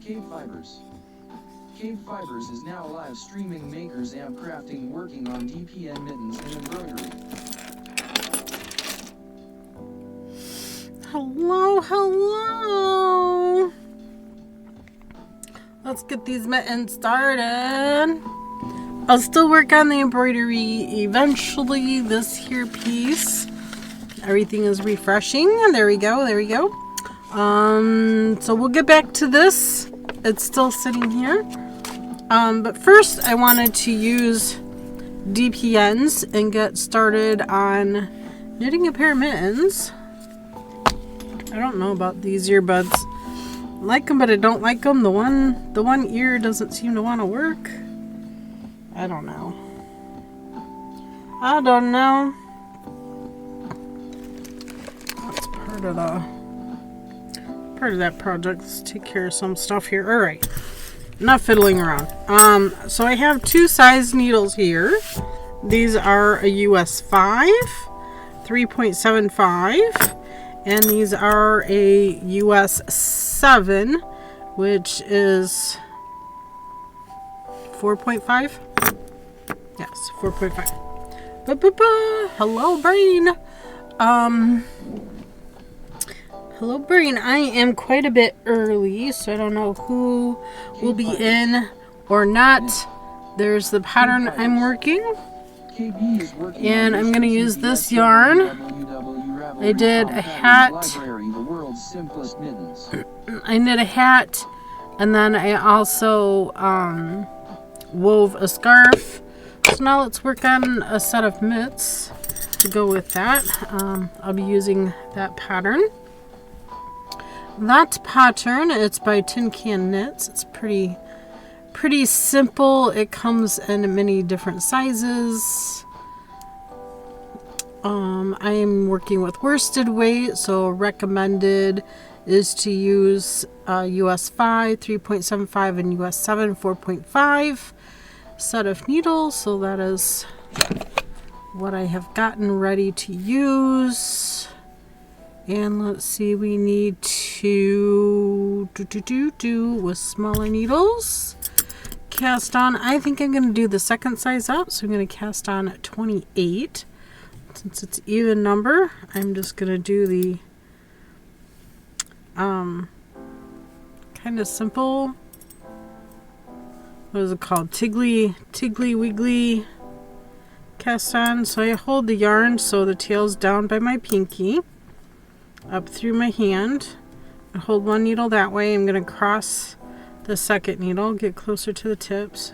KBfibers. KBfibers is now live streaming makers and crafting, working on DPN mittens and embroidery. Hello, hello. Let's get these mittens started. I'll still work on the embroidery eventually. This here piece, everything is refreshing. There we go, there we go. So we'll get back to this. It's still sitting here. But first I wanted to use DPNs and get started on knitting a pair of mittens. I don't know about these earbuds. I like them, but I don't like them. The one ear doesn't seem to want to work. I don't know. I don't know. That's part of that project. Let's take care of some stuff here. All right. Enough fiddling around. So I have two size needles here. These are a US 5, 3.75, and these are a US 7, which is 4.5. Yes, 4.5. Hello, brain. Hello, brain. I am quite a bit early, so I don't know who will be in or not. There's the pattern I'm working. And I'm going to use this yarn. I did a hat. I knit a hat. And then I also wove a scarf. So now let's work on a set of mitts to go with that. I'll be using that pattern. That pattern, it's by Tin Can Knits. It's pretty simple. It comes in many different sizes. I am working with worsted weight, so recommended is to use US 5, 3.75, and US 7, 4.5 set of needles. So that is what I have gotten ready to use. And let's see, we need to do with smaller needles. Cast on, I think I'm going to do the second size up, so I'm going to cast on 28. Since it's even number, I'm just going to do the kind of simple, what is it called? Tiggly wiggly cast on. So I hold the yarn so the tail's down by my pinky, up through my hand. I hold one needle that way. I'm going to cross the second needle, get closer to the tips,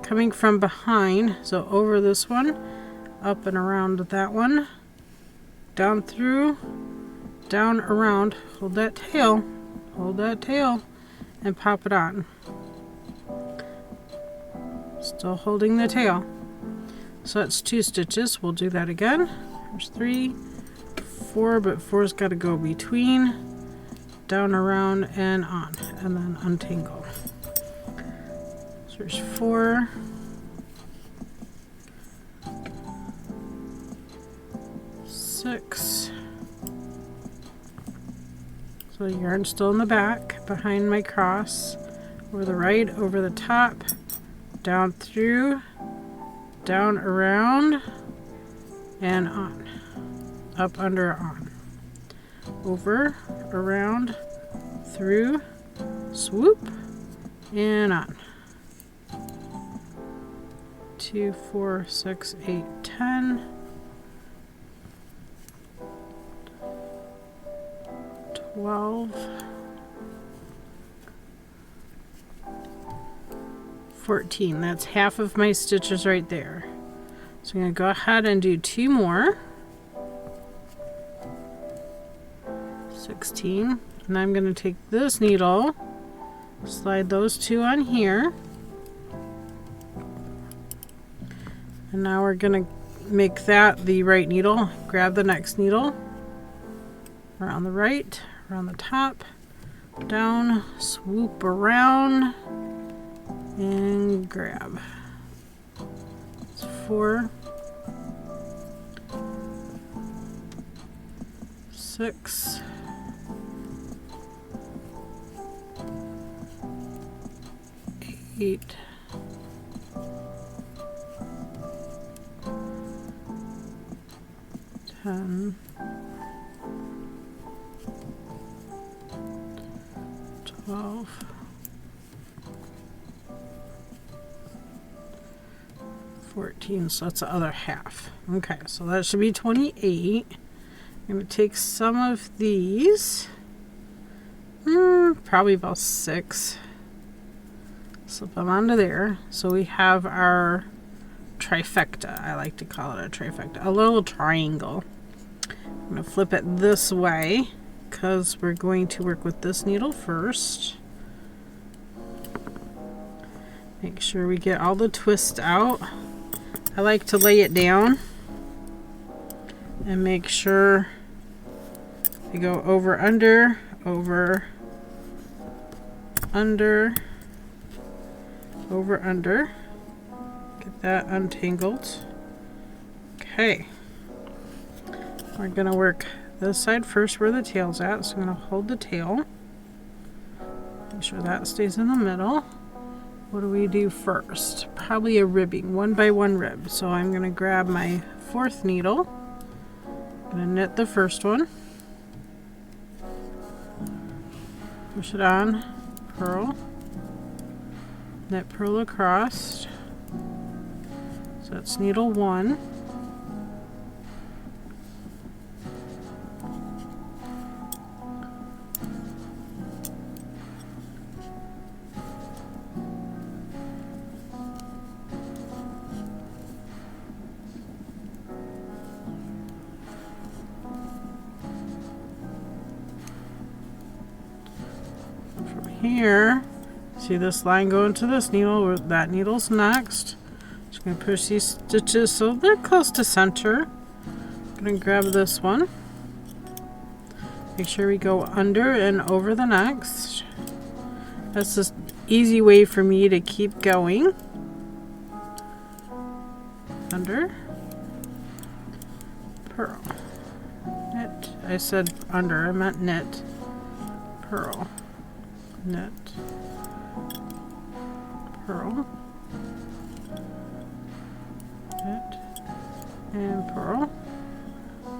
coming from behind, so over this one, up and around that one, down through, down around, hold that tail, and pop it on. Still holding the tail. So that's 2 stitches. We'll do that again. There's 3, 4, but 4's got to go between, down, around, and on, and then untangle. So there's 4, 6. So the yarn's still in the back, behind my cross, over the right, over the top, down through, down around, and on. Up, under, on. Over, around, through, swoop, and on. 2, 4, 6, 8, 10. 12. 14. That's half of my stitches right there. So I'm going to go ahead and do 2 more. 16. And I'm going to take this needle, slide those 2 on here. And now we're going to make that the right needle. Grab the next needle around the right, around the top, down, swoop around, and grab. It's 4, 6, 8, 10, 12, 14, so that's the other half. Okay, so that should be 28. I'm going to take some of these, probably about 6, slip them onto there. So we have our trifecta. I like to call it a trifecta, a little triangle. I'm going to flip it this way because we're going to work with this needle first. Make sure we get all the twist out. I like to lay it down and make sure I go over, under, over, under, over, under. Get that untangled. Okay. We're going to work this side first where the tail's at. So I'm going to hold the tail. Make sure that stays in the middle. What do we do first? Probably a ribbing, 1 by 1 rib. So I'm going to grab my 4th needle. I'm going to knit the first one. Push it on, purl, knit, purl across. So that's needle 1. Here, see this line going to this needle, that needle's next. Just going to push these stitches so they're close to center. I'm going to grab this one. Make sure we go under and over the next. That's just easy way for me to keep going. Under, purl, knit. I said under, I meant knit, purl. Knit, purl, knit, and purl.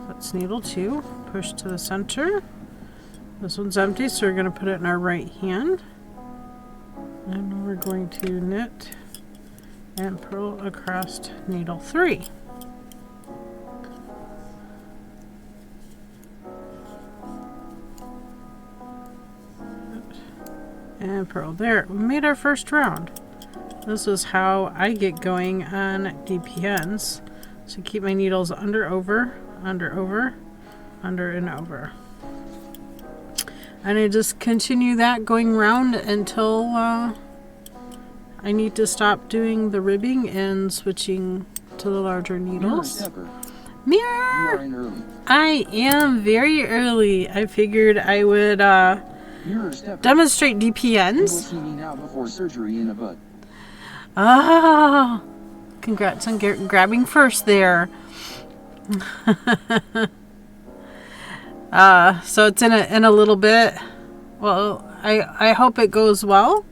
That's needle 2. Push to the center. This one's empty, so we're going to put it in our right hand. And we're going to knit and purl across needle 3. And purl. There, we made our first round. This is how I get going on DPNs. So keep my needles under, over, under, over, under, and over. And I just continue that going round until I need to stop doing the ribbing and switching to the larger needles. Mirror! You are in early. I am very early. I figured I would demonstrate DPNs. You will see me now before surgery in a bud. Oh, congrats on grabbing first there. So it's in a little bit. Well, I hope it goes well.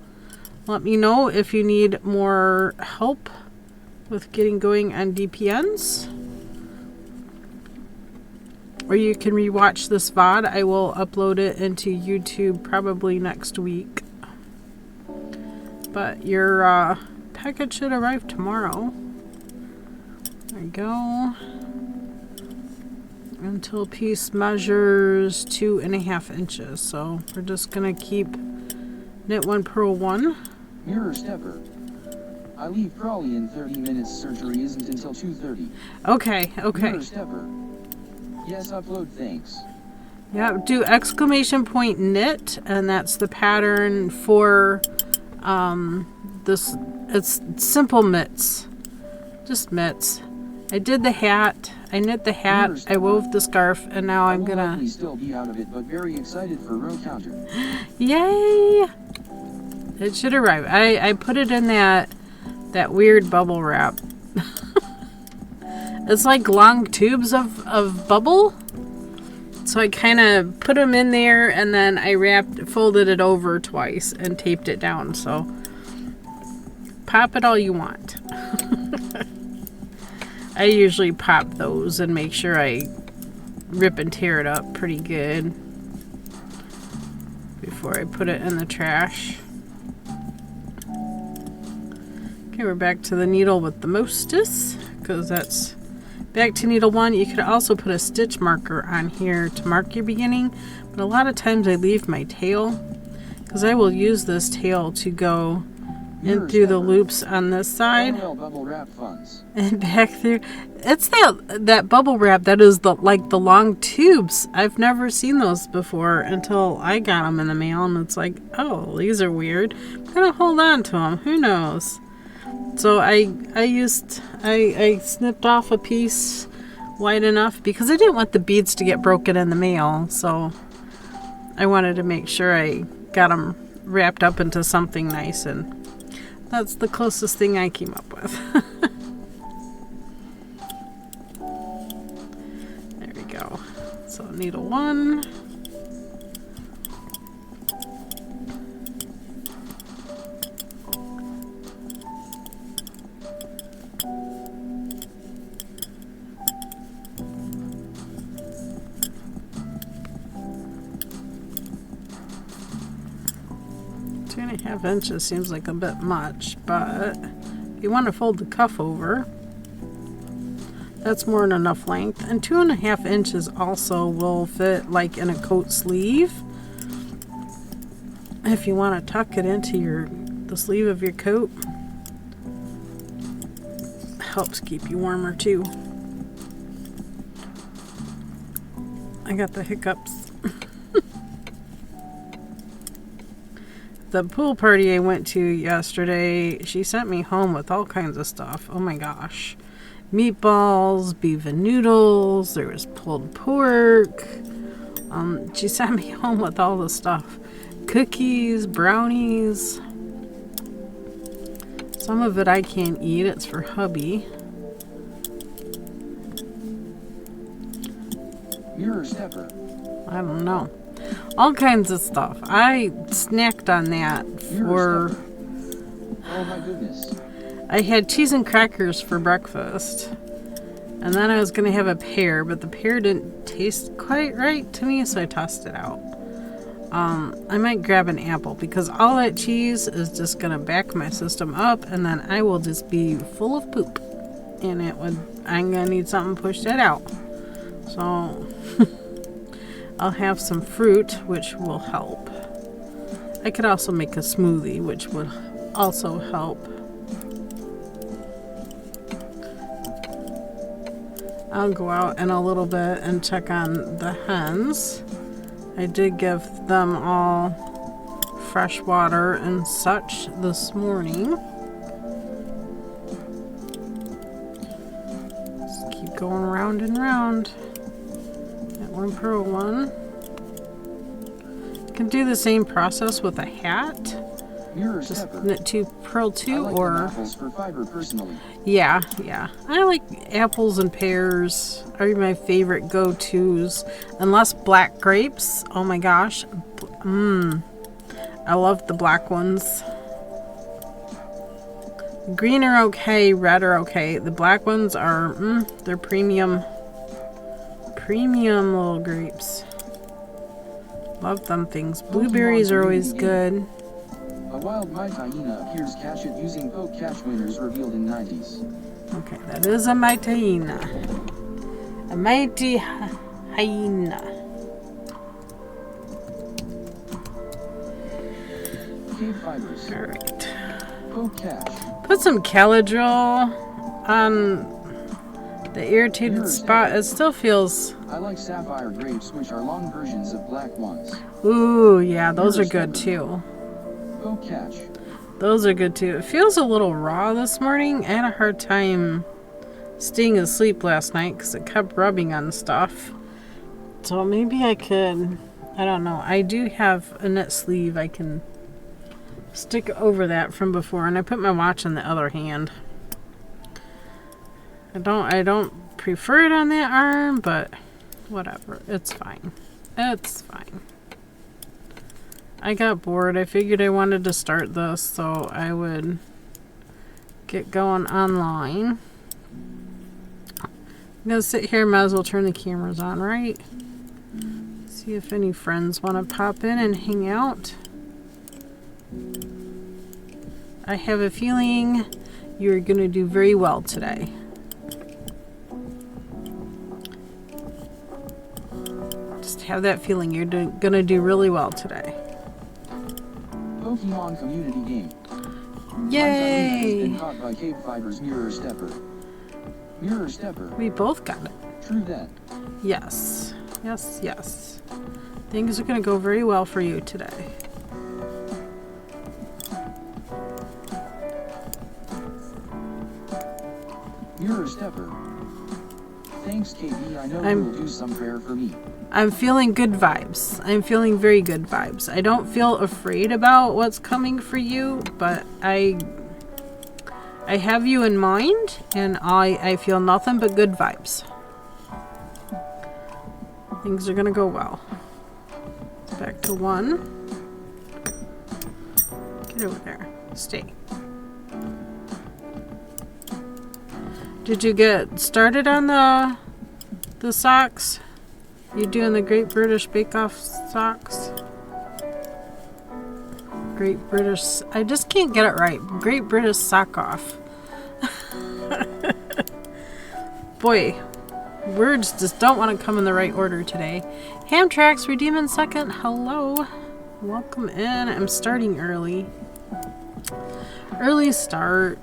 Let me know if you need more help with getting going on DPNs. Or you can rewatch this VOD. I will upload it into YouTube probably next week. But your package should arrive tomorrow. There we go. Until piece measures 2.5 inches. So we're just gonna keep knit 1, purl 1. Mirror stepper. I leave Crawley in 30 minutes. Surgery isn't until 2:30. Okay, okay. Mirror stepper. Yes, upload, thanks. Yeah, do exclamation point knit, and that's the pattern for this. It's simple mitts, just mitts. I did the hat, I knit the hat, I wove the scarf, and now I'm gonna. I will still be out of it, but very excited for row counter. Yay! It should arrive. I put it in that weird bubble wrap. It's like long tubes of bubble. So I kind of put them in there and then I folded it over twice and taped it down. So pop it all you want. I usually pop those and make sure I rip and tear it up pretty good before I put it in the trash. Okay, we're back to the needle with the mostest, because that's back to needle 1. You could also put a stitch marker on here to mark your beginning, but a lot of times I leave my tail, because I will use this tail to go in through the loops on this side and back through. It's that bubble wrap that is like the long tubes. I've never seen those before until I got them in the mail, and it's like, oh, these are weird. I'm gonna hold on to them. Who knows? So I snipped off a piece wide enough because I didn't want the beads to get broken in the mail. So I wanted to make sure I got them wrapped up into something nice, and that's the closest thing I came up with. There we go. So needle 1. Two and a half inches seems like a bit much, but if you want to fold the cuff over, that's more than enough length. And 2.5 inches also will fit like in a coat sleeve. If you want to tuck it into the sleeve of your coat, helps keep you warmer too. I got the hiccups. The pool party I went to yesterday, she sent me home with all kinds of stuff. Oh my gosh. Meatballs, beef and noodles, there was pulled pork. She sent me home with all the stuff. Cookies, brownies. Some of it I can't eat, it's for hubby. Mirror stepper. I don't know. All kinds of stuff. I snacked on that for... Oh my goodness. I had cheese and crackers for breakfast. And then I was going to have a pear, but the pear didn't taste quite right to me, so I tossed it out. I might grab an apple, because all that cheese is just going to back my system up, and then I will just be full of poop. And I'm going to need something to push that out. So... I'll have some fruit, which will help. I could also make a smoothie, which would also help. I'll go out in a little bit and check on the hens. I did give them all fresh water and such this morning. Just keep going round and round. One purl one. You can do the same process with a hat. Just knit 2, purl 2, like or apples for fiber personally. Yeah. I like apples and pears are my favorite go-tos. Unless black grapes. Oh my gosh. I love the black ones. Green are okay, red are okay. The black ones are they're premium little grapes. Love them things. Blueberries are always good. A wild might hyena appears catch it using poke catch winners revealed in 90s. Okay, that is a mighty hyena. A mighty hyena. KBfibers. Alright. Poke catch. Put some Caladril on the irritated spot. It still feels... I like sapphire grapes, which are long versions of black ones. Ooh, yeah, those are good too. Poke catch. Those are good too. It feels a little raw this morning. I had a hard time staying asleep last night because it kept rubbing on stuff. So maybe I could... I don't know. I do have a knit sleeve I can stick over that from before, and I put my watch in the other hand. I don't prefer it on that arm, but whatever. It's fine. It's fine. I got bored. I figured I wanted to start this so I would get going online. I'm gonna sit here, might as well turn the cameras on, right? See if any friends want to pop in and hang out. I have a feeling you're gonna do very well today. Just have that feeling you're gonna do really well today. Pokemon community game. Yay! Has been caught by KBfibers Mirror Stepper. Mirror Stepper. We both got it. True that. Yes. Yes, yes. Things are going to go very well for you today. Mirror Stepper. Thanks, KB. I know you'll do some prayer for me. I'm feeling good vibes. I'm feeling very good vibes. I don't feel afraid about what's coming for you, but I have you in mind, and I feel nothing but good vibes. Things are going to go well. Back to 1. Get over there. Stay. Did you get started on the socks? You doing the Great British Bake Off socks? Great British... I just can't get it right. Great British Sock Off. Boy, words just don't want to come in the right order today. Hamtrax, redeeming second. Hello. Welcome in. I'm starting early. Early start.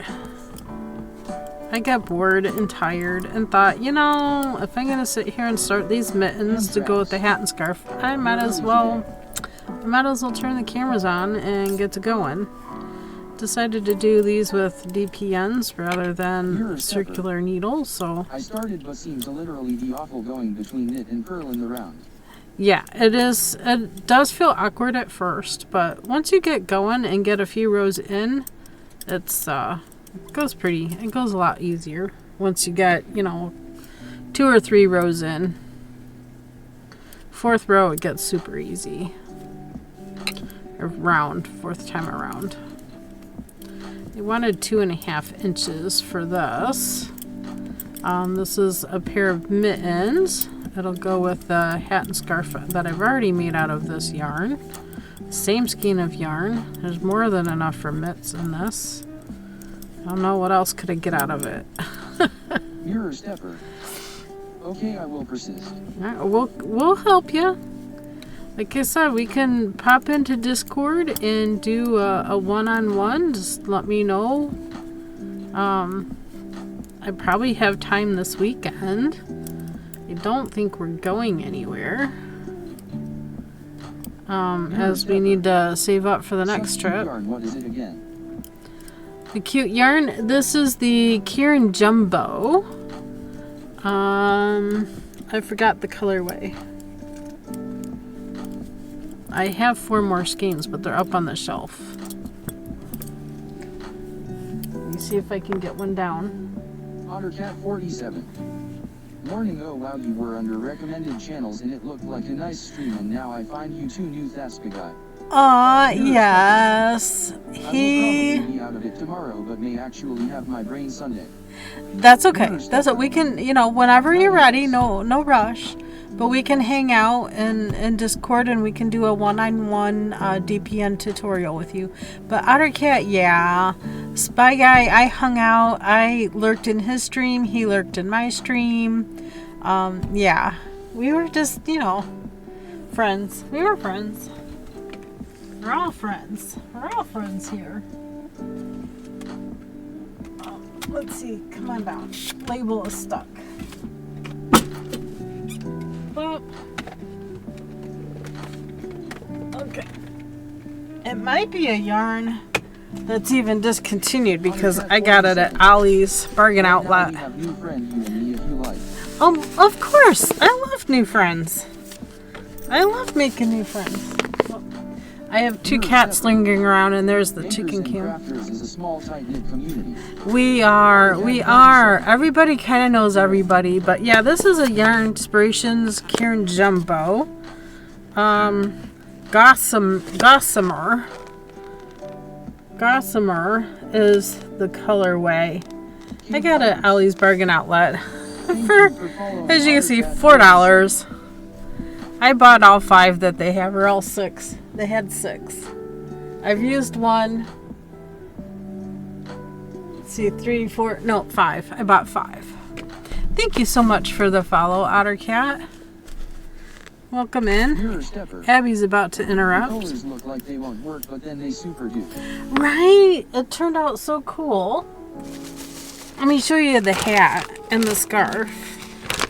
I got bored and tired and thought, you know, if I'm going to sit here and start these mittens to go with the hat and scarf, I might as well turn the cameras on and get to going. Decided to do these with DPNs rather than circular needles, so... I started but seems to literally be awful going between knit and purl in the round. Yeah, it is. It does feel awkward at first, but once you get going and get a few rows in, it's, it goes a lot easier once you get, you know, 2 or 3 rows in. 4th row, it gets super easy. Around, 4th time around. I wanted 2.5 inches for this. This is a pair of mittens. It'll go with the hat and scarf that I've already made out of this yarn. Same skein of yarn. There's more than enough for mitts in this. I don't know what else could I get out of it. Mirror Stepper. Okay, I will persist. Right, we'll help you. Like I said, we can pop into Discord and do a one-on-one. Just let me know. I probably have time this weekend. I don't think we're going anywhere. As we need to save up for the next trip. What is it again? The cute yarn. This is the Kieran Jumbo. I forgot the colorway. I have 4 more skeins, but they're up on the shelf. Let me see if I can get one down. OtterCat47. Morning, oh wow, you were under recommended channels and it looked like a nice stream and now I find you 2 new Thaska guy. Aw, yes. I will probably be out of it tomorrow, but may actually have my brain Sunday. That's okay. That's what we can, you know, whenever you're ready, no rush. But we can hang out in Discord and we can do a one-on-one DPN tutorial with you. But OtterCat, yeah. Spy Guy, I hung out. I lurked in his stream. He lurked in my stream. Yeah. We were just, you know, friends. We were friends. We're all friends. We're all friends here. Let's see. Come on down. Label is stuck. Boop. Okay. It might be a yarn that's even discontinued because I got it at Ollie's Bargain Outlet. Of course. I love new friends. I love making new friends. I have 2 cats lingering around, and there's the chicken cam. We are. Everybody kind of knows everybody, but yeah, this is a Yarn Inspirations Kieran Jumbo. Gossamer is the colorway. I got it at Ollie's Bargain Outlet for, as you can see, $4. I bought all 5 that they have, or all 6. They had 6. I've used one. Let's see, 3, 4, no, 5. I bought 5. Thank you so much for the follow, Otter Cat. Welcome in. Abby's about to interrupt. Colors look like they won't work, but then they super do. Right? It turned out so cool. Let me show you the hat and the scarf.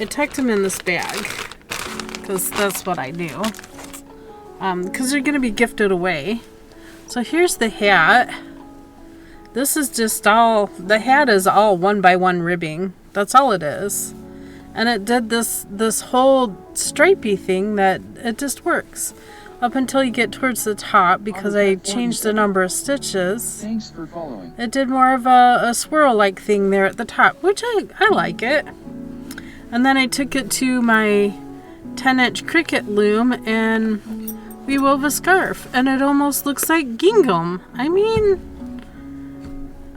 I tucked them in this bag because that's what I do. Because they're going to be gifted away. So here's the hat. This is just all, the hat is all 1x1 ribbing. That's all it is. And it did this whole stripey thing that it just works up until you get towards the top, because I changed the number of stitches. Thanks for following. It did more of a swirl-like thing there at the top, which I like it. And then I took it to my 10-inch Cricut loom and we wove a scarf, and it almost looks like gingham. I mean,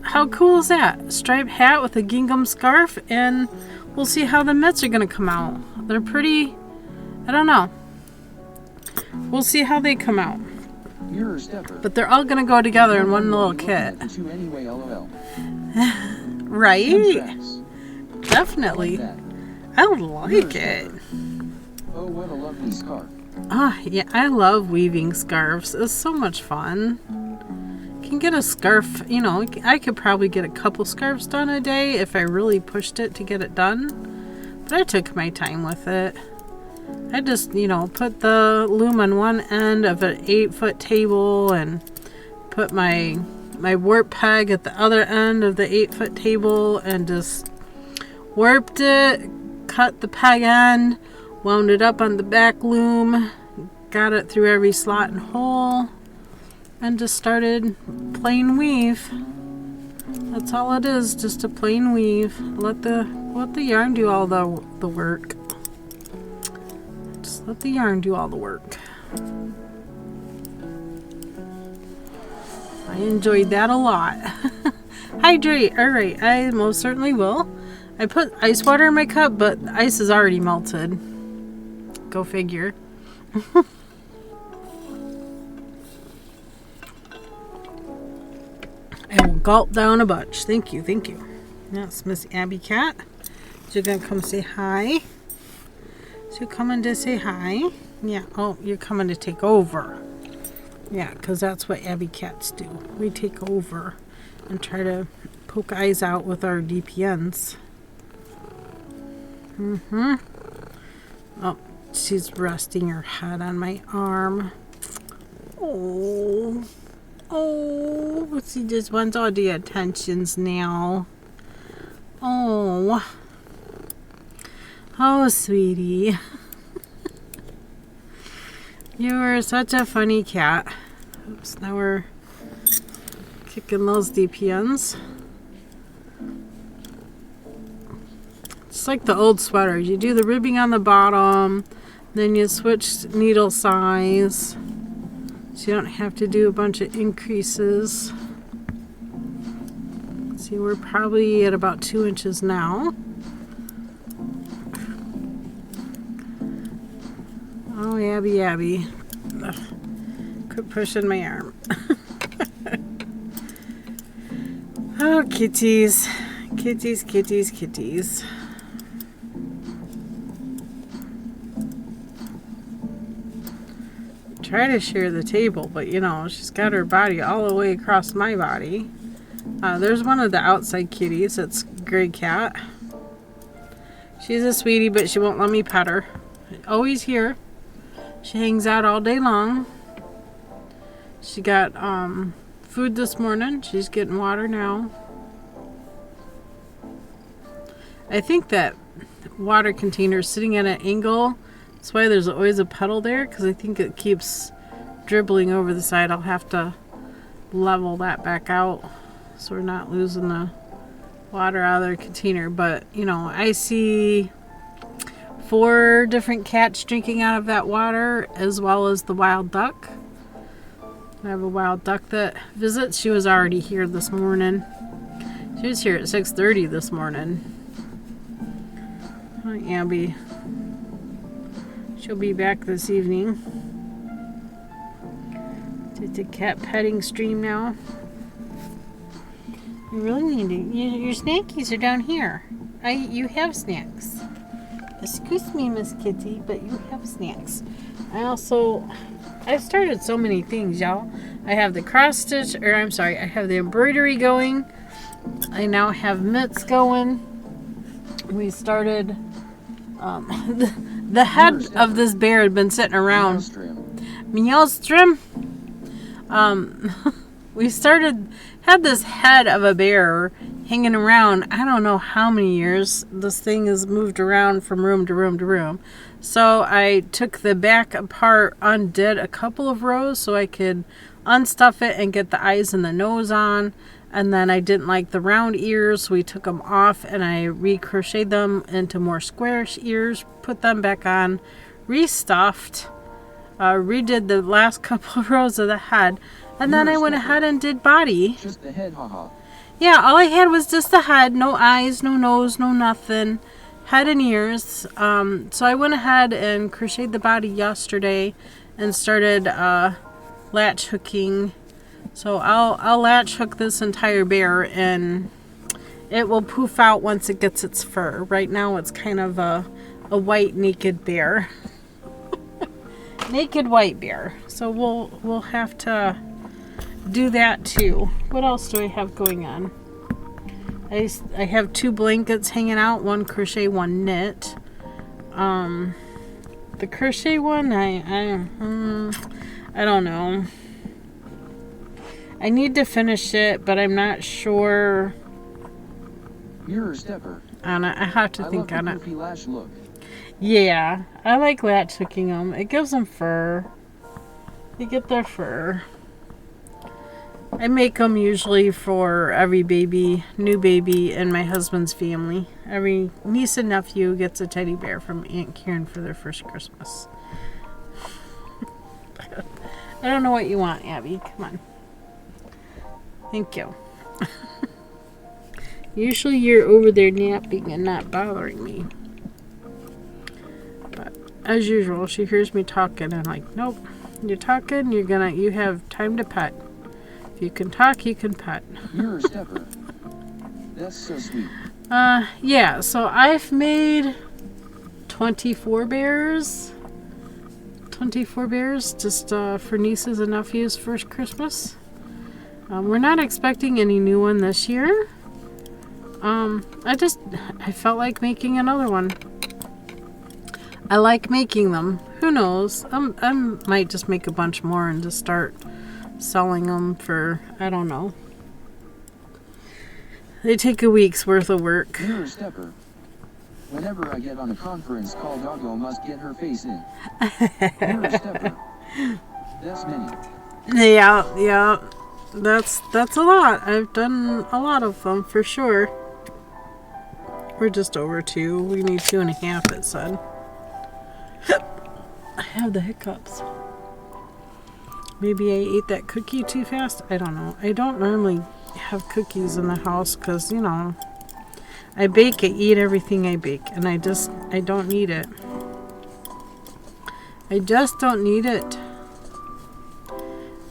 how cool is that? Striped hat with a gingham scarf, and we'll see how the mitts are going to come out. They're pretty, I don't know. We'll see how they come out. You're a stepper. But they're all going to go together in one little kit. Anyway, LOL. Right? Definitely. I like it. Oh, what a lovely scarf. Ah, yeah, I love weaving scarves. It's so much fun. Can get a scarf, you know, I could probably get a couple scarves done a day if I really pushed it to get it done. But I took my time with it. I just, you know, put the loom on one end of an 8-foot table and put my warp peg at the other end of the 8-foot table and just warped it, cut the peg end, wound it up on the back loom, got it through every slot and hole, and just started plain weave. That's all it is, just a plain weave. Let the yarn do all the work. Just let the yarn do all the work. I enjoyed that a lot. Hydrate. All right, I most certainly will. I put ice water in my cup, but the ice is already melted. Go figure. I will gulp down a bunch. Thank you, thank you. That's Miss Abby Cat. So you're going to come say hi. So you're coming to say hi. Yeah, oh, you're coming to take over. Yeah, because that's what Abby Cats do. We take over and try to poke eyes out with our DPNs. Oh, she's resting her head on my arm. Oh, she just wants all the attentions now. Oh, sweetie. You are such a funny cat. Oops, now we're kicking those DPNs. It's like the old sweaters. You do the ribbing on the bottom, then you switch needle size, so you don't have to do a bunch of increases. See, we're probably at about 2 inches now. Oh, Abby. Ugh. Quit pushing my arm. Oh, kitties. Kitties. Try to share the table, but you know, she's got her body all the way across my body. There's one of the outside kitties. It's Gray Cat. She's a sweetie, but she won't let me pet her. Always here. She hangs out all day long. She got food this morning. She's getting water now. I think that water container is sitting at an angle. That's why there's always a puddle there, because I think it keeps dribbling over the side. I'll have to level that back out so we're not losing the water out of the container. But, you know, I see 4 different cats drinking out of that water, as well as the wild duck. I have a wild duck that visits. She was already here this morning. She was here at 6:30 this morning. Hi, Abby. She'll be back this evening. It's a cat petting stream now. You really need to. Your snackies are down here. You have snacks. Excuse me, Miss Kitty, but you have snacks. I started so many things, y'all. I have the cross stitch, I have the embroidery going. I now have mitts going. We started, the head of this bear had been sitting around. Meowstrom. We had this head of a bear hanging around, I don't know how many years. This thing has moved around from room to room to room. So I took the back apart, undid a couple of rows so I could unstuff it and get the eyes and the nose on. And then I didn't like the round ears, so we took them off and I recrocheted them into more squarish ears, put them back on, restuffed, redid the last couple of rows of the head, and then I went ahead and did body. Just the head, haha. Yeah, all I had was just the head, no eyes, no nose, no nothing. Head and ears. So I went ahead and crocheted the body yesterday and started latch hooking. So I'll latch hook this entire bear and it will poof out once it gets its fur. Right now it's kind of a white naked bear. Naked white bear. So we'll have to do that too. What else do I have going on? I have 2 blankets hanging out, one crochet, one knit. The crochet one, I don't know. I need to finish it, but I'm not sure. You're a stepper. On it. I have to think on it. Lash look. Yeah, I like latch hooking them. It gives them fur. They get their fur. I make them usually for every baby, new baby in my husband's family. Every niece and nephew gets a teddy bear from Aunt Karen for their first Christmas. I don't know what you want, Abby. Come on. Thank you. Usually you're over there napping and not bothering me. But as usual, she hears me talking and I'm like, nope. You're talking, you have time to pet. If you can talk, you can pet. You're a stepper. That's so sweet. Yeah, so I've made 24 bears. 24 bears just for nieces and nephews' first Christmas. We're not expecting any new one this year. I felt like making another one. I like making them. Who knows? I might just make a bunch more and just start selling them for, I don't know. They take a week's worth of work. You're a stepper. Whenever I get on a conference call, Doggo must get her face in. You're a stepper. That's many. Yeah. That's a lot. I've done a lot of them for sure. We're just over 2. We need 2.5, it said. I have the hiccups. Maybe I ate that cookie too fast. I don't know. I don't normally have cookies in the house because, you know, I bake, I eat everything I bake, and I don't need it. I just don't need it.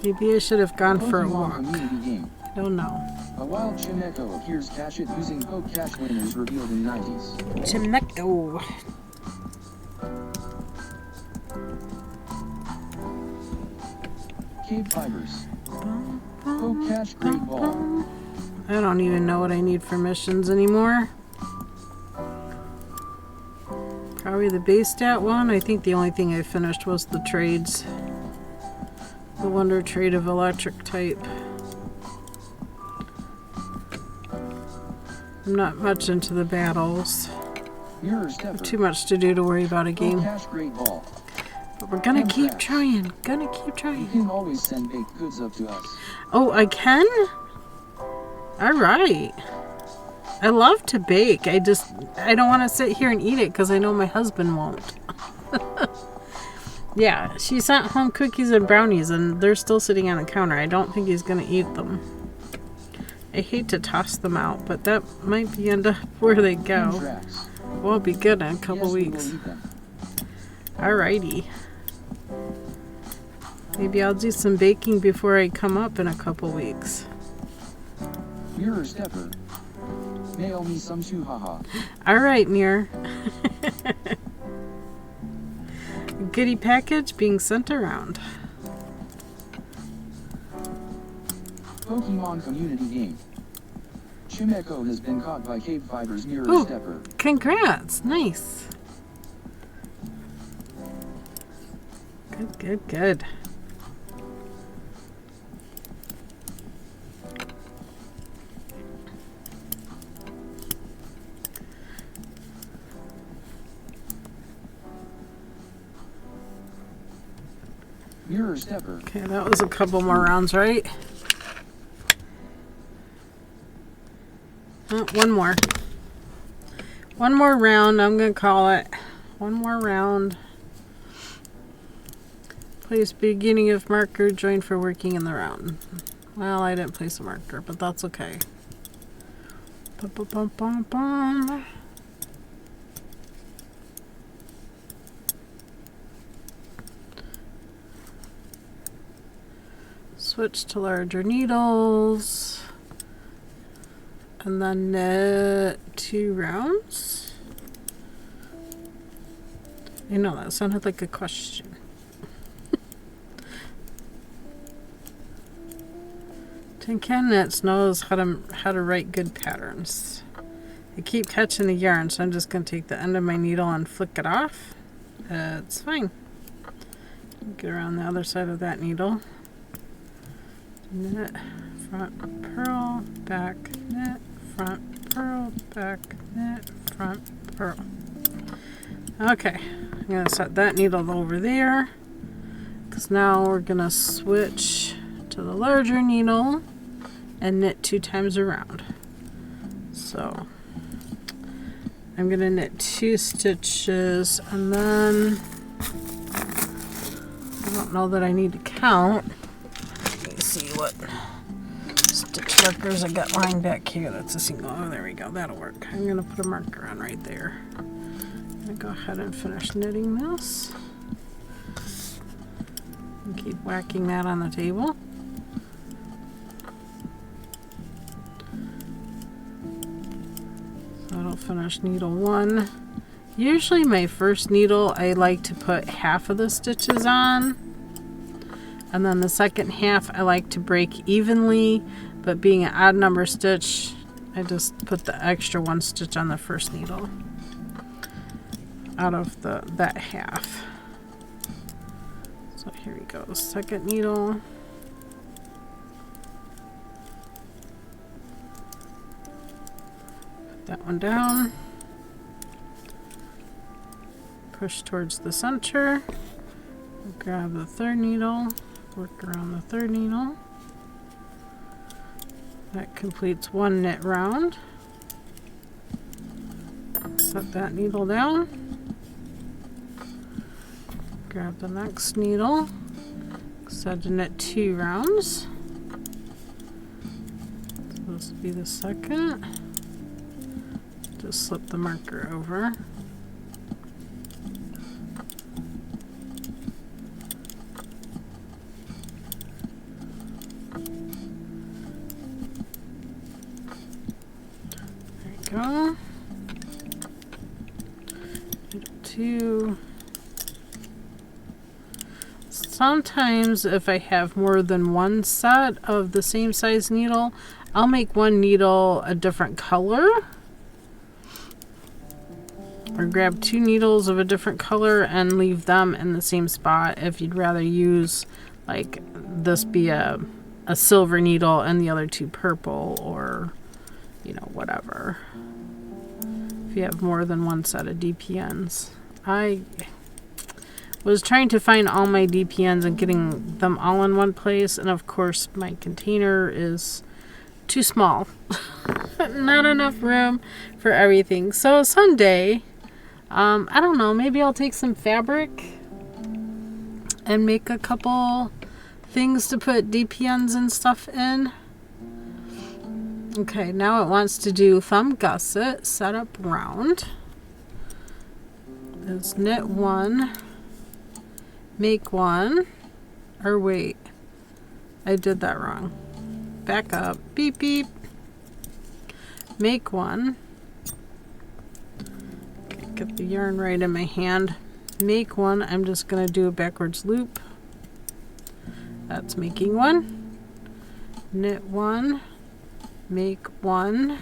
Maybe I should have gone for a walk. I don't know. A wild Chimeco appears catch it using poke catch winners revealed in 90s. Chimeco. KBfibers. Poke catch great ball. I don't even know what I need for missions anymore. Probably the base stat one. I think the only thing I finished was the trades. The wonder trade of electric type. I'm not much into the battles. Too much to do to worry about a game. But we're gonna keep trying. You can always send baked goods up to us. Oh, I can? Alright. I love to bake. I don't want to sit here and eat it because I know my husband won't. Yeah, she sent home cookies and brownies, and they're still sitting on the counter. I don't think he's going to eat them. I hate to toss them out, but that might be end up where they go. We'll be good in a couple weeks. Alrighty. Maybe I'll do some baking before I come up in a couple weeks. Mirror stepper. Mail me some too, haha. Alright, Mirror. Goodie package being sent around. Pokemon community game. Chimeco has been caught by KBfibers Mirror Stepper. Congrats! Nice. Good, good, good. Mirror Stepper. Okay, that was a couple more rounds, right? Oh, one more. One more round, I'm going to call it. One more round. Place beginning of marker, join for working in the round. Well, I didn't place a marker, but that's okay. Bum, bum, bum, bum, bum. Switch to larger needles. And then knit 2 rounds. I know that sounded like a question. Tin Can Knits knows how to write good patterns. I keep catching the yarn, so I'm just going to take the end of my needle and flick it off. It's fine. Get around the other side of that needle. Knit, front, purl, back, knit, front, purl, back, knit, front, purl. Okay, I'm going to set that needle over there, because now we're going to switch to the larger needle and knit 2 times around. So I'm going to knit 2 stitches, and then I don't know that I need to count. Let me see what stitch markers I got lying back here. That's a single. Oh, there we go. That'll work. I'm going to put a marker on right there. I'm going to go ahead and finish knitting this. And keep whacking that on the table. So that'll finish needle 1. Usually my first needle I like to put half of the stitches on. And then the second half I like to break evenly, but being an odd number stitch, I just put the extra 1 stitch on the first needle out of that half. So here we go, second needle. Put that one down. Push towards the center. Grab the third needle. Work around the third needle. That completes 1 knit round. Set that needle down. Grab the next needle. Set to knit 2 rounds. So this will be the second. Just slip the marker over. Go. 2. Sometimes if I have more than 1 set of the same size needle, I'll make 1 needle a different color, or grab 2 needles of a different color and leave them in the same spot if you'd rather use, like, this be a silver needle and the other 2 purple, or you know, whatever. If you have more than 1 set of DPNs. I was trying to find all my DPNs and getting them all in one place, and of course my container is too small. Not enough room for everything. So someday, I don't know, maybe I'll take some fabric and make a couple things to put DPNs and stuff in. Okay, now it wants to do thumb gusset, set up round. It's knit one, make one, or wait, I did that wrong. Back up, beep beep, make one. Get the yarn right in my hand. Make one, I'm just gonna do a backwards loop. That's making one. Knit one, make one,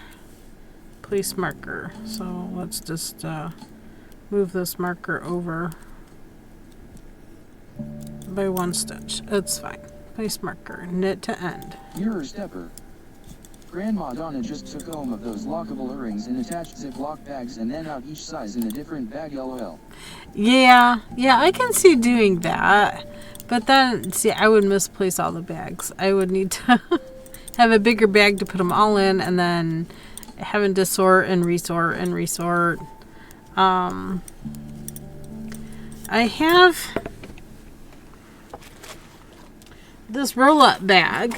place marker. So let's just move this marker over by one stitch. It's fine. Place marker, knit to end. You're a stepper. Grandma Donna just took home of those lockable earrings in attached Ziploc bags and then out each size in a different bag, lol. Yeah, I can see doing that. But then, see, I would misplace all the bags. I would need to have a bigger bag to put them all in, and then having to sort and resort and resort. I have this roll-up bag.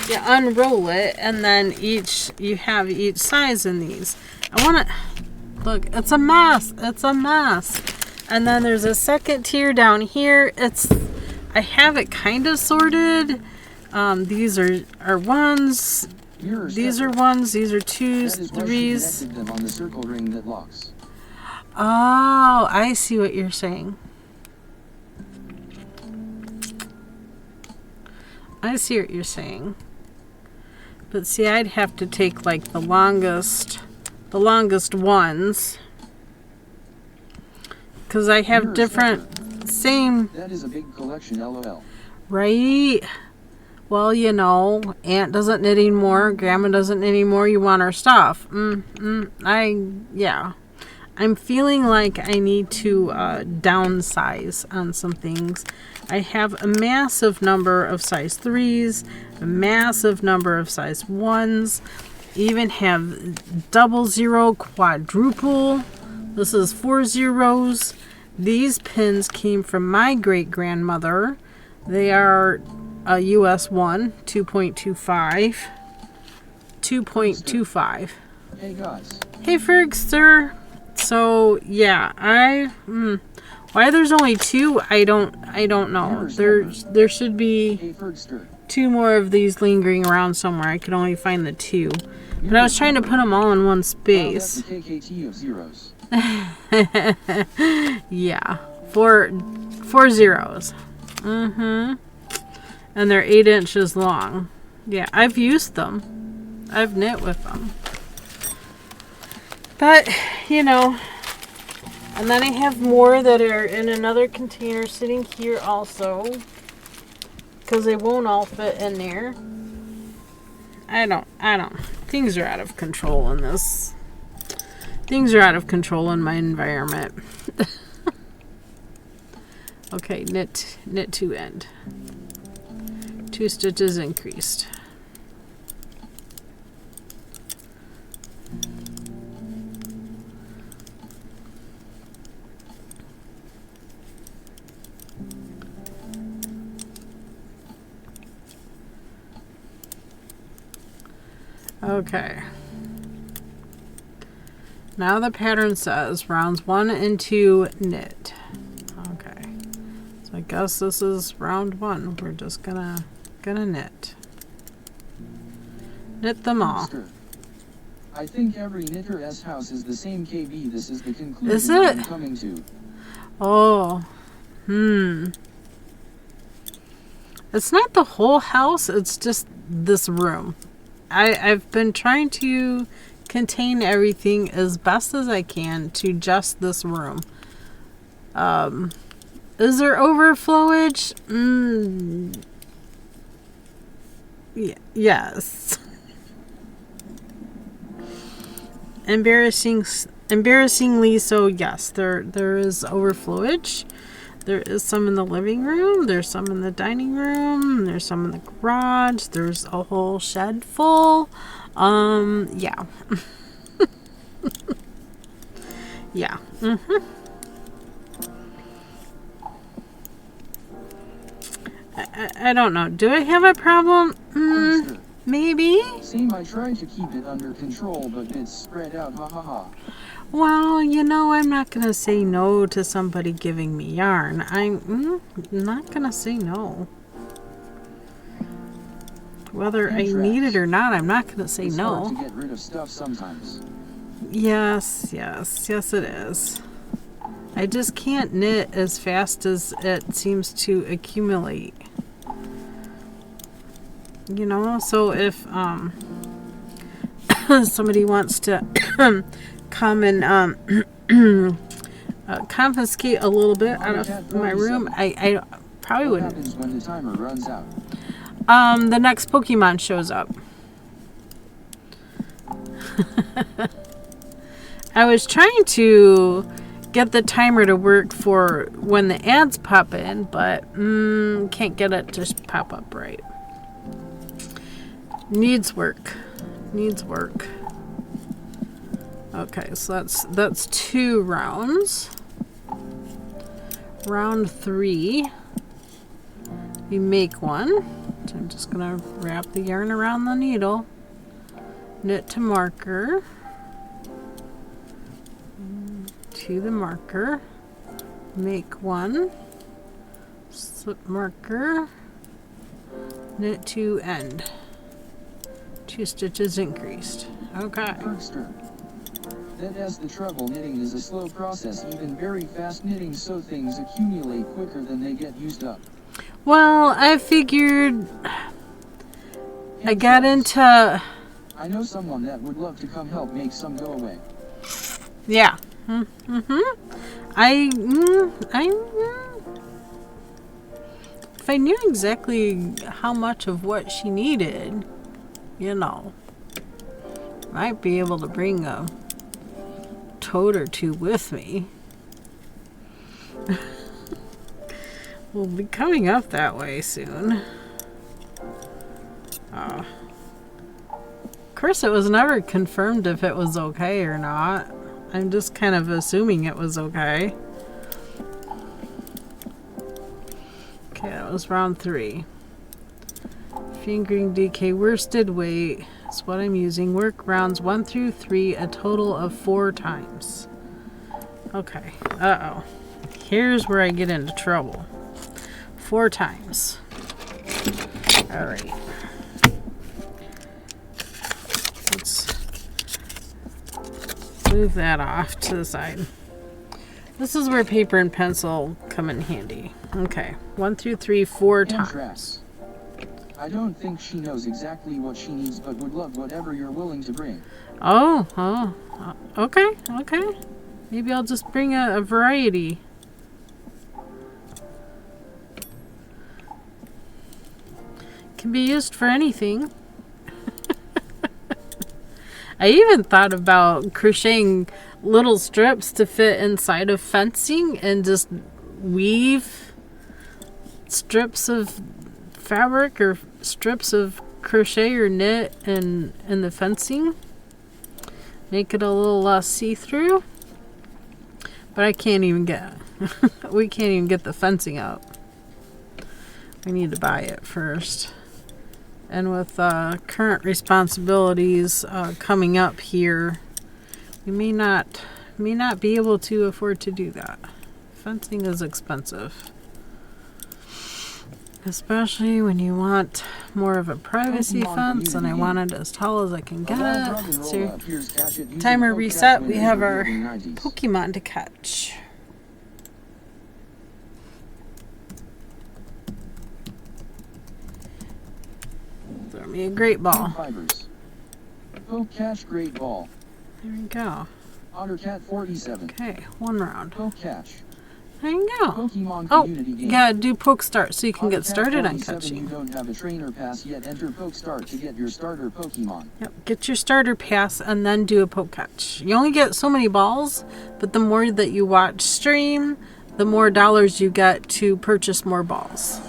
You unroll it, and then you have each size in these. I want to look. It's a mess. It's a mess. And then there's a second tier down here. I have it kind of sorted. These are ones. These are ones. These are twos, threes. Them on the circle ring that locks. Oh, I see what you're saying. I see what you're saying. But see, I'd have to take like the longest ones, because I have different same. That is a big collection, lol. Right? Well, you know, Aunt doesn't knit anymore, Grandma doesn't knit anymore. You want our stuff? Yeah. I'm feeling like I need to downsize on some things. I have a massive number of size 3s, a massive number of size 1s, even have double zero, quadruple. This is 4 zeros. These pins came from my great-grandmother. They are a US 1, 2.25. 2.25. Hey guys. Hey Fergster. So yeah, why there's only 2, I don't know. There should be Hey Fergster. 2 more of these lingering around somewhere. I could only find the 2. But I was trying to put them all in one space. Wow, that's a KKT of zeros. Yeah, 4 zeros. And they're 8 inches long. Yeah, I've used them. I've knit with them. But, you know, and then I have more that are in another container sitting here also, because they won't all fit in there. I don't. Things are out of control in this. Things are out of control in my environment. Okay, knit to end. 2 stitches increased. Okay. Now the pattern says rounds 1 and 2 knit. Okay. So I guess this is round 1. We're just gonna knit. Knit them all. I think every knitter's house is the same, KB. This is the conclusion Is it? I'm coming to. Oh. It's not the whole house, it's just this room. I've been trying to contain everything as best as I can to just this room. Is there overflowage? Yes. Embarrassingly so, yes. There is overflowage. There is some in the living room. There's some in the dining room. There's some in the garage. There's a whole shed full. Yeah. Yeah. I don't know. Do I have a problem? Sure. Maybe. Same, I tried to keep it under control, but it's spread out, ha ha ha. Well, you know, I'm not going to say no to somebody giving me yarn. I'm not going to say no. Whether I need it or not, I'm not going to say It's no. hard to get rid of stuff sometimes. Yes, it is. I just can't knit as fast as it seems to accumulate. You know, so if somebody wants to come and confiscate a little bit out of my room, I probably What wouldn't. happens when the timer runs out? The next Pokemon shows up. I was trying to get the timer to work for when the ads pop in, but can't get it to pop up right. Needs work. Okay, so that's 2 rounds. Round 3, we make one. So I'm just gonna wrap the yarn around the needle, knit to marker, to the marker, make one, slip marker, knit to end. 2 stitches increased. Okay. That as the trouble, knitting is a slow process, even very fast knitting, so things accumulate quicker than they get used up. Well, I figured I got into... I know someone that would love to come help make some go away. Yeah. If I knew exactly how much of what she needed, you know, might be able to bring a tote or 2 with me. We'll be coming up that way soon. Of course, it was never confirmed if it was okay or not. I'm just kind of assuming it was okay. Okay, that was round 3. Fingering DK worsted weight is what I'm using. Work rounds 1 through 3 a total of 4 times. Okay. Uh-oh. Here's where I get into trouble. 4 times. All right. Let's move that off to the side. This is where paper and pencil come in handy. Okay. 1 through 3, 4 times. I don't think she knows exactly what she needs, but would love whatever you're willing to bring. Okay. Maybe I'll just bring a variety. Can be used for anything. I even thought about crocheting little strips to fit inside of fencing and just weave strips of fabric or strips of crochet or knit in the fencing. Make it a little less see-through. But I can't even get we can't even get the fencing up. We need to buy it first. And with current responsibilities coming up here, we may not be able to afford to do that. Fencing is expensive, especially when you want more of a privacy fence, and I want it as tall as I can get it. So, timer reset. We have our Pokemon to catch. Throw me a great ball. KBfibers. Poke catch great ball. There we go. Ottercat 47. Okay, 1 round. Poke catch. There you go. Pokemon Oh, community game. you gotta do poke start so you can get Ottercat started on 47, catching. You don't have a trainer pass yet. Enter poke start to get your starter Pokemon. Yep, get your starter pass and then do a poke catch. You only get so many balls, but the more that you watch stream, the more dollars you get to purchase more balls.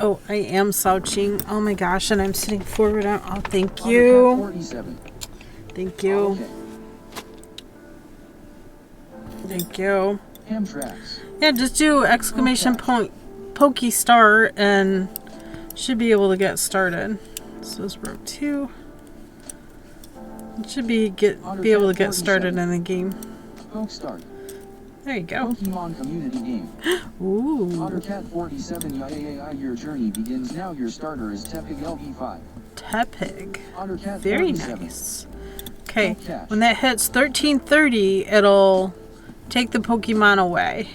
Oh, I am slouching. Oh my gosh, and I'm sitting forward. Oh, thank Ottercat you. 47. Thank you. Okay. Thank you. Hamtrax. Yeah, just do exclamation point Poke Start and should be able to get started. So this is row 2. It should be able to get started in the game. Poke Start. There you go. Pokemon community game. Ooh. Ottercat 47 your journey begins now. Your starter is Tepig LV5. Tepig. Ottercat Very 47. nice. Okay, when that hits 1330, it'll take the Pokemon away.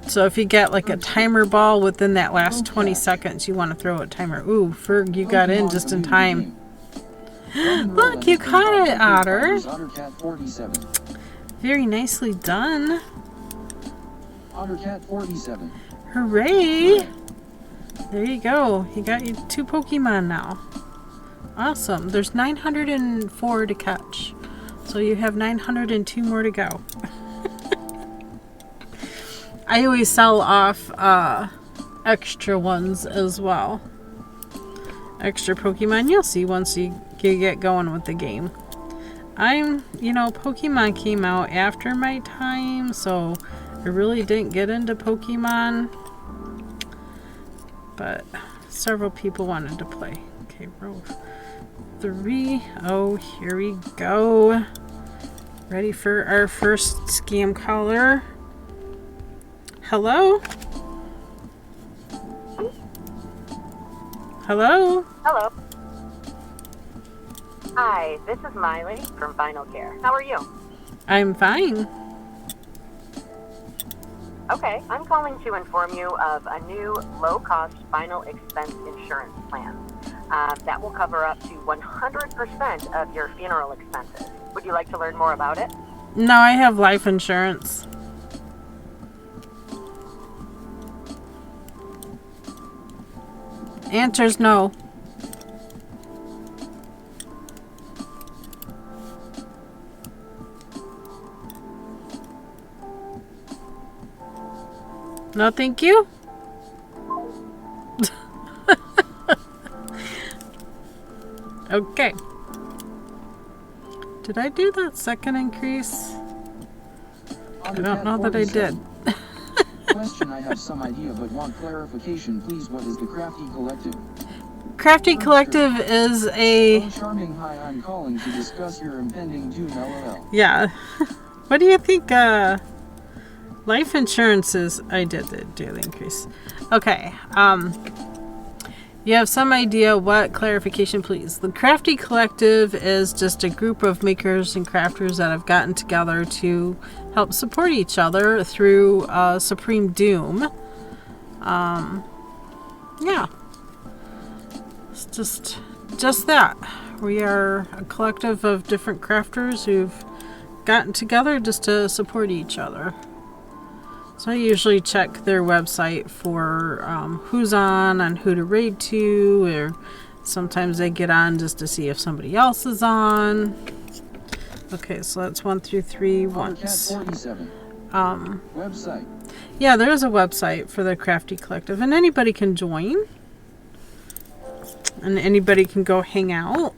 So if you get like a timer ball within that last 20 seconds, you want to throw a timer. Ooh, Ferg, you got in just in time. Look, you caught it, Otter. Ottercat 47. Very nicely done. Ottercat 47. Hooray! There you go. You got your 2 Pokemon now. Awesome. There's 904 to catch. So you have 902 more to go. I always sell off extra ones as well. Extra Pokemon you'll see once you get going with the game. Pokemon came out after my time, so I really didn't get into Pokemon. But several people wanted to play. Okay, row 3. Oh, here we go. Ready for our first scam caller. Hello? Hello? Hello. Hi, this is Miley from Final Care. How are you? I'm fine. Okay, I'm calling to inform you of a new low-cost final expense insurance plan that will cover up to 100% of your funeral expenses. Would you like to learn more about it? No, I have life insurance. Answer's no. No, thank you. Okay. Did I do that second increase? I don't know that I did. Question, I have some idea but want clarification please. What is the Crafty Collective? Crafty Collective is a... Oh, charming, hi, I'm calling to discuss your impending doom, LOL. Yeah. What do you think life insurance is? I did the increase. Okay. You have some idea what clarification, please. The Crafty Collective is just a group of makers and crafters that have gotten together to help support each other through Supreme Doom. Yeah. It's just that. We are a collective of different crafters who've gotten together just to support each other. So I usually check their website for who's on and who to raid to, or sometimes I get on just to see if somebody else is on. Okay, so that's 1 through 3 once. Website. Yeah, there is a website for the Crafty Collective, and anybody can join. And anybody can go hang out.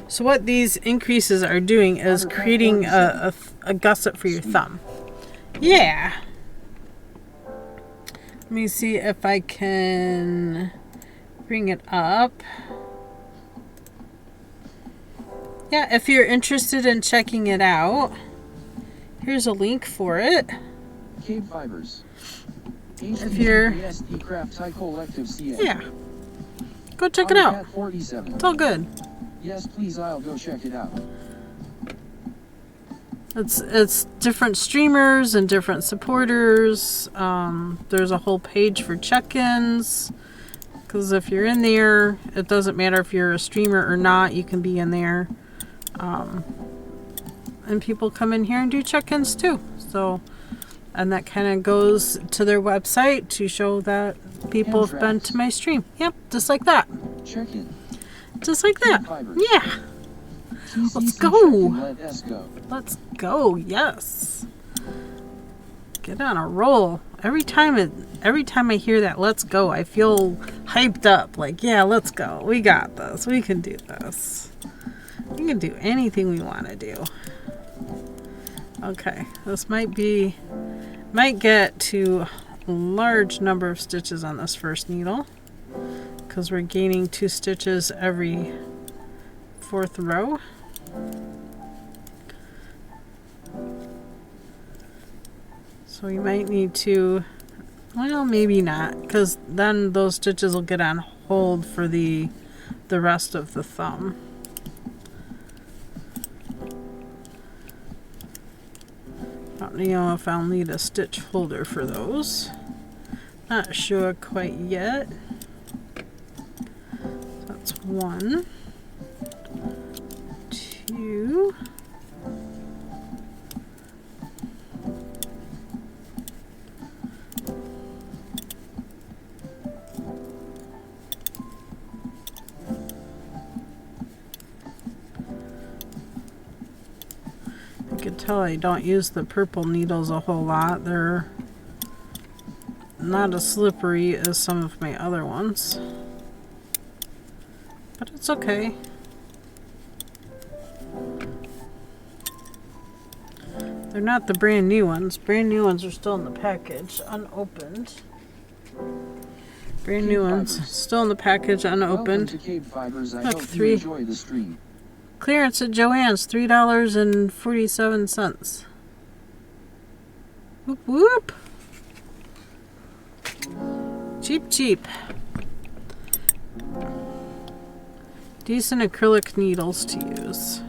So what these increases are doing is creating a gusset for your thumb. Yeah. Let me see if I can bring it up. Yeah, if you're interested in checking it out, here's a link for it. KBfibers. If you're... Yeah. Go check it out. It's all good. Yes, please, I'll go check it out. It's different streamers and different supporters. There's a whole page for check-ins. Because if you're in there, it doesn't matter if you're a streamer or not. You can be in there. And people come in here and do check-ins too. So, and that kind of goes to their website to show that people have been to my stream. Yep, just like that. Check-in. Just like that. Yeah. Let's go. Let's go. Yes. Get on a roll. Every time I hear that let's go, I feel hyped up. Like, yeah, let's go. We got this. We can do this. We can do anything we want to do. Okay. This might get to large number of stitches on this first needle because we're gaining 2 stitches every 4th row. So we might need to, well, maybe not, because then those stitches will get on hold for the rest of the thumb. I don't know if I'll need a stitch holder for those. Not sure quite yet. That's 1, 2. You can tell I don't use the purple needles a whole lot. They're not as slippery as some of my other ones, but it's okay. They're not the brand new ones. Brand new ones are still in the package, unopened. Brand new ones still in the package, unopened. Welcome to KBfibers. I Look, hope 3. you enjoy the stream. Clearance at Joann's, $3.47. Whoop whoop. Cheap, cheap. Decent acrylic needles to use.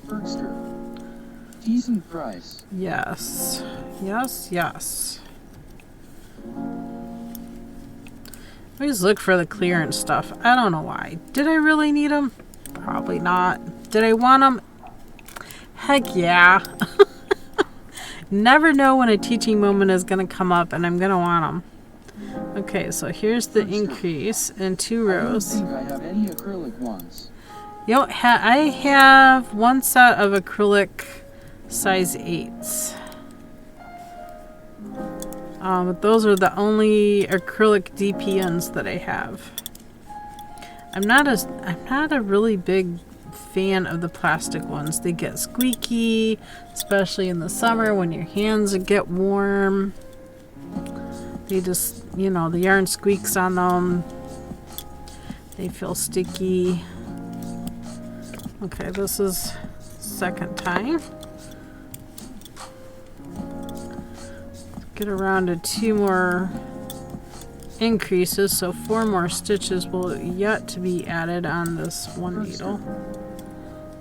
Bergster. Decent price. Yes. Yes, yes. I always look for the clearance stuff. I don't know why. Did I really need them? Probably not. Did I want them? Heck yeah. Never know when a teaching moment is going to come up and I'm going to want them. Okay, so here's the increase in 2 rows. I don't think I have any acrylic ones. I have 1 set of acrylic size 8s. But those are the only acrylic DPNs that I have. I'm not a really big fan of the plastic ones. They get squeaky, especially in the summer when your hands get warm. They just, you know, the yarn squeaks on them. They feel sticky. Okay, this is second time. Get around to 2 more increases, so 4 more stitches will yet to be added on this one needle.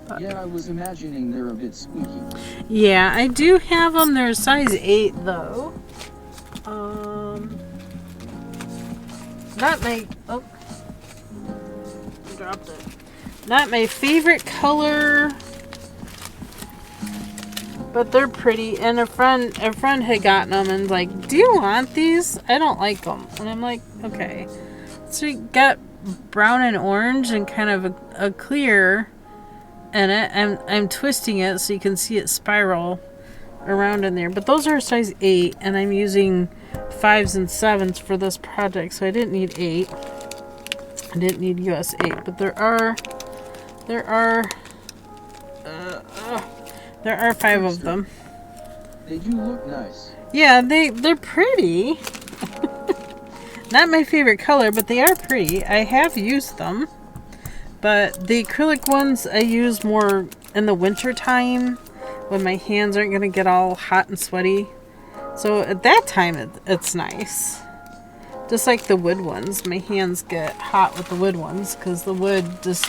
But yeah, I was imagining they're a bit squeaky. yeah, I do have them. They're size 8 though. Not my, oh, dropped it. Not my favorite color, but they're pretty. And a friend had gotten them and like, do you want these? I don't like them. And I'm like, okay. So you got brown and orange and kind of a clear in it. I'm twisting it so you can see it spiral around in there. But those are size 8 and I'm using 5s and 7s for this project, so I didn't need 8. I didn't need US 8, but there are 5 of them. They do look nice. Yeah, they're pretty. Not my favorite color, but they are pretty. I have used them, but the acrylic ones I use more in the winter time when my hands aren't going to get all hot and sweaty. So at that time, it's nice. Just like the wood ones. My hands get hot with the wood ones because the wood just,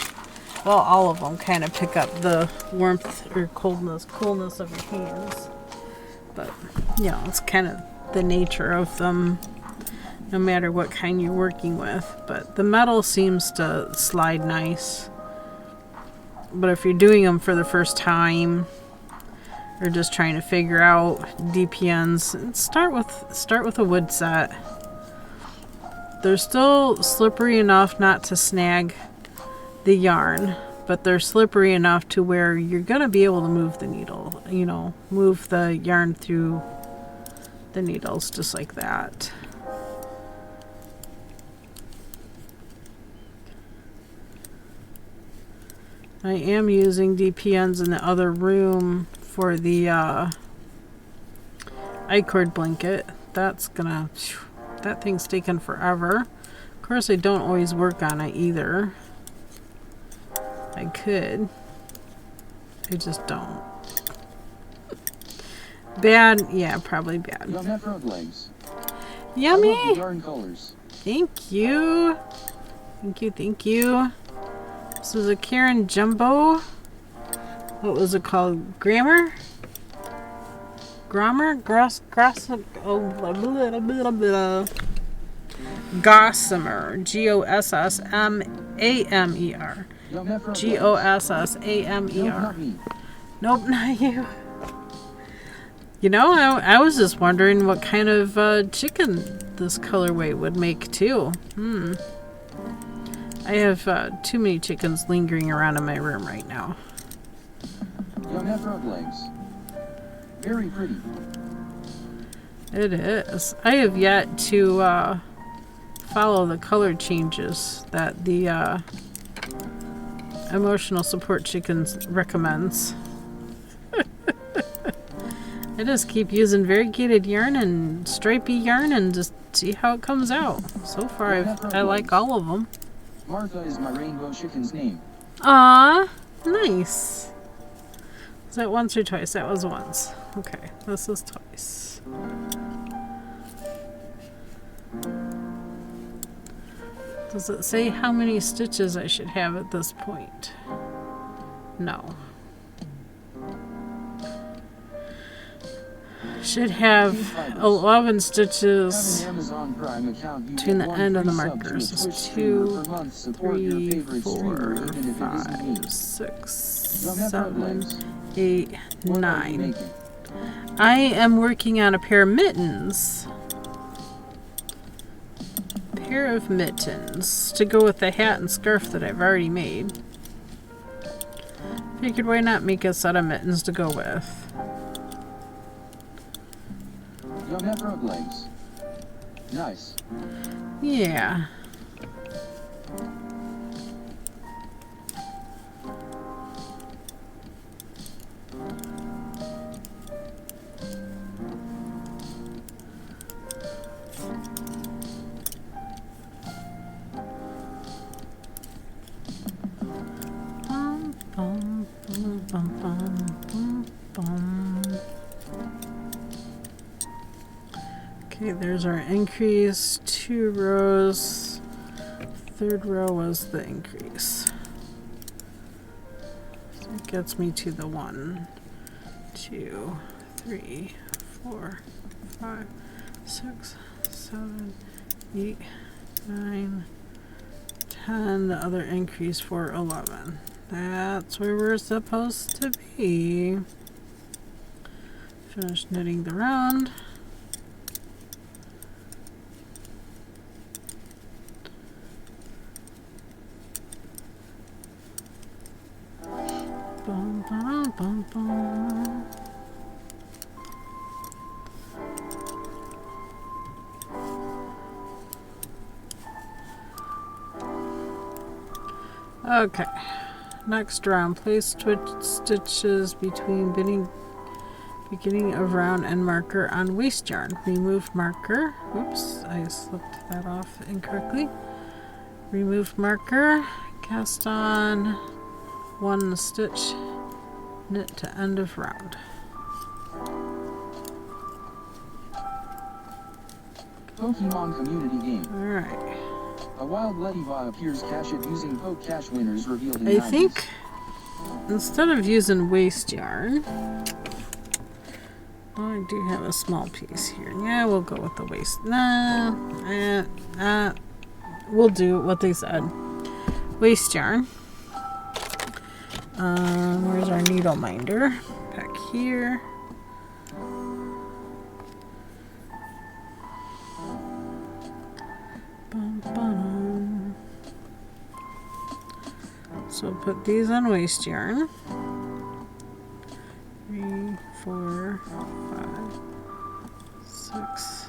well, all of them kind of pick up the warmth or coolness of your hands. But, you know, it's kind of the nature of them no matter what kind you're working with. But the metal seems to slide nice. But if you're doing them for the first time or just trying to figure out DPNs, start with a wood set. They're still slippery enough not to snag the yarn, but they're slippery enough to where you're going to be able to move the needle, you know, move the yarn through the needles just like that. I am using DPNs in the other room for the I-cord blanket. That's gonna, that thing's taken forever. Of course, I don't always work on it either. I could. I just don't. Bad, yeah, probably bad. Yum frog legs. Yummy! I love the yarn colors. Thank you. Thank you, thank you. This is a Karen Jumbo. What was it called? Grammar? Oh, blah, blah, blah, blah. Gossamer. Gossamer. Yum frog Gossamer. me. Nope, not you. You know, I was just wondering what kind of chicken this colorway would make too. I have too many chickens lingering around in my room right now. Yum frog legs. Very pretty. It is. I have yet to follow the color changes that the Emotional Support Chickens recommends. I just keep using variegated yarn and stripy yarn and just see how it comes out. So far, I like all of them. Martha is my rainbow chicken's name. Ah, nice. Was that once or twice? That was once. Okay, this is twice. Does it say how many stitches I should have at this point? No. Should have 11 stitches between the end of the markers. It's 2, 3, 4, 5, 6, 7, 8, 9. I am working on a pair of mittens. Pair of mittens to go with the hat and scarf that I've already made. Figured why not make a set of mittens to go with. Yum frog legs. Nice. Yeah. Bum, bum, bum, bum, bum, bum. Okay, there's our increase. 2 rows. 3rd row was the increase. So it gets me to the 1, 2, 3, 4, 5, 6, 7, 8, 9, 10. The other increase for 11. That's where we're supposed to be. Finish knitting the round. Bum, bum, bum, bum. Okay, next round. Place stitches between beginning of round and marker on waste yarn. Remove marker. Oops, I slipped that off incorrectly. Remove marker. Cast on 1 stitch. Knit to end of round. Pokemon community game. Alright. A wild Lediva appears cache it using Poke Cache winners revealed in I 90s. think instead of using waste yarn, oh, I do have a small piece here. Yeah, we'll go with the waste. Nah, we'll do what they said. Waste yarn. Where's our needle minder? Back here. Bum, bum. So put these on waste yarn. 3, 4, 5, 6,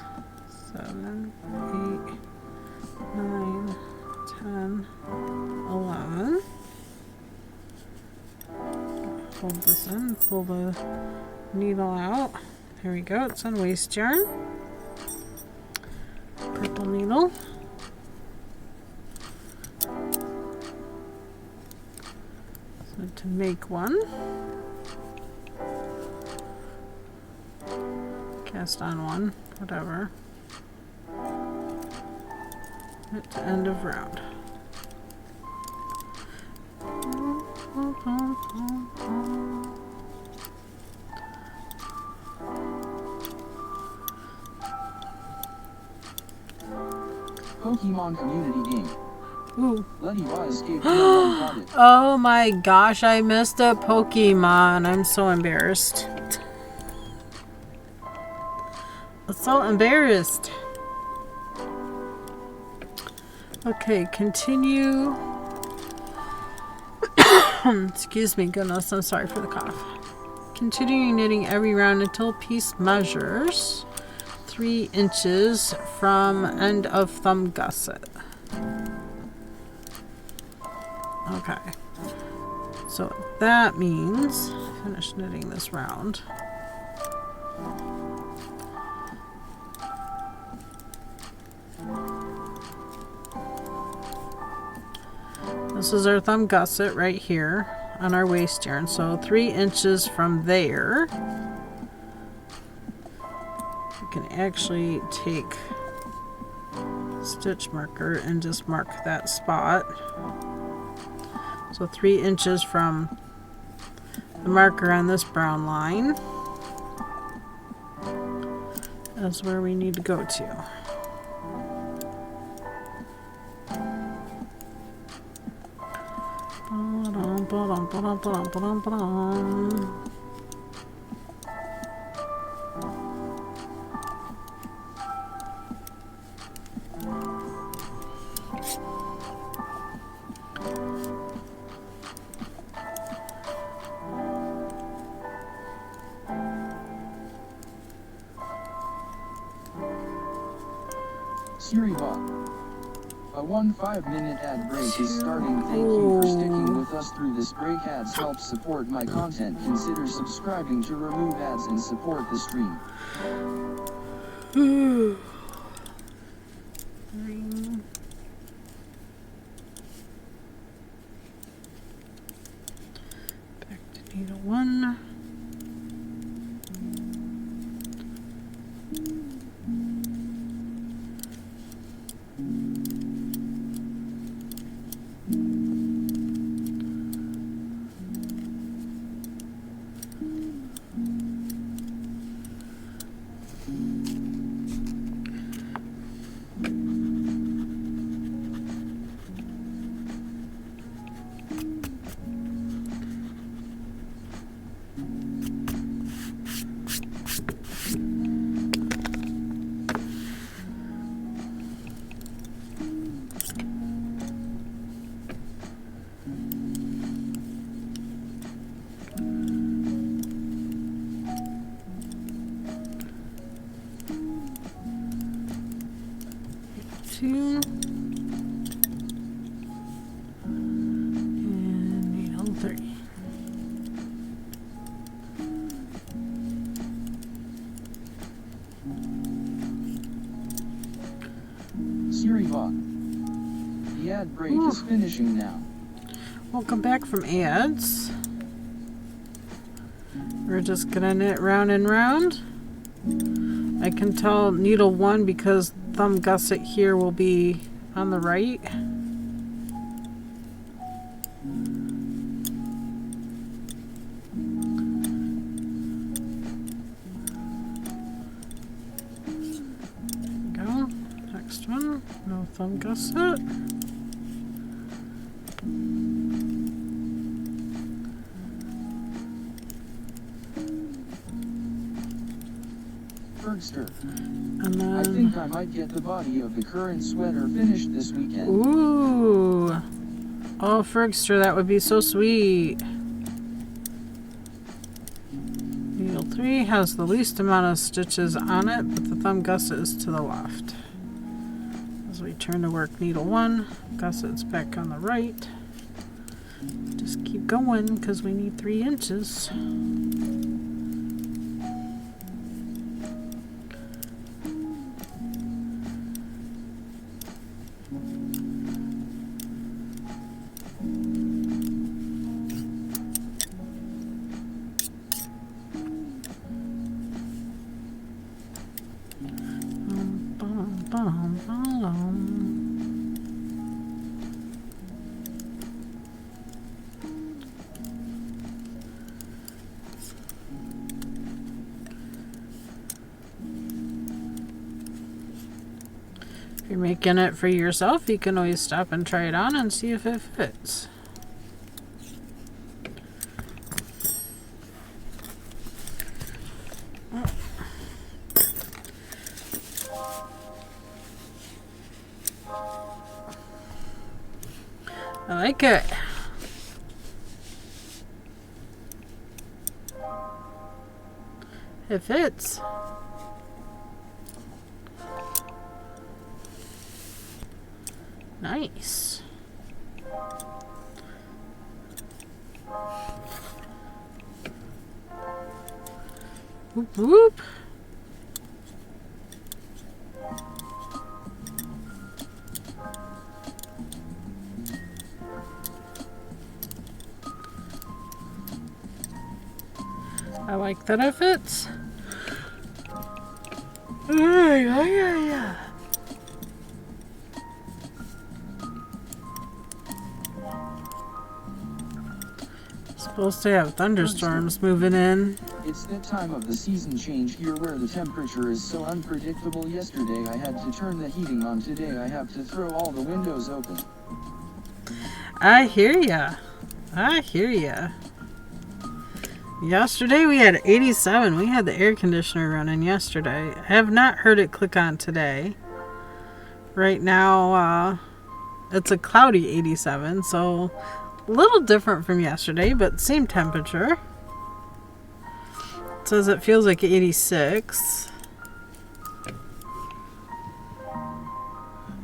7, 8, 9, 10, 11. Whole this in, pull the needle out. There we go, it's on waste yarn. Purple needle. So to make one, cast on one, whatever. At the end of round. Pokemon community game. Ooh. Letty Y escaped and caught it. Oh my gosh, I missed a Pokemon. I'm so embarrassed. I'm so embarrassed. Okay, continue. Excuse me, goodness, I'm sorry for the cough. Continuing knitting every round until piece measures 3 inches from end of thumb gusset. Okay, so that means finish knitting this round. This is our thumb gusset right here on our waste yarn, so 3 inches from there. You can actually take stitch marker and just mark that spot. So 3 inches from the marker on this brown line is where we need to go to. Siribot. A 5-minute ad break is starting. Thank you for sticking with us through this break. Ads help support my content. Consider subscribing to remove ads and support the stream. Back to needle 1. And needle 3. Siribot. The ad break is finishing now. Welcome back from ads. We're just gonna knit round and round. I can tell needle 1 because thumb gusset here will be on the right. There we go. Next one, no thumb gusset. Bergster. And then, I think I might get the body of the current sweater finished this weekend. ooh. Oh, Fergster, that would be so sweet. Needle 3 has the least amount of stitches on it, but the thumb gusset is to the left. As we turn to work needle 1, gusset's back on the right. Just keep going because we need 3 inches. If you're making it for yourself, you can always stop and try it on and see if it fits. I like it. It fits. Nice. Whoop whoop. I like that it fits. Yeah. Supposed to have thunderstorms moving in. It's that time of the season change here where the temperature is so unpredictable. Yesterday I had to turn the heating on. Today I have to throw all the windows open. I hear ya. I hear ya. Yesterday we had 87. We had the air conditioner running yesterday. I have not heard it click on today. Right now, it's a cloudy 87, so a little different from yesterday, but same temperature. It says it feels like 86.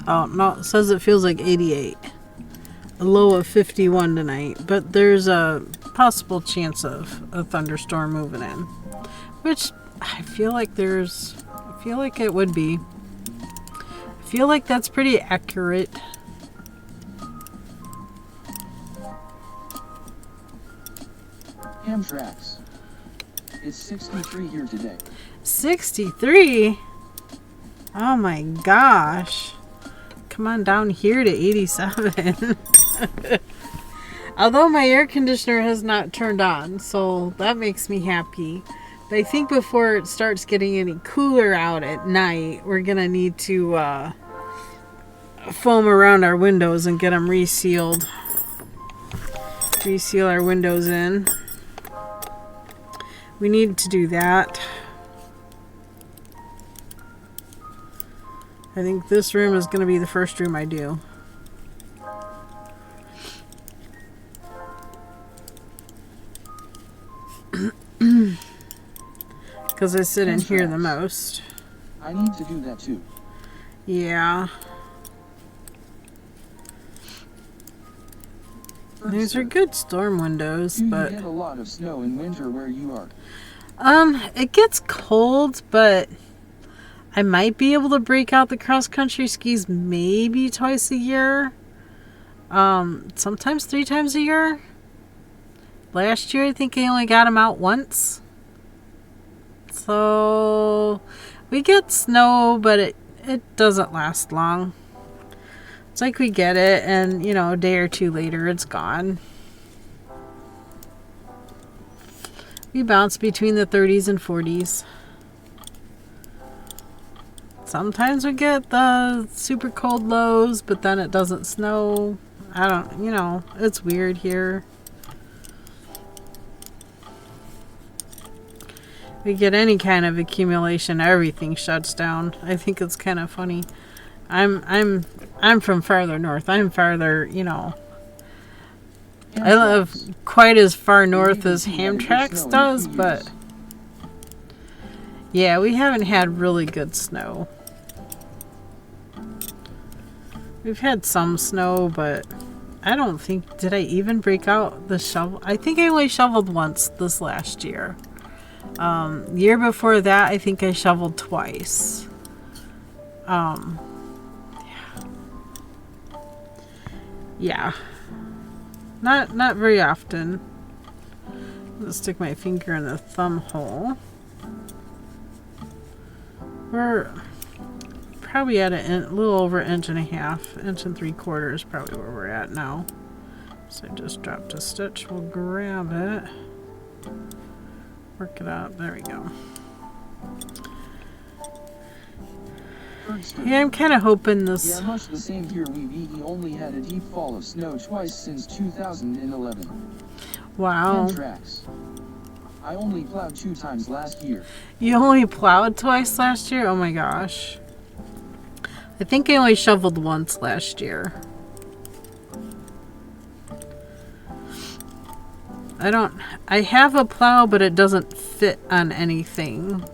Oh, no, it says it feels like 88. A low of 51 tonight, but there's a possible chance of a thunderstorm moving in, which I feel like it would be. I feel like that's pretty accurate. Amtrak's. It's 63 here today. 63? Oh my gosh. Come on down here to 87. Although my air conditioner has not turned on, so that makes me happy. But I think before it starts getting any cooler out at night, we're going to need to foam around our windows and get them resealed. Reseal our windows in. We need to do that. I think this room is going to be the first room I do. Because I sit in here the most. I need to do that too. Yeah. These are good storm windows, but Do you get a lot of snow in winter where you are? it gets cold, but I might be able to break out the cross-country skis maybe twice a year. Sometimes 3 times a year. Last year, I think I only got them out once. So, we get snow, but it doesn't last long. It's like we get it, and, you know, a day or two later, it's gone. We bounce between the 30s and 40s. Sometimes we get the super cold lows, but then it doesn't snow. It's weird here. We get any kind of accumulation, everything shuts down. I think it's kind of funny. I'm from farther north. I'm farther, I live quite as far north as Hamtramck does, but yeah, we haven't had really good snow. We've had some snow, but I don't think, did I even break out the shovel? I think I only shoveled once this last year. Year before that, I think I shoveled twice. Yeah. Not very often. I'm gonna stick my finger in the thumb hole. We're probably at a little over 1.5 inches, 1 3/4 is probably where we're at now. So I just dropped a stitch. We'll grab it, work it out. There we go. Yeah, I'm kind of hoping this. Yeah, much the same here. We've only had a deep fall of snow twice since 2011. Wow. 10 tracks. I only plowed 2 times last year. You only plowed twice last year? Oh my gosh. I think I only shoveled once last year. I have a plow, but it doesn't fit on anything.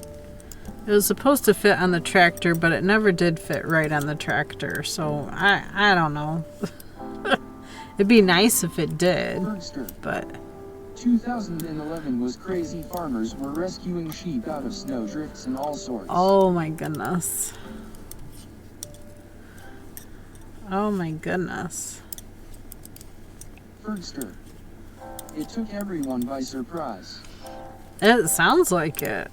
It was supposed to fit on the tractor, but it never did fit right on the tractor. So I don't know. It'd be nice if it did, but 2011 was crazy. Farmers were rescuing sheep out of snow drifts and all sorts. oh my goodness. Oh my goodness. Fergster. It took everyone by surprise. It sounds like it.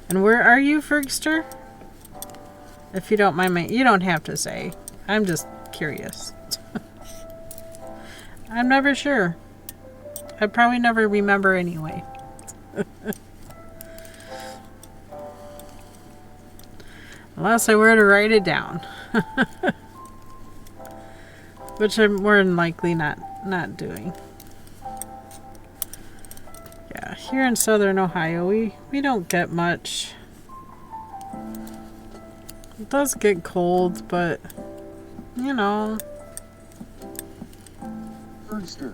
And where are you, Fergster? If you don't mind you don't have to say. I'm just curious. I'm never sure. I'd probably never remember anyway. Unless I were to write it down. Which I'm more than likely not doing. Yeah, here in southern Ohio, we don't get much. It does get cold, but, you know. Fergster.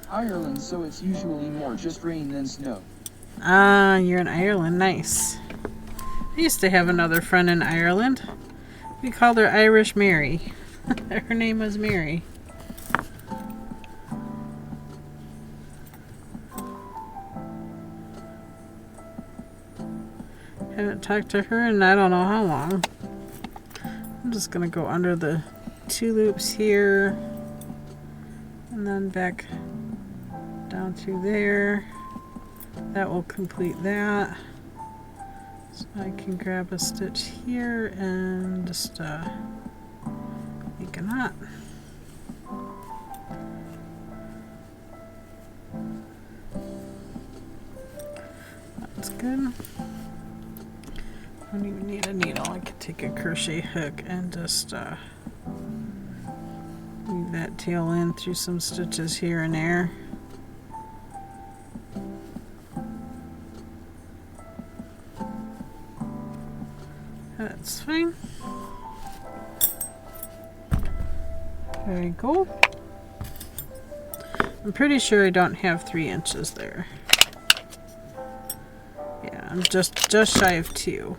Ireland, so it's usually more just rain than snow. Ah, you're in Ireland. Nice. I used to have another friend in Ireland. We called her Irish Mary. Her name was Mary. Haven't talked to her in I don't know how long. I'm just gonna go under the 2 loops here and then back down through there. That will complete that. So I can grab a stitch here and just make a knot. That's good. I don't even need a needle. I could take a crochet hook and just weave that tail in through some stitches here and there. That's fine. There you go. I'm pretty sure I don't have 3 inches there. Yeah, I'm just shy of 2.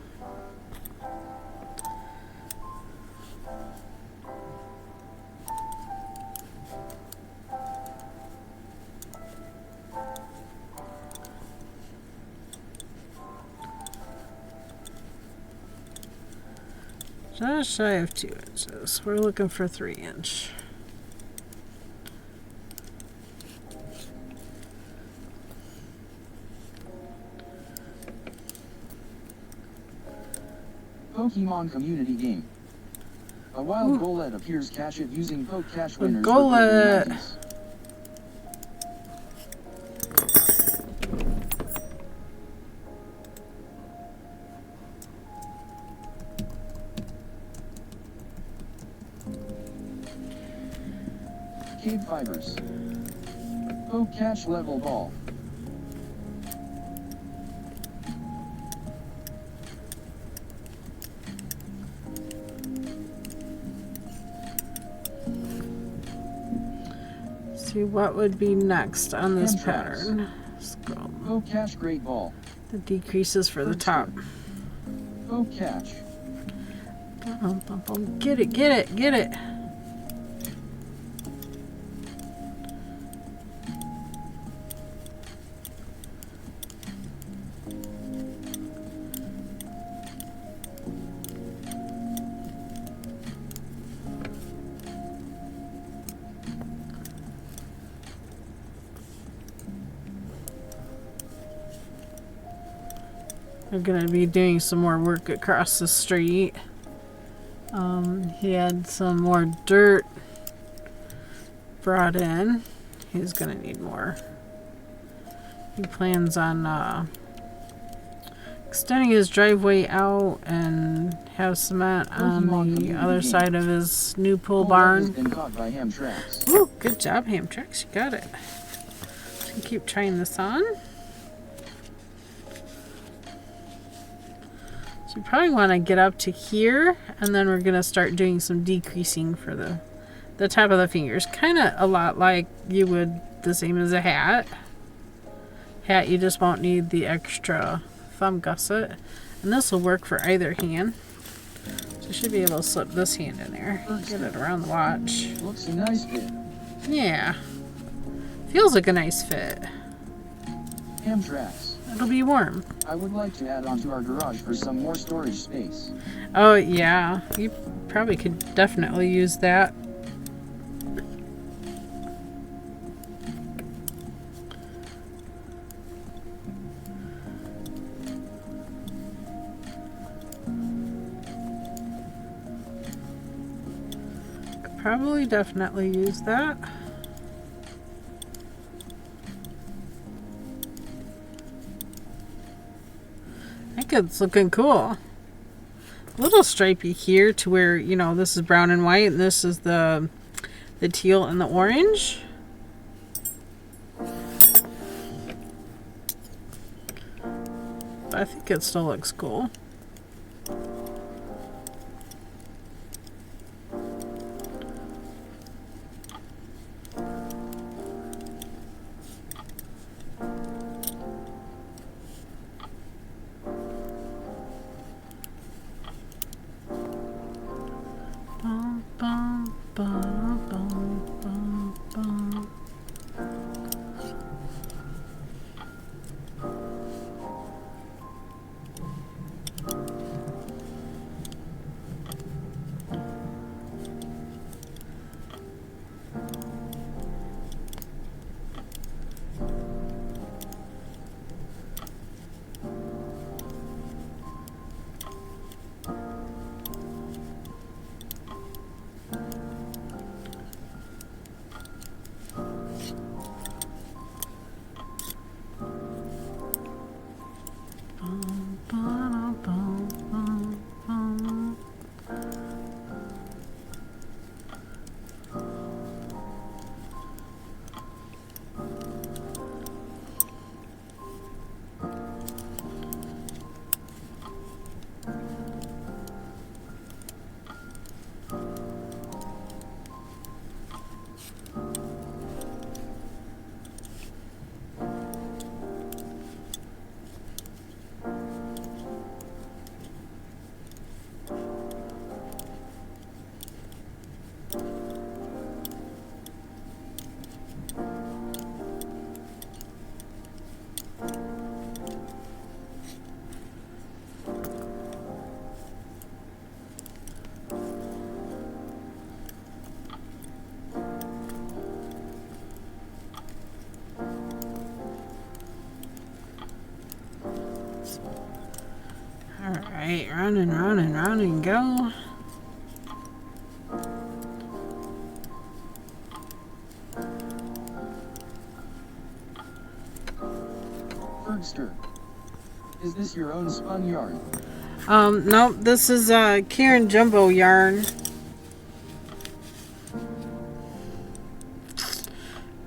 Just shy of 2 inches. We're looking for 3 inch. Pokemon community game. A wild Golett appears. Catch it using Poke Catch winners. Golett. KBfibers. Poke Catch level ball. See what would be next on this pattern. Scroll. Poke Catch great ball. The decreases for the top. Poke Catch. Get it, get it, get it. I'm gonna be doing some more work across the street. He had some more dirt brought in. He's gonna need more. He plans on extending his driveway out and have cement on the other side of his new pole barn. Ooh, good job, Hamtramck. You got it. Just keep trying this on. So you probably want to get up to here, and then we're going to start doing some decreasing for the top of the fingers. Kind of a lot like you would the same as a hat. Hat, you just won't need the extra thumb gusset. And this will work for either hand. So you should be able to slip this hand in there. Get it around the watch. Looks a nice fit. Yeah. Feels like a nice fit. Hamtramck. It'll be warm. I would like to add on to our garage for some more storage space. Oh, yeah. You probably could definitely use that. Could probably definitely use that. I think it's looking cool. A little stripey here to where, you know, this is brown and white and this is the teal and the orange. But I think it still looks cool. Alright, round and round and round and go. Fergster, is this your own spun yarn? No, this is Karen Jumbo yarn.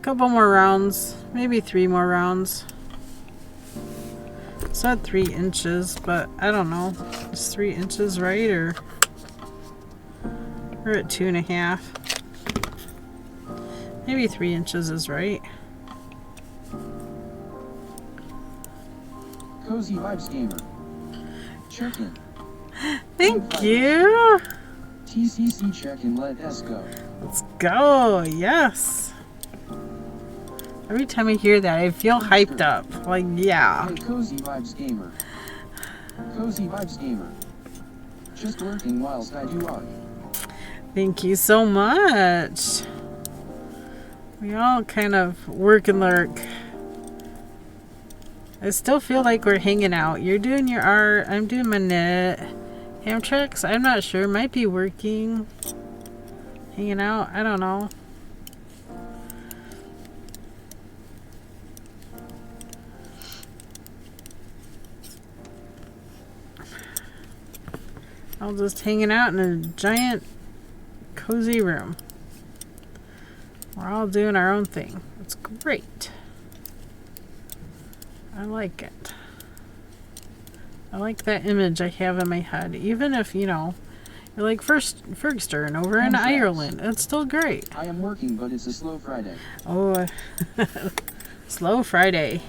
Couple more rounds, maybe 3 more rounds. It's not 3 inches, but I don't know. Is 3 inches right, or we're at 2.5. Maybe 3 inches is right. Cozy Vibes Gamer. Check in. Thank you. TCC check and let us go. Let's go. Yes. Every time I hear that, I feel hyped up. Like, yeah. Hey, Cozy Vibes Gamer. Cozy Vibes Gamer. Just lurking whilst I do art. Thank you so much. We all kind of work and lurk. I still feel like we're hanging out. You're doing your art. I'm doing my knit. Hamtramcks, I'm not sure. Might be working. Hanging out. I don't know. All just hanging out in a giant cozy room. We're all doing our own thing. It's great. I like it. I like that image I have in my head. Even if, you know, you're like Fergster and over in Ireland. It's still great. I am working, but it's a slow Friday. Oh, slow Friday.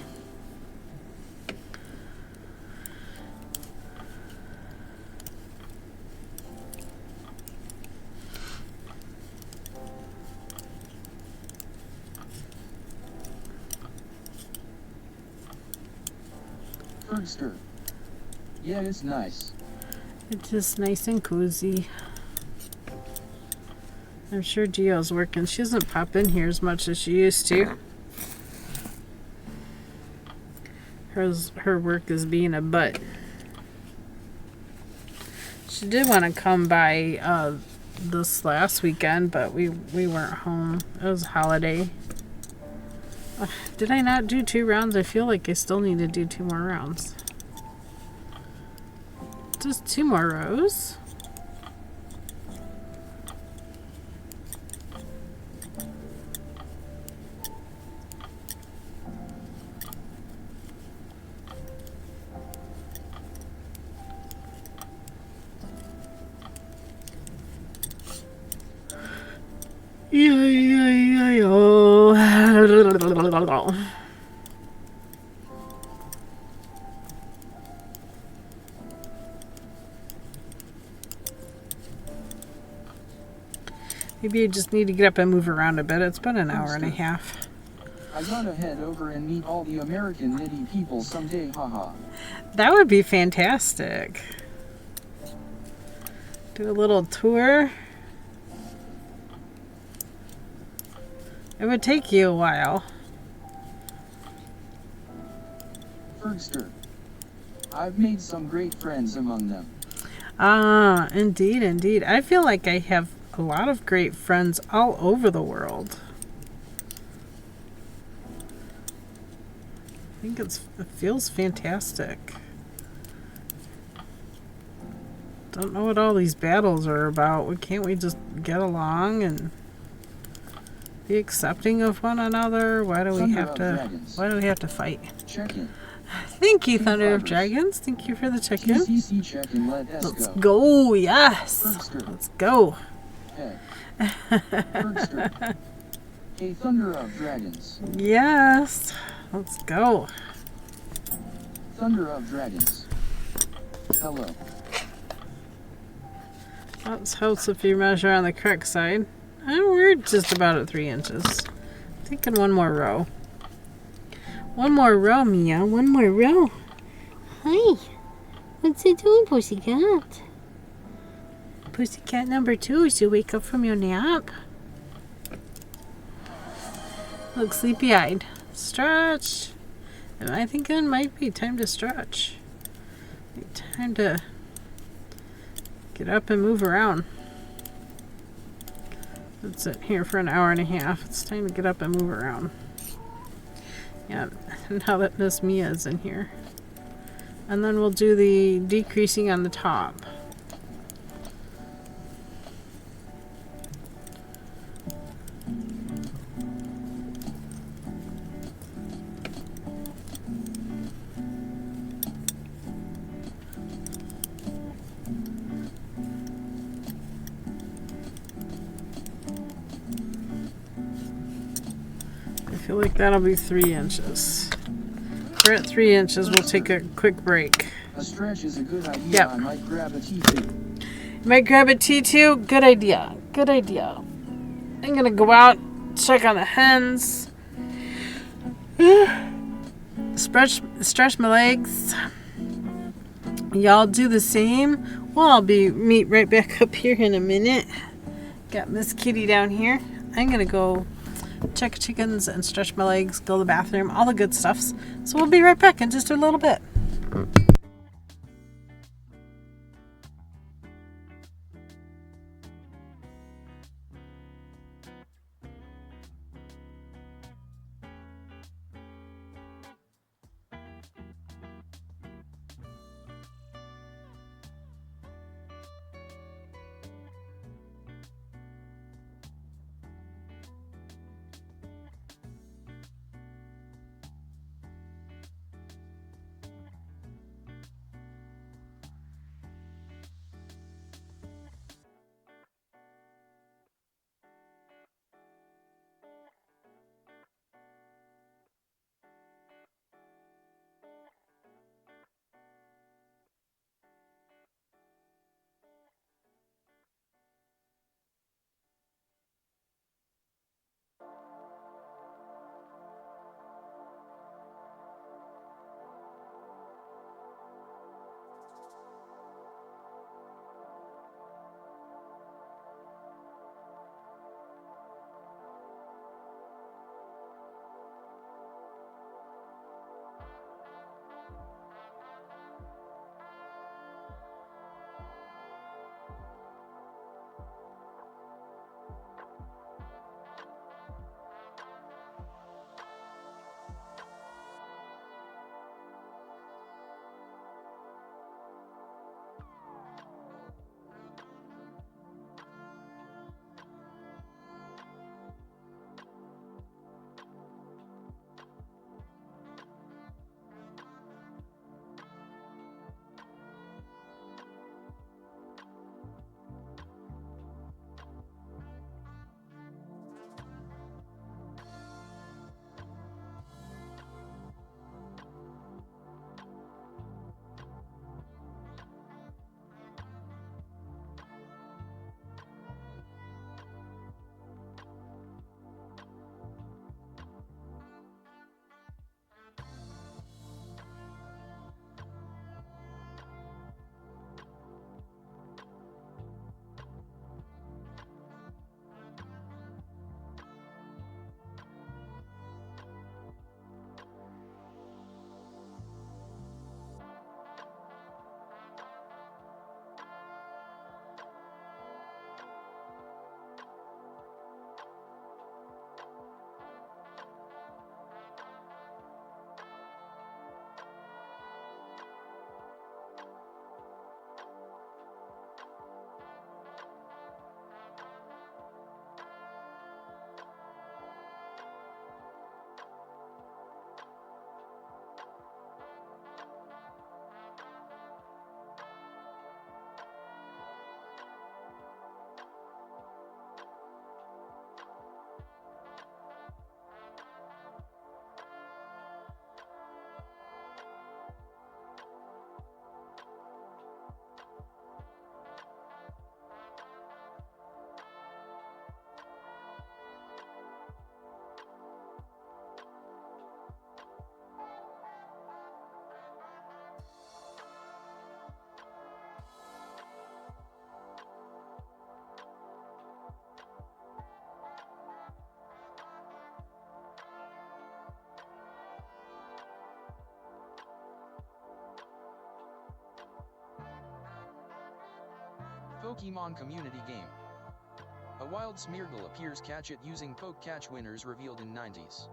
Fergster. Yeah, it's nice. It's just nice and cozy. I'm sure Gio's working. She doesn't pop in here as much as she used to. Her work is being a butt. She did want to come by this last weekend, but we weren't home. It was a holiday. Did I not do 2 rounds? I feel like I still need to do 2 more rounds. Just 2 more rows. Maybe I just need to get up and move around a bit. It's been an hour and a half. I gotta head over and meet all the American nitty people someday, haha. That would be fantastic. Do a little tour. It would take you a while. Fergster. I've made some great friends among them. Ah, indeed, indeed. I feel like I have a lot of great friends all over the world. I think it feels fantastic. Don't know what all these battles are about. Can't we just get along and be accepting of one another? Why do we have to fight? Check in. Thank you, Thunder of Dragons. Thank you for the check-in. TCC check and let us Let's go. go. Yes. Fergster. Let's go. Hey. Fergster. Hey, Thunder of Dragons. Yes. Let's go. Thunder of Dragons. Hello. That helps if you measure on the correct side. We're just about at 3 inches. Taking one more row. One more row, Mia. One more row. Hi. What's it doing, Pussycat? Pussycat number 2, is you wake up from your nap? Look sleepy-eyed. Stretch. And I think it might be time to stretch. Time to get up and move around. Let's sit here for an hour and a half. It's time to get up and move around. Yeah, now that Miss Mia is in here. And then we'll do the decreasing on the top. I feel like that'll be 3 inches. We're at 3 inches. We'll take a quick break. A stretch is a good idea. Yep. I might grab a T2. Might grab a T2. Good idea. Good idea. I'm gonna go out, check on the hens. Stretch my legs. Y'all do the same. Well, I'll meet right back up here in a minute. Got Miss Kitty down here. I'm gonna go check chickens and stretch my legs, go to the bathroom, all the good stuffs. So we'll be right back in just a little bit. Pokemon community game. A wild Smeargle appears. Catch it using Poke Catch. Winners revealed in 90s.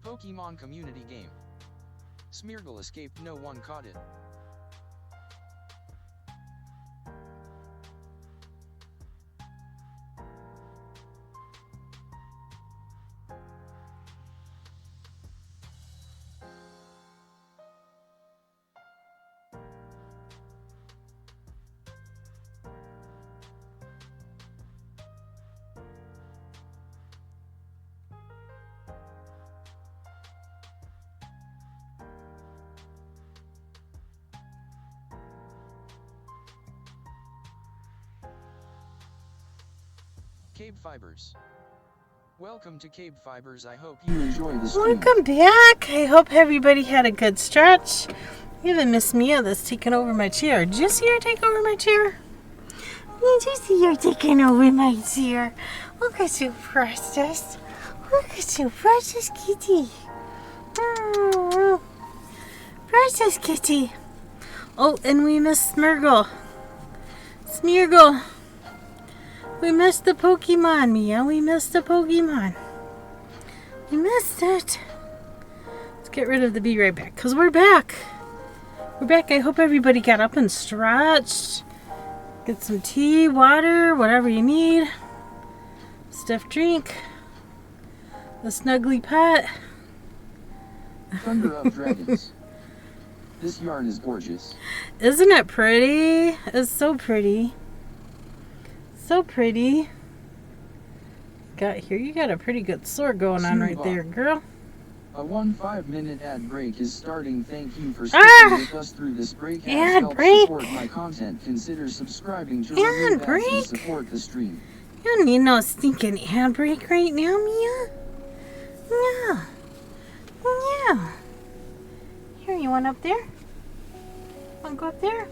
Pokemon community game. Smeargle escaped, no one caught it. KBfibers. Welcome to KBfibers. I hope you enjoy the stream. Welcome back. I hope everybody had a good stretch. Even Miss Mia that's taking over my chair. Did you see her take over my chair? Did you see her taking over my chair? Look at you, precious. Look at you, precious kitty. Precious kitty. Oh, and we missed Smeargle. Smeargle. We missed the Pokemon, Mia. We missed the Pokemon. We missed it. Let's get rid of the be right back, because we're back. We're back. I hope everybody got up and stretched. Get some tea, water, whatever you need. Stuff drink. A snuggly pet. Thunder of Dragons. This yarn is gorgeous. Isn't it pretty? It's so pretty. So pretty. You got a pretty good sword going on right there, girl. A 5-minute ad break is starting. Thank you for sticking with us through this break. Ad Help break. support my content. Consider subscribing to remove ads and support the stream. You don't need no stinking ad break right now, Mia. No. No. Here, you want up there? Want to go up there?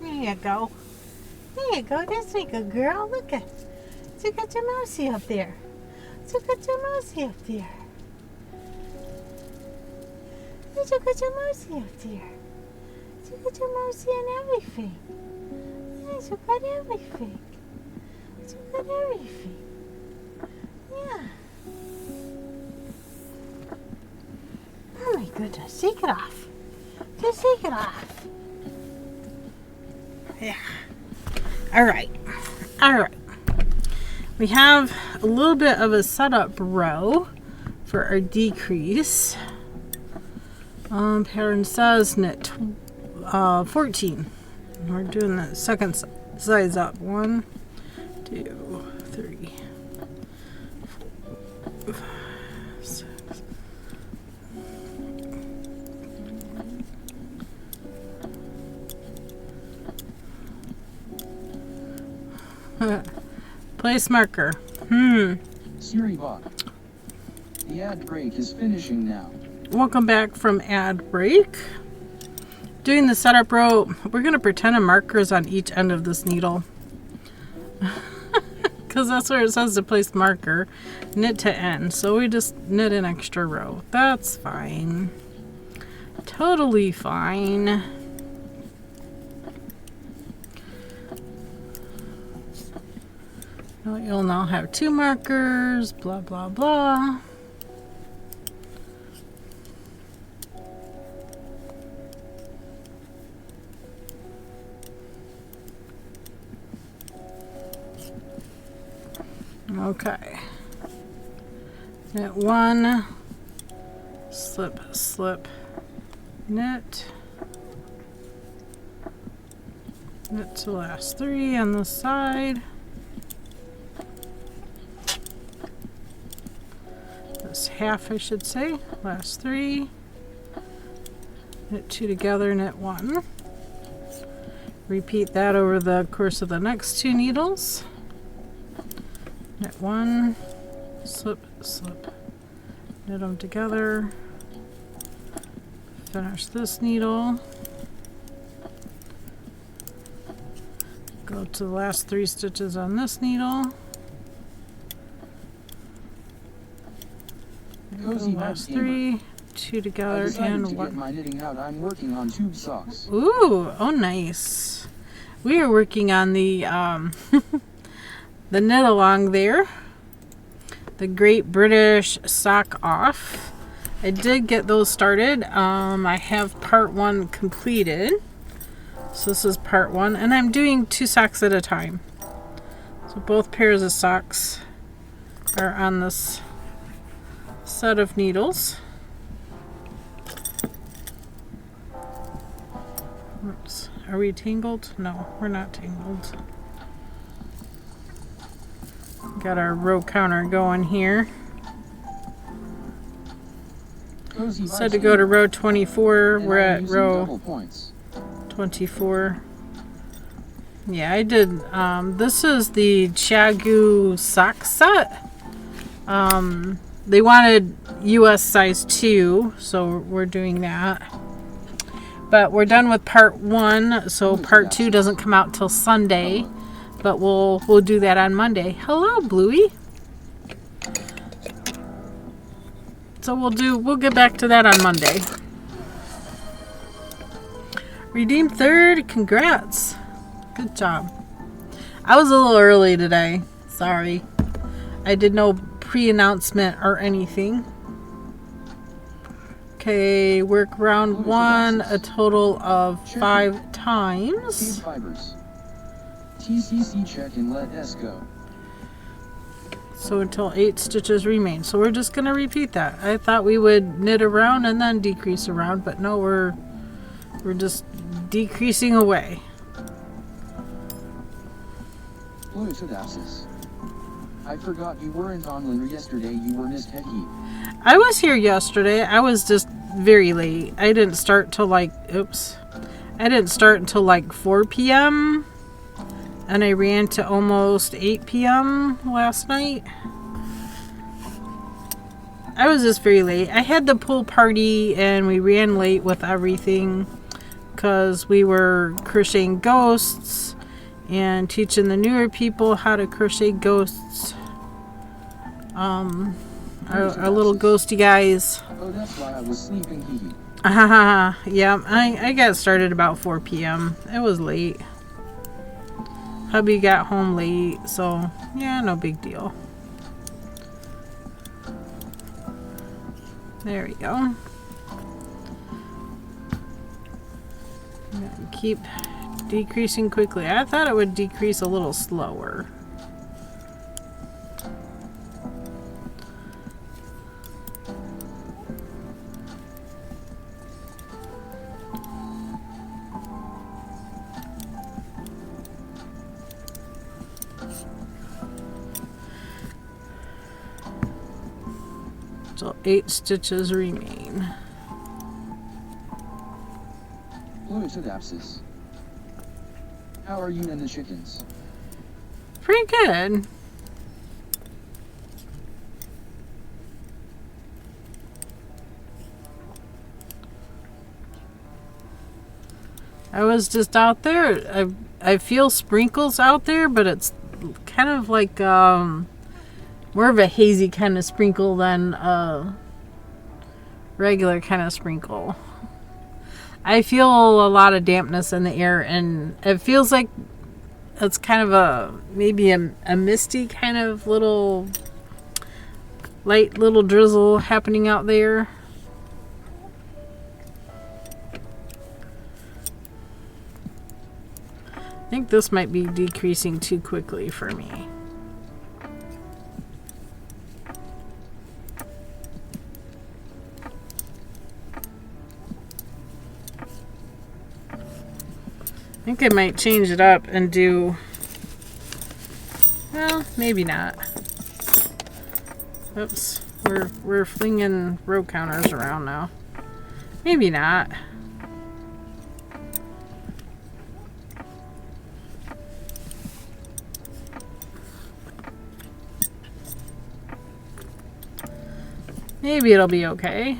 There you go. There you go. That's like a girl. Look at your mousey up there. Look at your mousey up there. Look at your mousey up there. Look at your mousey and everything. Yes, look at everything. Look at everything. Yeah. Oh my goodness. Shake it off. Just shake it off. Yeah. All right. We have a little bit of a setup row for our decrease. Pattern says knit 14. We're doing the second size up. 1, 2, 3, 4, 5, 6. Place marker. Siribot. The ad break is finishing now. Welcome back from ad break. Doing the setup row, we're going to pretend a marker is on each end of this needle. Because that's where it says to place marker. Knit to end. So we just knit an extra row. That's fine. Totally fine. You'll now have 2 markers, blah, blah, blah. Okay. Knit 1, slip, slip, knit. Knit to last 3 on this side. Half, I should say. Last 3. Knit 2 together, knit 1. Repeat that over the course of the next 2 needles. Knit 1, slip, slip, knit them together. Finish this needle. Go to the last 3 stitches on this needle. Last 3, 2 together, and 1. Get my knitting out. I'm working on tube socks. Ooh, oh nice. We are working on the the knit along there. the Great British Sock Off. I did get those started. I have part 1 completed. So this is part 1, and I'm doing 2 socks at a time. So both pairs of socks are on this set of needles. Oops. Are we tangled? No, we're not tangled. Got our row counter going here. Said to go to row 24. We're at row 24. Yeah, I did. This is the Chiagu sock set. They wanted US size 2, so we're doing that. But we're done with part 1, so part 2 doesn't come out till Sunday. But we'll do that on Monday. Hello, Bluey. So we'll get back to that on Monday. Redeemed 3rd, congrats. Good job. I was a little early today. Sorry. I did no pre-announcement or anything. Okay, work round 1 a total of 5 times. KBfibers. TCC check and let S go. So until 8 stitches remain. So we're just going to repeat that. I thought we would knit around and then decrease around, but no, we're just decreasing away. I forgot you weren't on yesterday. You were missed head heat. I was here yesterday. I was just very late. I didn't start till like, I didn't start until like 4 p.m. and I ran to almost 8 p.m. last night. I was just very late. I had the pool party and we ran late with everything because we were crocheting ghosts and teaching the newer people how to crochet ghosts. Our little ghosty guys. Oh, that's why I was sleeping. Yeah, I got started about 4 p.m. It was late. Hubby got home late, so yeah, no big deal. There we go. Keep decreasing quickly. I thought it would decrease a little slower. So 8 stitches remain. How are you and the chickens? Pretty good. I was just out there. I feel sprinkles out there, but it's kind of like more of a hazy kind of sprinkle than a regular kind of sprinkle. I feel a lot of dampness in the air, and it feels like it's kind of maybe a misty kind of light little drizzle happening out there. I think this might be decreasing too quickly for me. I think I might change it up and do, well, maybe not. Oops, we're flinging row counters around now. Maybe not. Maybe it'll be okay.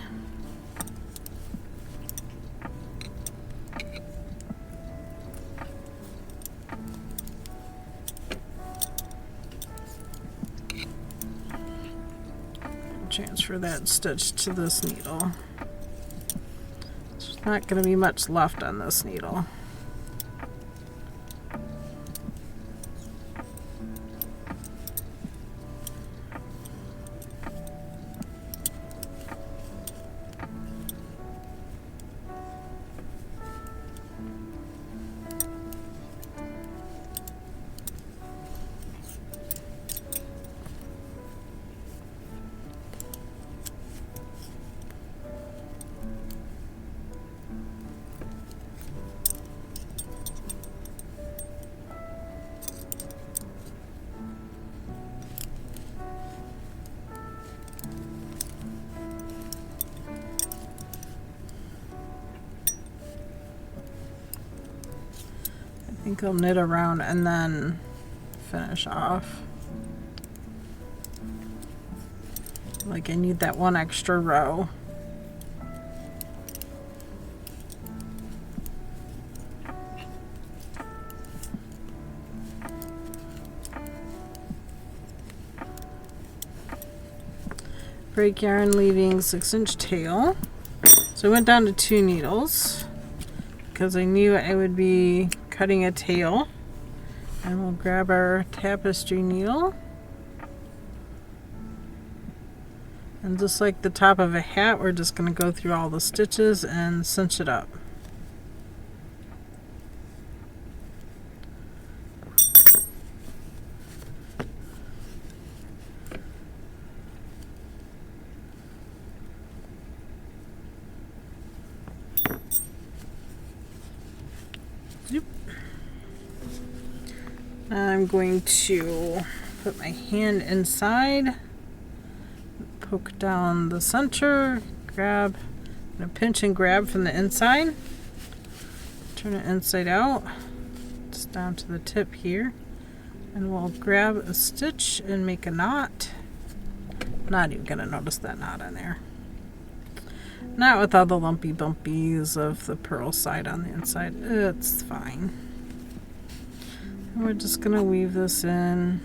Transfer that stitch to this needle. There's not going to be much left on this needle. think I'll knit around and then finish off. Like I need that one extra row. Break yarn, leaving 6-inch tail. So I went down to 2 needles because I knew I would be cutting a tail. And we'll grab our tapestry needle. And just like the top of a hat, we're just going to go through all the stitches and cinch it up. I'm going to put my hand inside, poke down the center, grab, and pinch and grab from the inside, turn it inside out, just down to the tip here, and we'll grab a stitch and make a knot. Not even gonna notice that knot in there. Not with all the lumpy bumpies of the purl side on the inside. It's fine. And we're just gonna weave this in.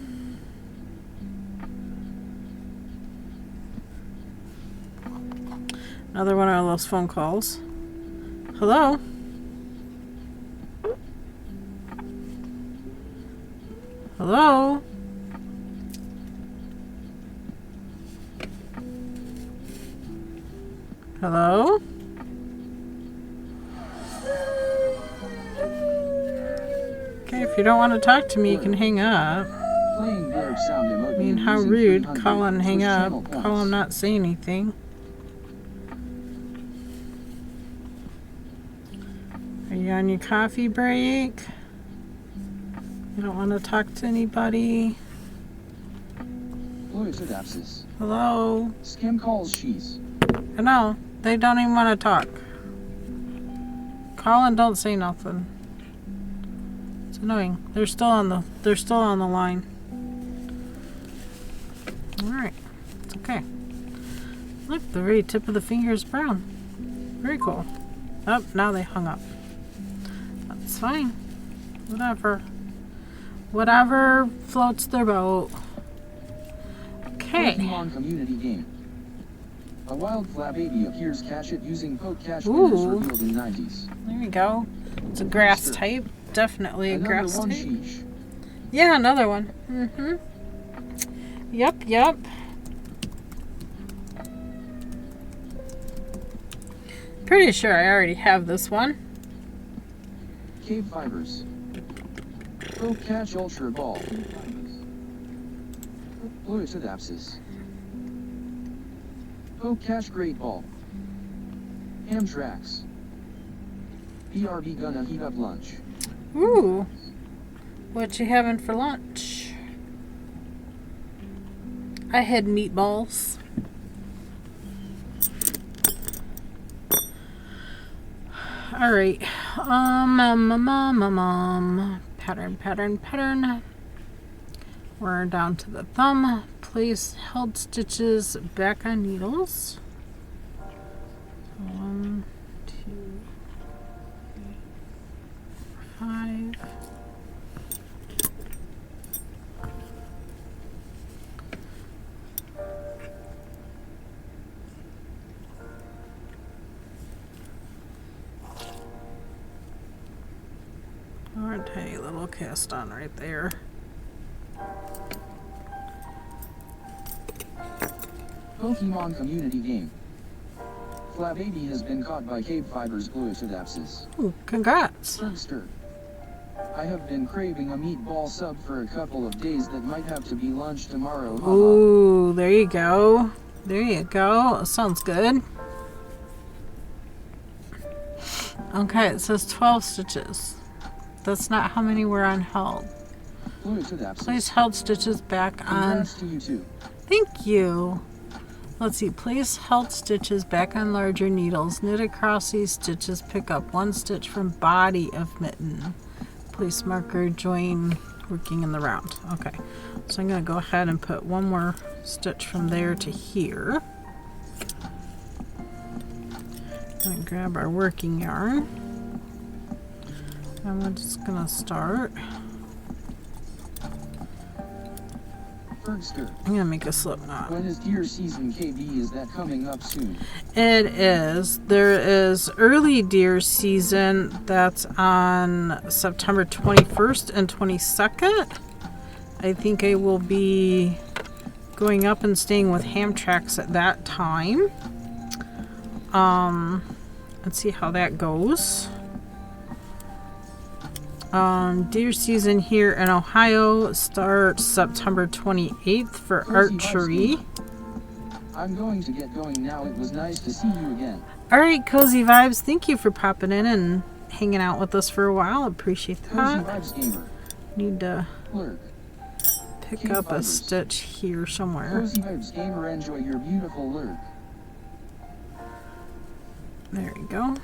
Another one of those phone calls. Hello? Hello? Hello? Okay, if you don't want to talk to me, you can hang up. I mean, how rude. Call and hang up. Call and not say anything. Are you on your coffee break? You don't want to talk to anybody? Hello? Scam calls she's. I know. They don't even want to talk. Call and don't say nothing. It's annoying. They're still on the line. Alright. It's okay. Look, the very tip of the finger is brown. Very cool. Oh, now they hung up. That's fine. Whatever. Whatever floats their boat. Okay. Pokemon community game. A wild flabbaby appears. Catch it using poke catch winners revealed in 90s. There we go. It's a grass type. Definitely a grass type. Sheesh. Yeah, another one. Yep. Pretty sure I already have this one. KBfibers. Poke catch ultra ball. Fluidapsis. Poke catch great ball. Amtrax. BRB gonna heat up lunch. Ooh. What you having for lunch? I had meatballs. Alright. Pattern. We're down to the thumb. Place held stitches back on needles. 1, 2, 3, 4, 5. Or a tiny little cast on right there. Pokemon community game. Flabbaby has been caught by KBfibers Fluidapsis. Ooh, congrats. Sir. I have been craving a meatball sub for a couple of days that might have to be lunch tomorrow. Ooh, there you go. There you go. Sounds good. Okay, it says 12 stitches. That's not how many were on held. Place held stitches back on. To you too. Thank you. Let's see. Place held stitches back on larger needles. Knit across these stitches. Pick up 1 stitch from body of mitten. Place marker, join working in the round. Okay, so I'm going to go ahead and put one more stitch from there to here. I'm going to grab our working yarn. And we're just going to start. Bergster. I'm going to make a slip knot. When is deer season, KB? Is that coming up soon? It is. There is early deer season that's on September 21st and 22nd. I think I will be going up and staying with Hamtramcks at that time. Let's see how that goes. Deer season here in Ohio starts September 28th for archery. I'm going to get going now. It was nice to see you again. Alright, Cozy Vibes, thank you for popping in and hanging out with us for a while. Appreciate that. Cozy Vibes Gamer. Need to Lurk. pick up a stitch here somewhere. Cozy Vibes Gamer, enjoy your beautiful lurk. There you go.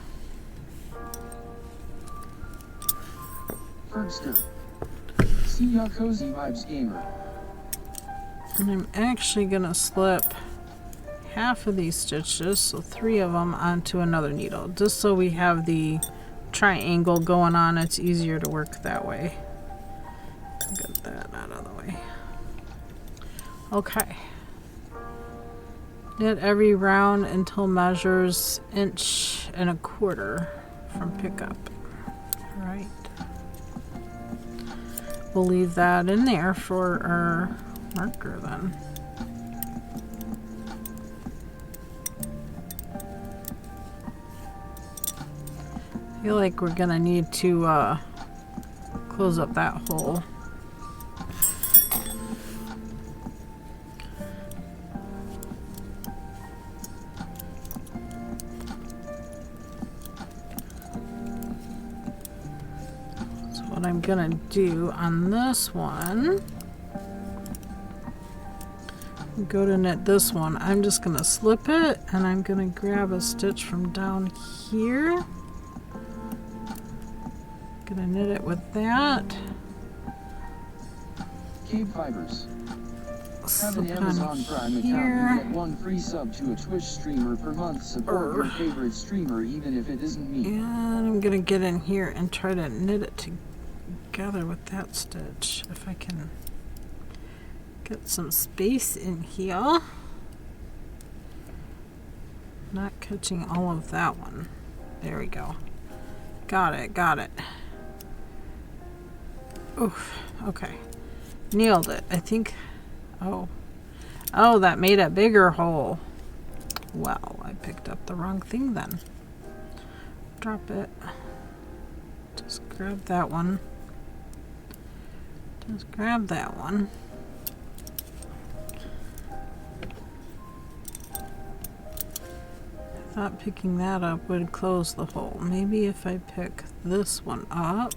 Bergster. See ya, Cozy Vibes Gamer. And I'm actually going to slip half of these stitches, so 3 of them, onto another needle, just so we have the triangle going on. It's easier to work that way. Get that out of the way. Okay. Knit every round until measures 1.25 inches from pickup. All right. We'll leave that in there for our marker then. I feel like we're gonna need to close up that hole. So what I'm gonna do on this one, go to knit this one, I'm just gonna slip it and I'm gonna grab a stitch from down here. Gonna knit it with that. KBfibers. Have an Slip Amazon on Prime account here. and get 1 free sub to a Twitch streamer per month. Support your favorite streamer even if it isn't me. And I'm gonna get in here and try to knit it together with that stitch. If I can get some space in here. Not catching all of that one. There we go. Got it, got it. Oof, okay. Nailed it. I think, oh, that made a bigger hole. Well, I picked up the wrong thing then. Drop it. Just grab that one. Just grab that one. I thought picking that up would close the hole. Maybe if I pick this one up.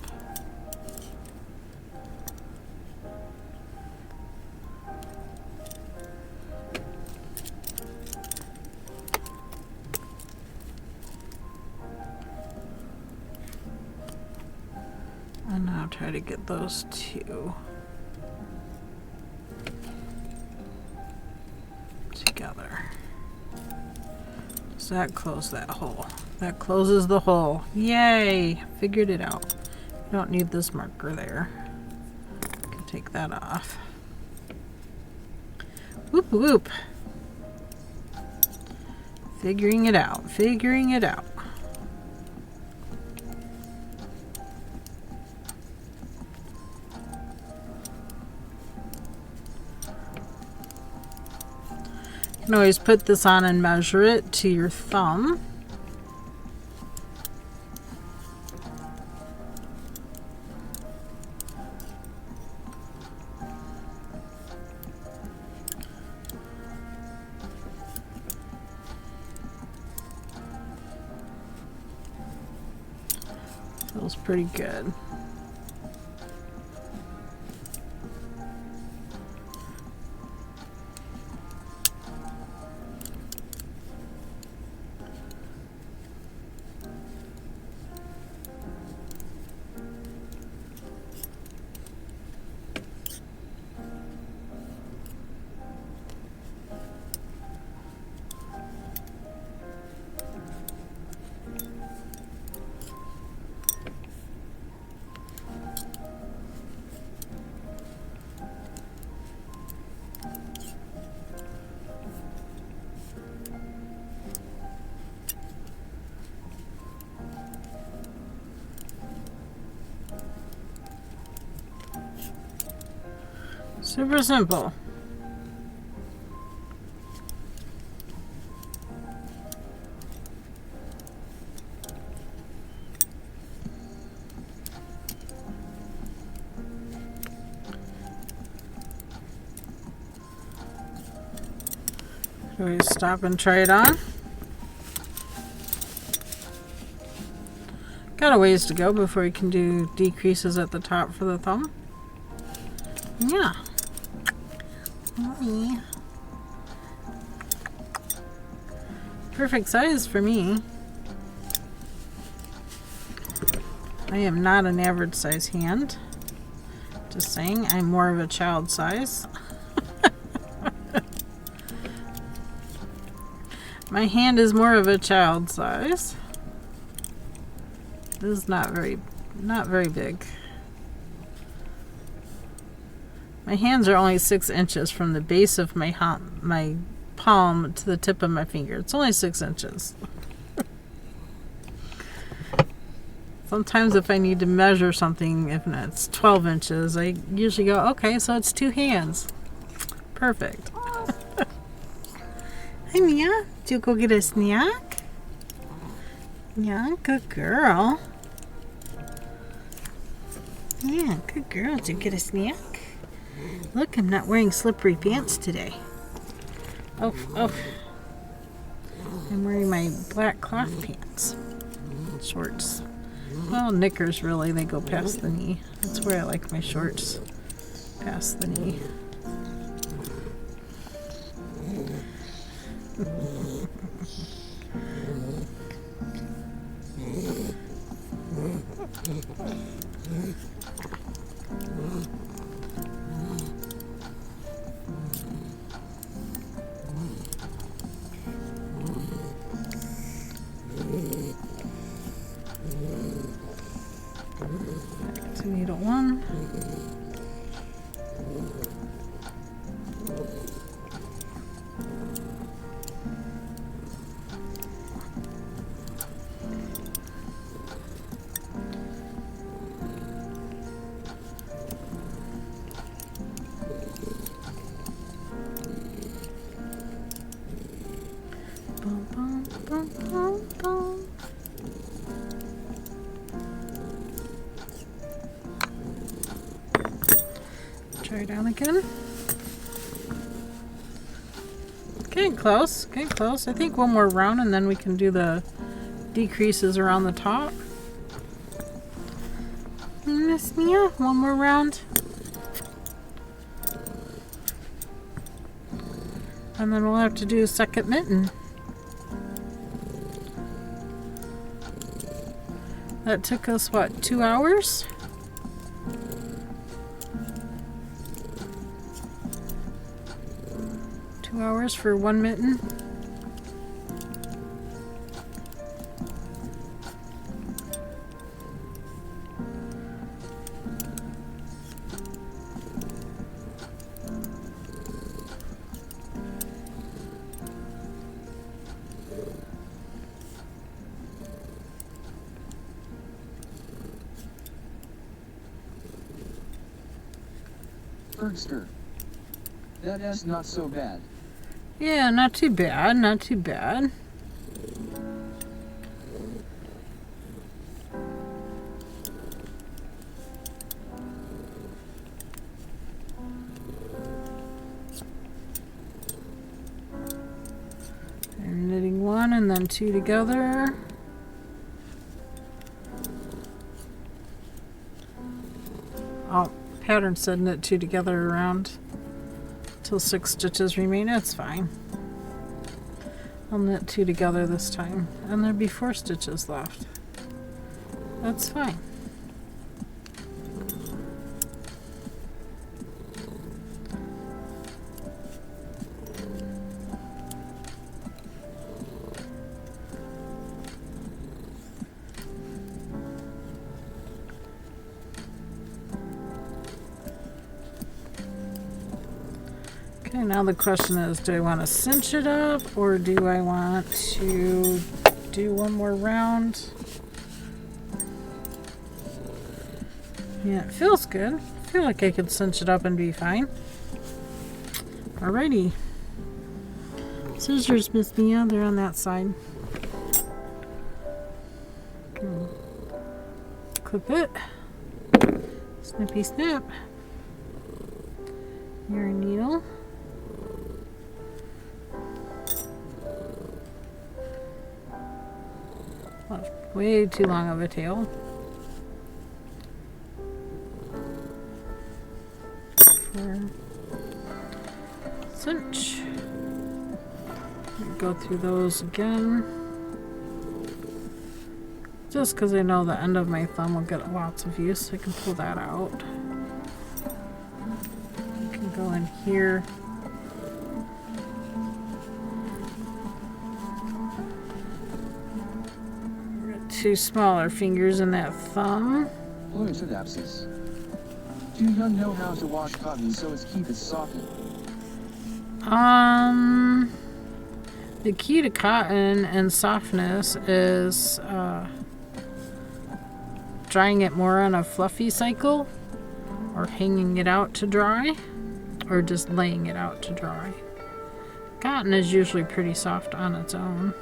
And now try to get those two together. Does that close that hole? That closes the hole. Yay! Figured it out. Don't need this marker there. Can take that off. Whoop whoop. Figuring it out. Figuring it out. You can always put this on and measure it to your thumb. Feels pretty good. Super simple. Should we stop and try it on? Got a ways to go before we can do decreases at the top for the thumb. Yeah. Mommy. Perfect size for me. I am not an average size hand. Just saying, I'm more of a child size. My hand is more of a child size. This is not very big. My hands are only 6 inches from the base of my palm to the tip of my finger. It's only 6 inches. Sometimes if I need to measure something, if it's 12 inches, I usually go, okay, so it's 2 hands. Perfect. Hi, Mia. Did you go get a snack? Yeah, good girl. Yeah, good girl. Did you get a snack? Look, I'm not wearing slippery pants today. Oh, oh. I'm wearing my black cloth pants. Shorts. Well, knickers really. They go past the knee. That's where I like my shorts. Past the knee. Back to needle 1. Bum, bum, bum, bum, bum. Try down again. Getting close, getting close. I think one more round and then we can do the decreases around the top. Miss Mia, one more round. And then we'll have to do a second mitten. That took us, what, 2 hours? $2 for one mitten. Bergster. That is not so bad. Yeah, not too bad, not too bad. I'm knitting 1 and then 2 together. Oh, pattern said knit 2 together around till 6 stitches remain. That's fine. I'll knit 2 together this time, and there'll be 4 stitches left. That's fine. Okay, now the question is, do I want to cinch it up or do I want to do one more round? Yeah, it feels good. feel like I could cinch it up and be fine. Alrighty. Scissors, Miss Mia, they're on that side. Clip it. Snippy snip. Your needle. Oh, way too long of a tail. Cinch. Go through those again. Just because I know the end of my thumb will get lots of use, I can pull that out. I can go in here. Got 2 smaller fingers in that thumb. Orthodapsis. Do you know how to wash cotton so as keep it soft? The key to cotton and softness is drying it more on a fluffy cycle, or hanging it out to dry, or just laying it out to dry. Cotton is usually pretty soft on its own.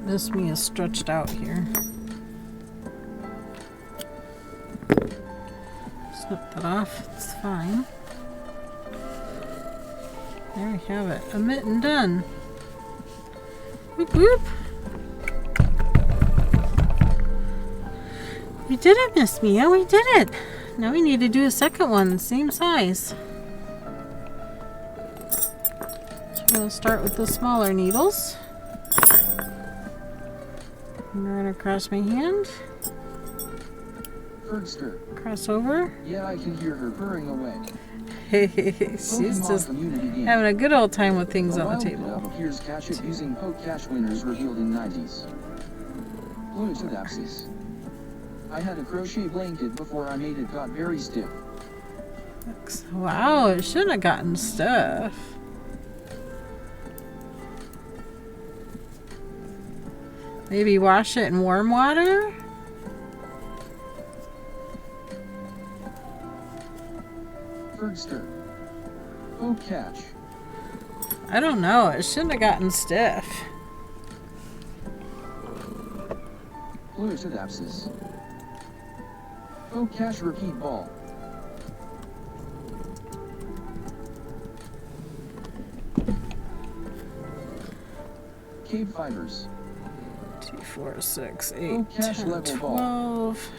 This me is stretched out here. Snip that off, it's fine. There we have it. A mitten done. Whoop whoop. We did it, Miss Mia, we did it. Now we need to do a second one, same size. So I'm going to start with the smaller needles. Run across my hand. Fergster. Cross over. Yeah, I can hear her purring away. She's just having a good old time with things on the table. Appears catch it using poke catch winners revealed in 90s. Orthodapsis. I had a crochet blanket before I made it got very stiff. Wow, it shouldn't have gotten stiff. Maybe wash it in warm water? Fergster. Poke catch. I don't know. It shouldn't have gotten stiff. Orthodapsis. Poke catch repeat ball. KBfibers. 2, 4, 6, 8, Oh, cash 10, level 12,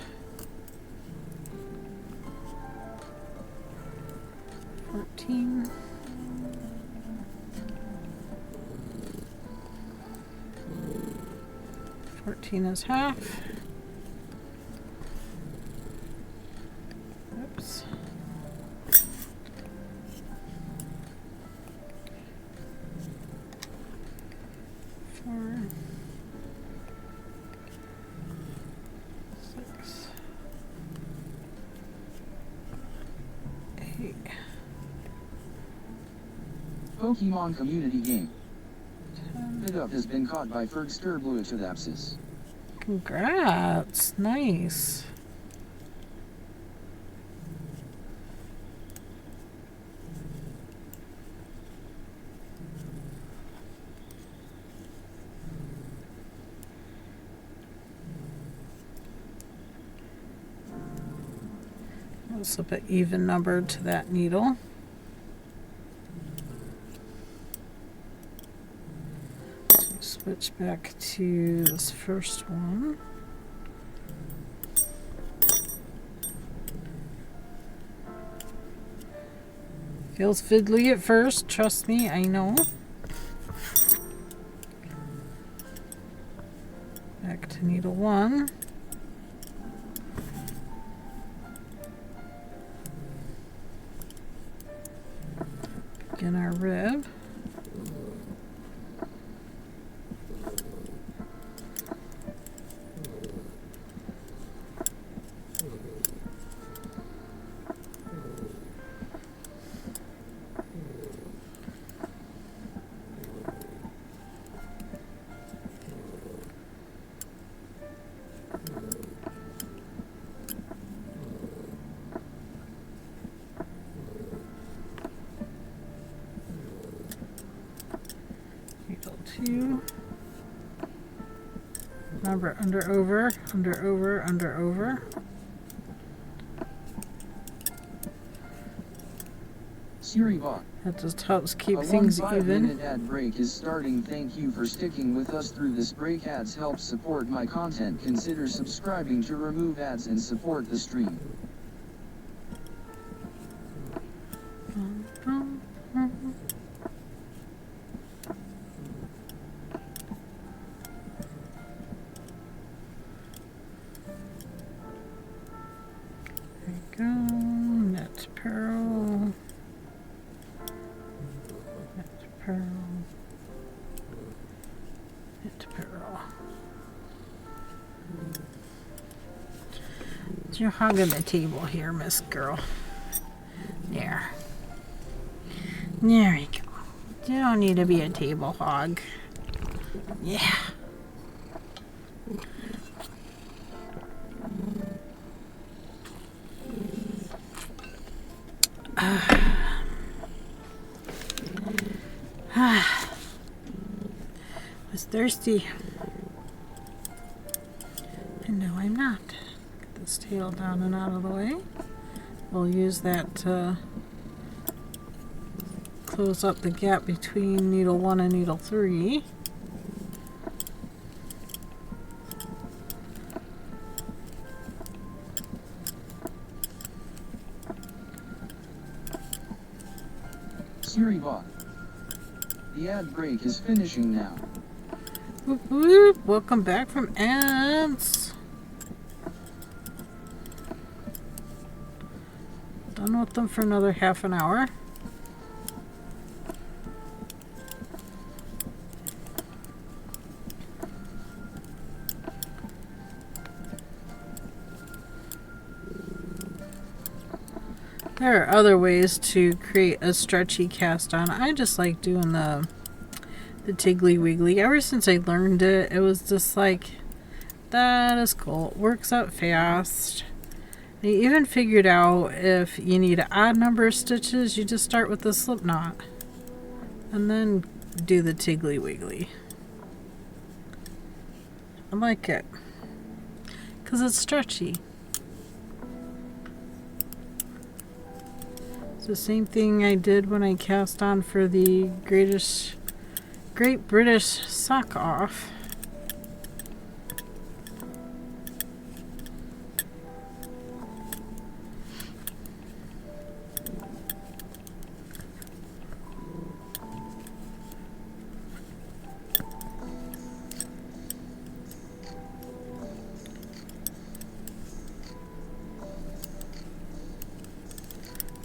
14, 14 is half. Oops. Four. 6, 8. Pokemon community game. Pickup has been caught by Fergster Orthodapsis. Congrats. Nice. Also put even numbered to that needle. So switch back to this first one. Feels fiddly at first, trust me, I know. Back to needle 1. Begin our rib. few. Remember, under, over, under, over, under, over. Siri bot. That just helps keep A things 15-minute even. ad break is starting. Thank you for sticking with us through this break. Ads help support my content. Consider subscribing to remove ads and support the stream. There you go. Net pearl. Pearl. Knit pearl. You're hogging the table here, Miss Girl. There. There you go. You don't need to be a table hog. Yeah. Was thirsty. And no, I'm not. Get this tail down and out of the way. We'll use that to close up the gap between needle 1 and needle 3. Siri bot. The ad break is finishing now. Whoop, whoop. Welcome back from ads. Done with them for another half an hour. There are other ways to create a stretchy cast on. I just like doing the Tiggly Wiggly. Ever since I learned it, it was just like, that is cool. It works out fast. I even figured out if you need an odd number of stitches, you just start with the slip knot and then do the Tiggly Wiggly. I like it because it's stretchy. It's the same thing I did when I cast on for the Great British Sock Off.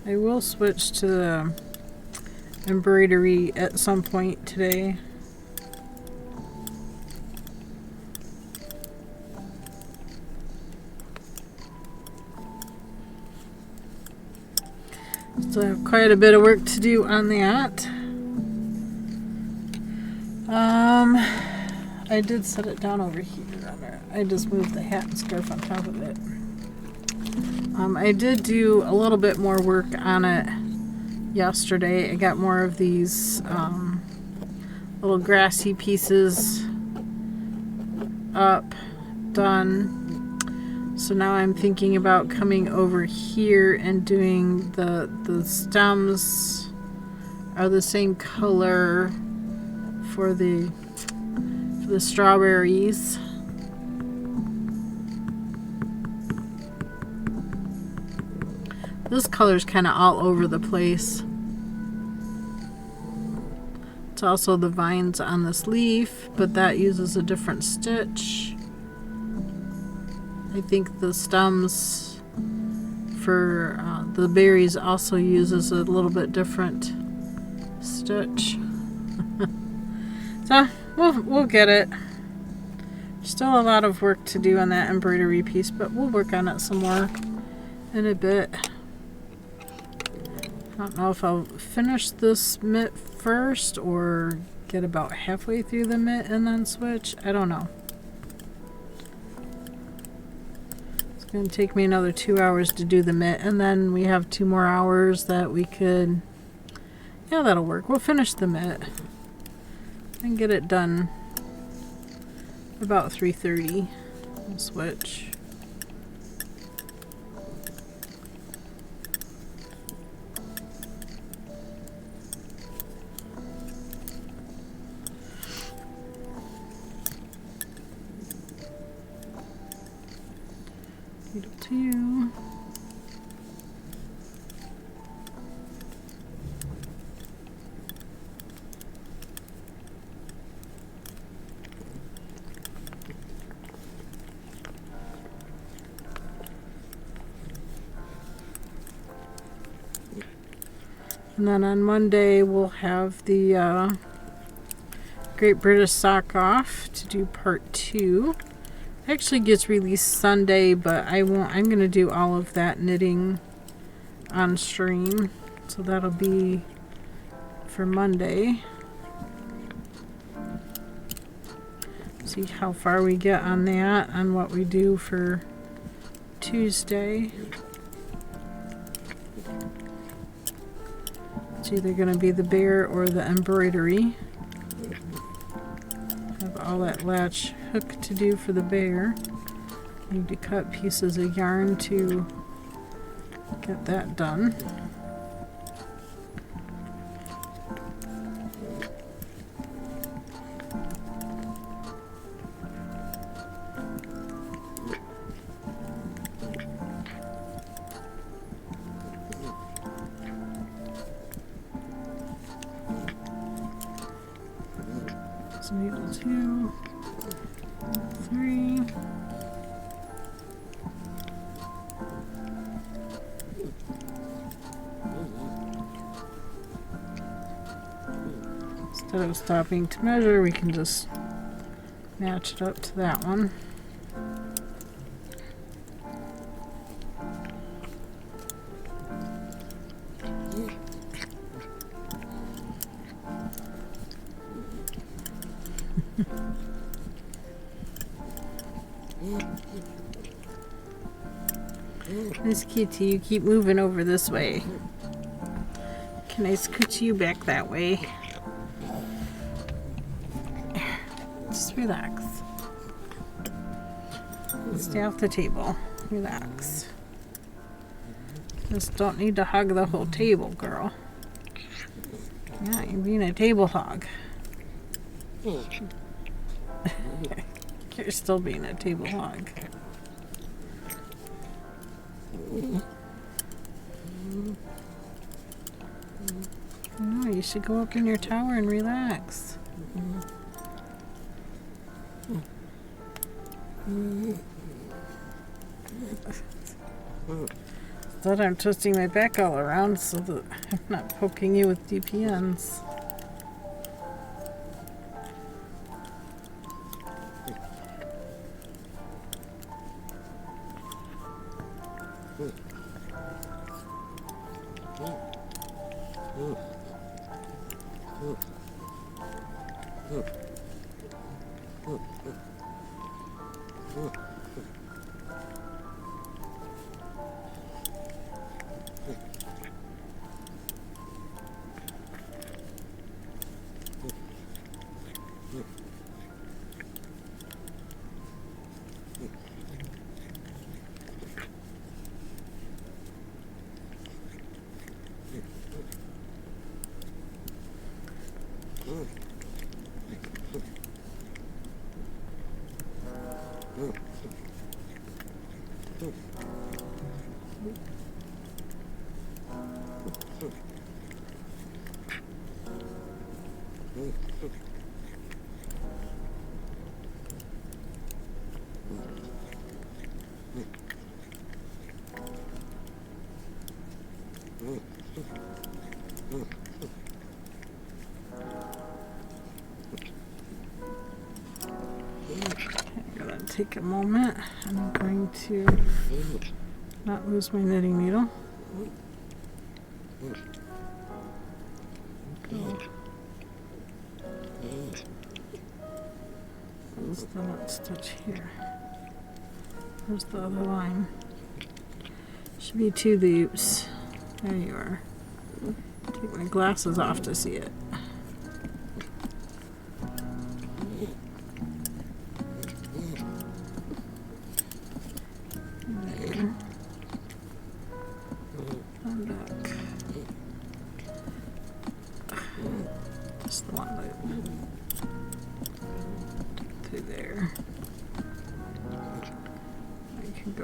I will switch to the embroidery at some point today. Still have quite a bit of work to do on that. I did set it down over here. I just moved the hat and scarf on top of it. I did do a little bit more work on it yesterday. I got more of these little grassy pieces up, done. So now I'm thinking about coming over here and doing the stems are the same color for the strawberries. This color's kind of all over the place. It's also the vines on this leaf, but that uses a different stitch. I think the stems for the berries also uses a little bit different stitch. So we'll get it. Still a lot of work to do on that embroidery piece, but we'll work on it some more in a bit. I don't know if I'll finish this mitt first or get about halfway through the mitt and then switch. I don't know. It's going to take me another 2 hours to do the mitt, and then we have 2 more hours that we could... Yeah, that'll work. We'll finish the mitt. and get it done about 3:30. We'll switch. Needle 2. And then on Monday we'll have the Great British Sock Off to do part 2. Actually gets released Sunday, but I'm going to do all of that knitting on stream. So that'll be for Monday. See how far we get on that and what we do for Tuesday. It's either going to be the bear or the embroidery. Have all that latch hook to do for the bear. Need to cut pieces of yarn to get that done. So needle 2, 3. Instead of stopping to measure, we can just match it up to that one. Miss Kitty, you keep moving over this way. Can I scoot you back that way? Just relax. Stay off the table. Relax. Just don't need to hug the whole table, girl. Yeah, you're being a table hog. You're still being a table hog. No, you should go up in your tower and relax. Thought I'm twisting my back all around so that I'm not poking you with DPNs. Take a moment. I'm going to not lose my knitting needle. Where's the knot stitch here? Where's the other line? Should be 2 loops. There you are. Take my glasses off to see it.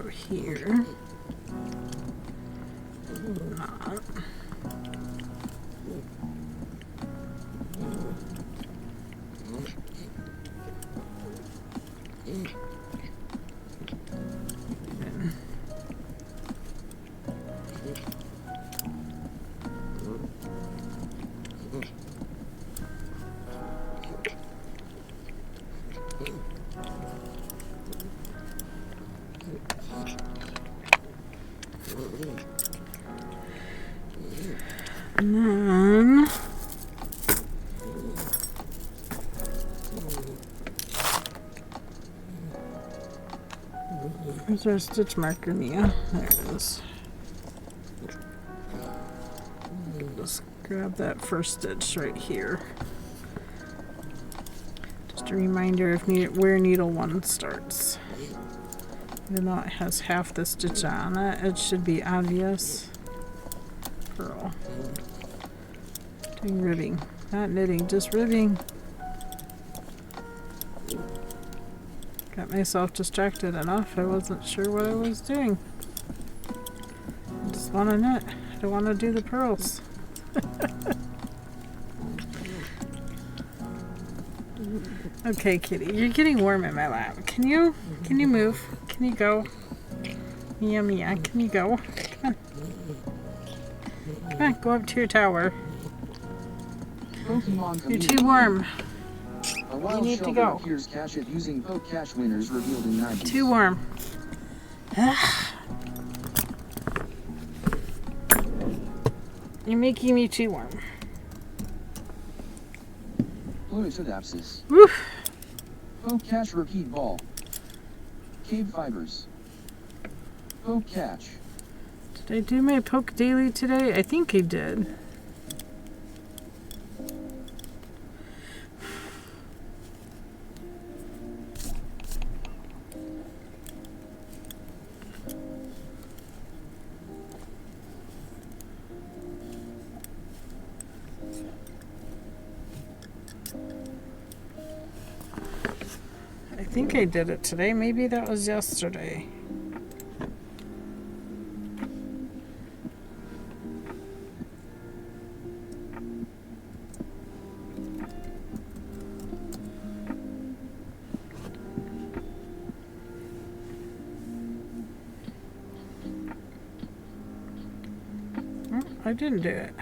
go here. Not. And then where's our stitch marker, Mia? There it is. Just grab that first stitch right here. Just a reminder of where needle 1 starts. Even though it has half the stitch on it, it should be obvious. Purl. Doing ribbing, not knitting, just ribbing. Got myself distracted enough. I wasn't sure what I was doing. I just want to knit. I don't want to do the pearls. Okay, kitty, you're getting warm in my lap. Can you move? Can you go? Mia, Mia, can you go? Come on. Come on, go up to your tower. You're too warm. You need to go. Using poke cache winners revealed in 90s. Too warm. You're making me too warm. Pluricodapsis. Woof. Poke cache repeat ball. KBfibers. Poke cache. Did I do my poke daily today? I think I did. I think I did it today. Maybe that was yesterday. Oh, I didn't do it.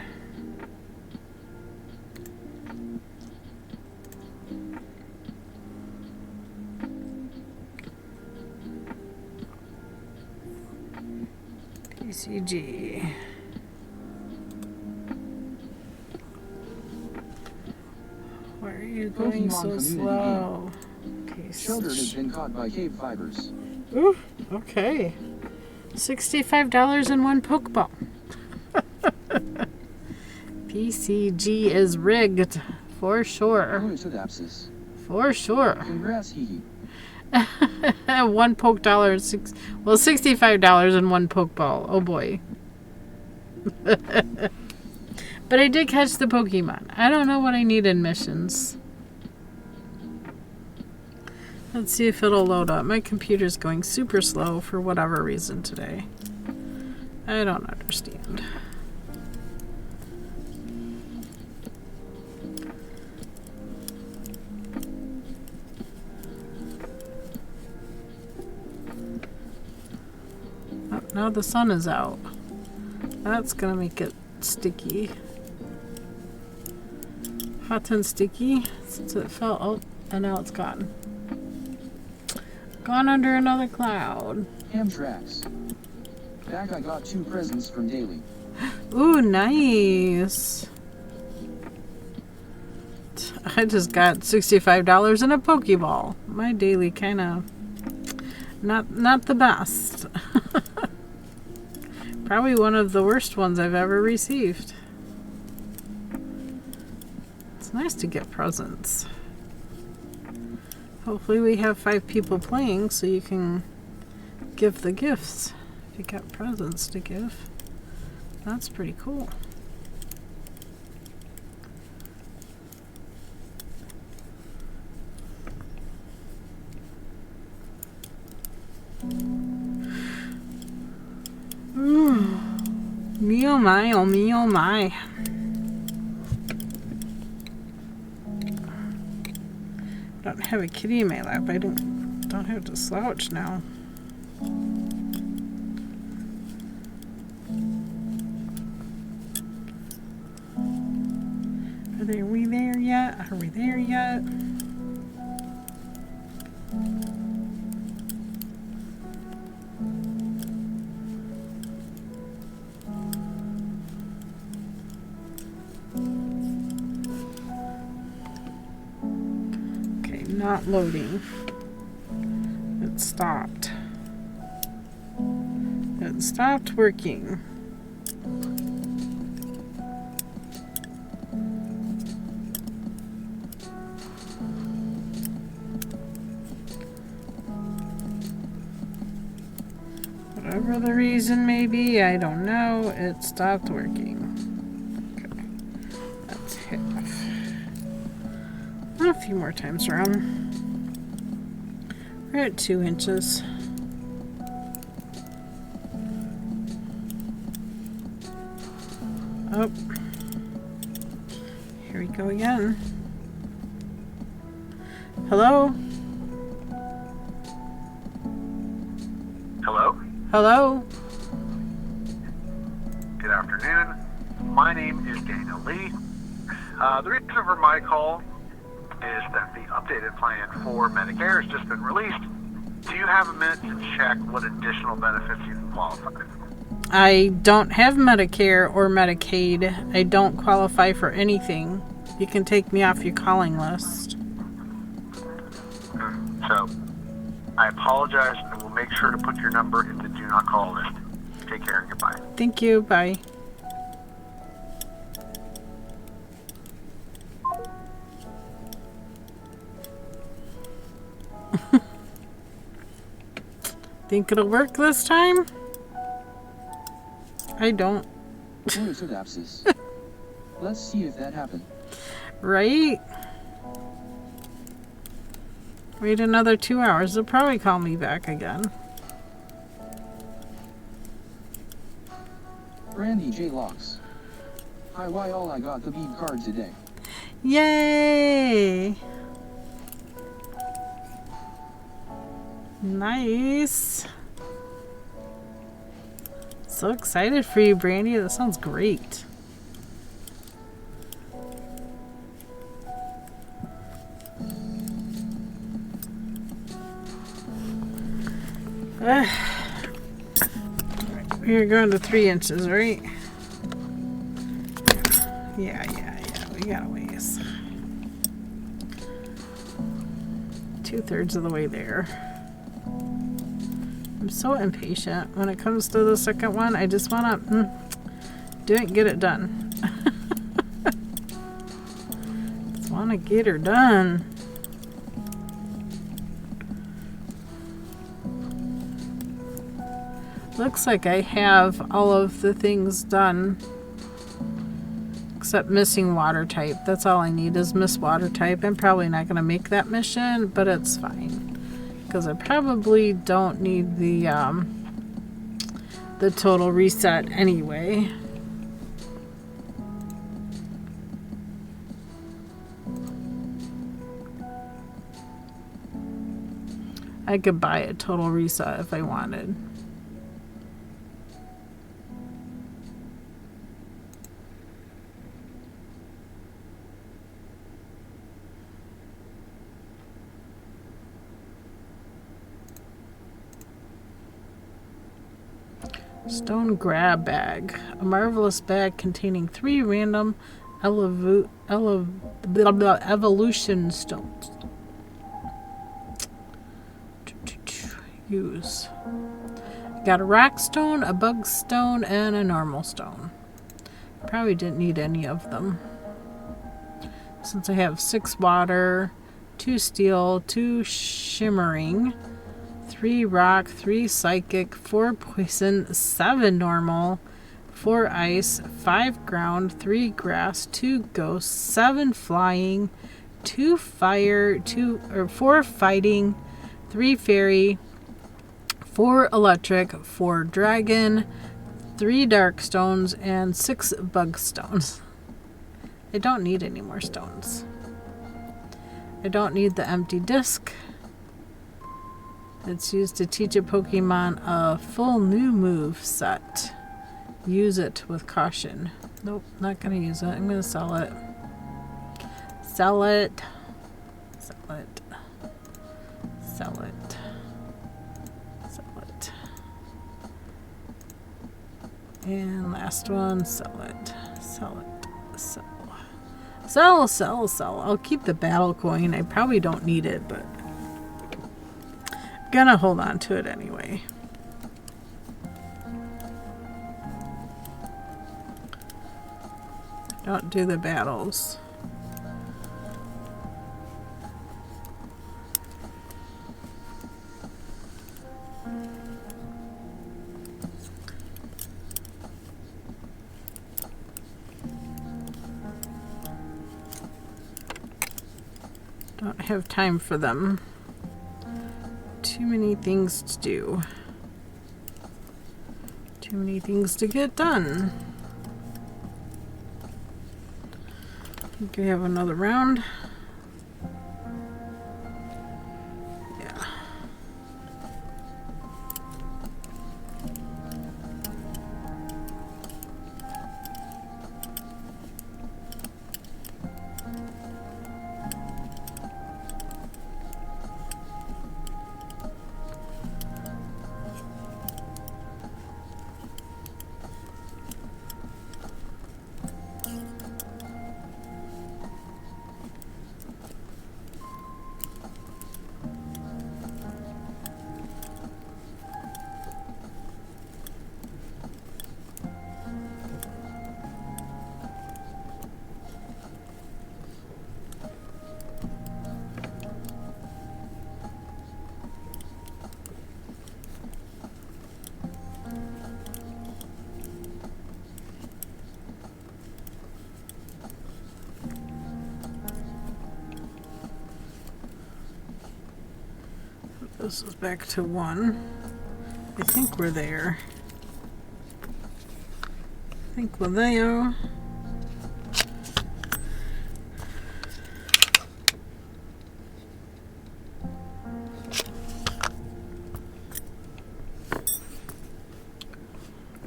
PCG. Why are you going so slow? Okay, Sheltered has been caught by KBfibers. Ooh, okay. $65 in one Pokeball. PCG is rigged. For sure. Pluricodapsis. For sure. Congrats, hee. One poke dollar, $65 in one Pokeball. Oh boy. But I did catch the Pokemon. I don't know what I need in missions. Let's see if it'll load up. My computer's going super slow for whatever reason today. I don't understand. Oh, now the sun is out. That's gonna make it sticky. Hot and sticky since it fell out, and now it's gone. Gone under another cloud. Amtrax. Back, I got 2 presents from Daily. Ooh, nice. I just got $65 in a Pokeball. My daily kind of not the best. Probably one of the worst ones I've ever received. It's nice to get presents. Hopefully we have 5 people playing so you can give the gifts. If you got presents to give, that's pretty cool. Me oh my, oh me oh my. Don't have a kitty in my lap. I don't have to slouch now. Are we there yet? Are we there yet? Okay, not loading. It stopped. It stopped working. Whatever the reason may be, I don't know. It stopped working. Okay, that's half. A few more times around. We're at 2 inches. Oh, here we go again. Hello? Hello? Hello? Good afternoon. My name is Daniel Lee. The reason for my call is that the updated plan for Medicare has just been released. Do you have a minute to check what additional benefits you can qualify for? I don't have Medicare or Medicaid. I don't qualify for anything. You can take me off your calling list. So, I apologize, and we'll make sure to put your number in the do not call list. Take care and goodbye. Thank you. Bye. Think it'll work this time? I don't. Synapses. Let's see if that happened. Right? Wait another 2 hours. They'll probably call me back again. Randy J. Locks. Hi, why all I got the bead card today. Yay! Nice. So excited for you, Brandy. That sounds great. We're going to 3 inches, right? Yeah. We got a ways. 2/3 of the way there. I'm so impatient when it comes to the second one. I just want to do it and get it done. Just want to get her done. Looks like I have all of the things done except missing water type. That's all I need is miss water type. I'm probably not going to make that mission, but it's fine because I probably don't need the total reset anyway. I could buy a total reset if I wanted. Stone grab bag. A marvelous bag containing 3 random evolution stones. Use. Got a rock stone, a bug stone, and a normal stone. Probably didn't need any of them. Since I have 6 water, 2 steel, 2 shimmering, 3 rock, 3 psychic, 4 poison, 7 normal, 4 ice, 5 ground, 3 grass, 2 ghost, 7 flying, 2 fire, 4 fighting, 3 fairy, 4 electric, 4 dragon, 3 dark stones and 6 bug stones. I don't need any more stones. I don't need the empty disc. It's used to teach a Pokemon a full new move set. Use it with caution. Nope, not gonna use it. I'm gonna sell it. Sell it. Sell it. Sell it. Sell it. And last one, sell it. Sell it. Sell. Sell, sell, sell. I'll keep the battle coin. I probably don't need it, but I'm gonna hold on to it anyway. Don't do the battles. Don't have time for them. Too many things to do. Too many things to get done. I think we have another round. Yeah. This is back to 1. I think we're there. I think we're there.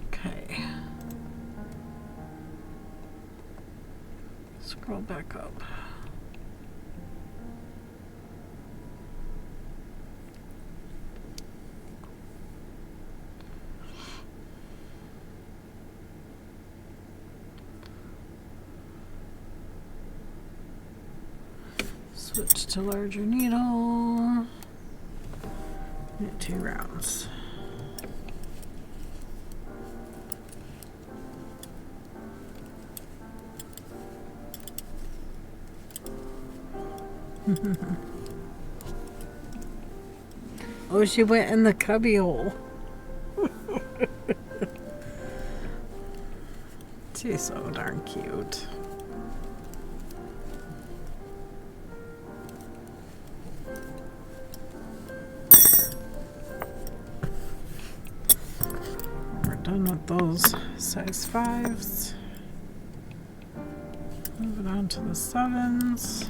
Okay. Scroll back up. Switch to larger needle. Get 2 rounds. Oh, she went in the cubby hole. She's so darn cute. Done with those size 5s. Move it on to the 7s.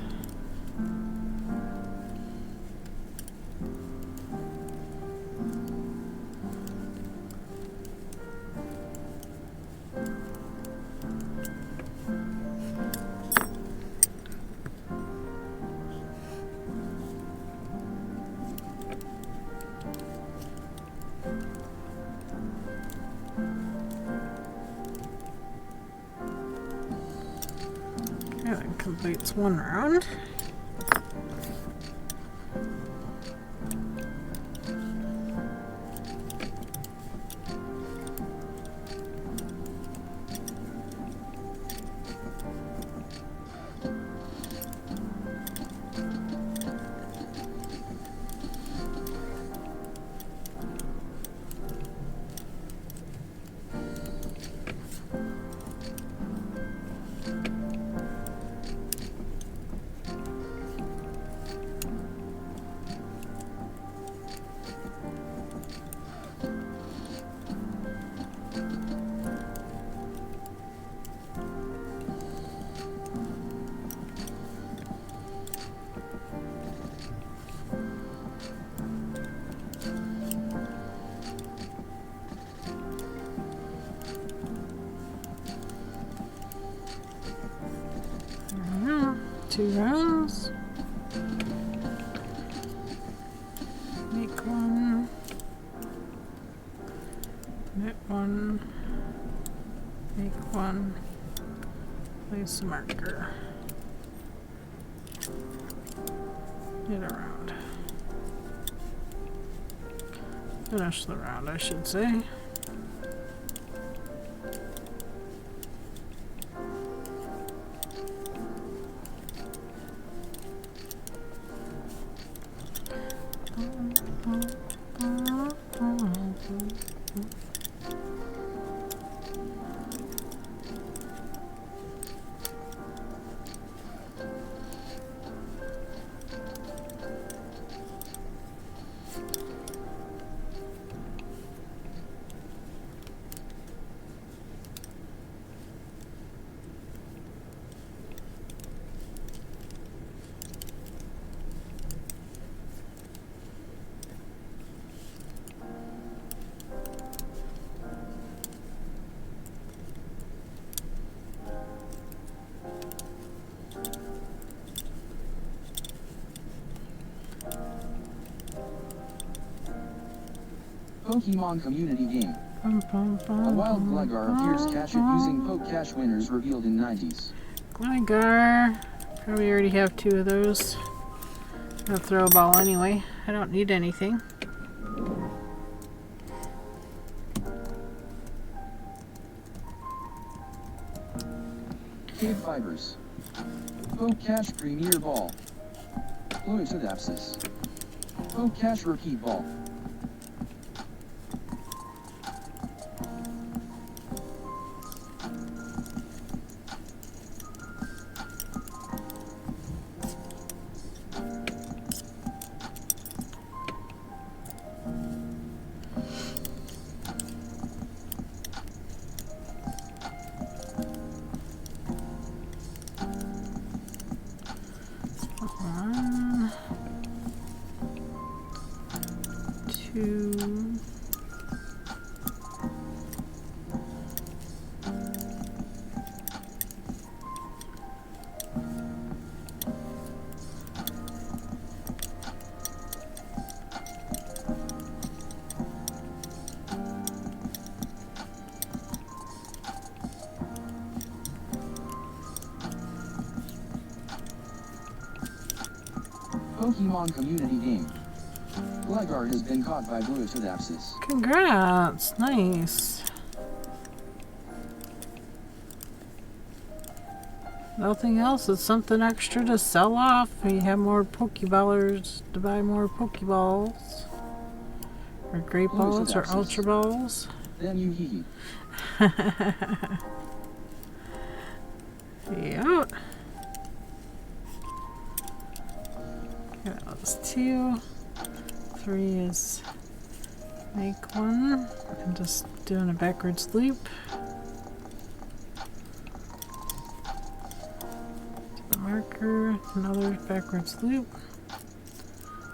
That completes 1 round. 2 rows. Make one. Knit one. Make one. Place a marker. Knit around. Finish the round, I should say. Pokemon community game. A wild Gligar appears catch it using poke cache winners revealed in 90s. Gligar. Probably already have 2 of those. I'll throw a ball anyway. I don't need anything. KBfibers. Poke cache premier ball. Fluitodapsis. Poke cache repeat ball. One, 2. Pokemon community game. Gligar has been caught by Fluitodapsis. Congrats! Nice. Nothing else. It's something extra to sell off. You have more Pokeballers to buy more Pokeballs. Or Great Balls or Ultra Balls. Then you hee. Yep. That was 2. 3 is make one. I'm just doing a backwards loop. Marker, another backwards loop.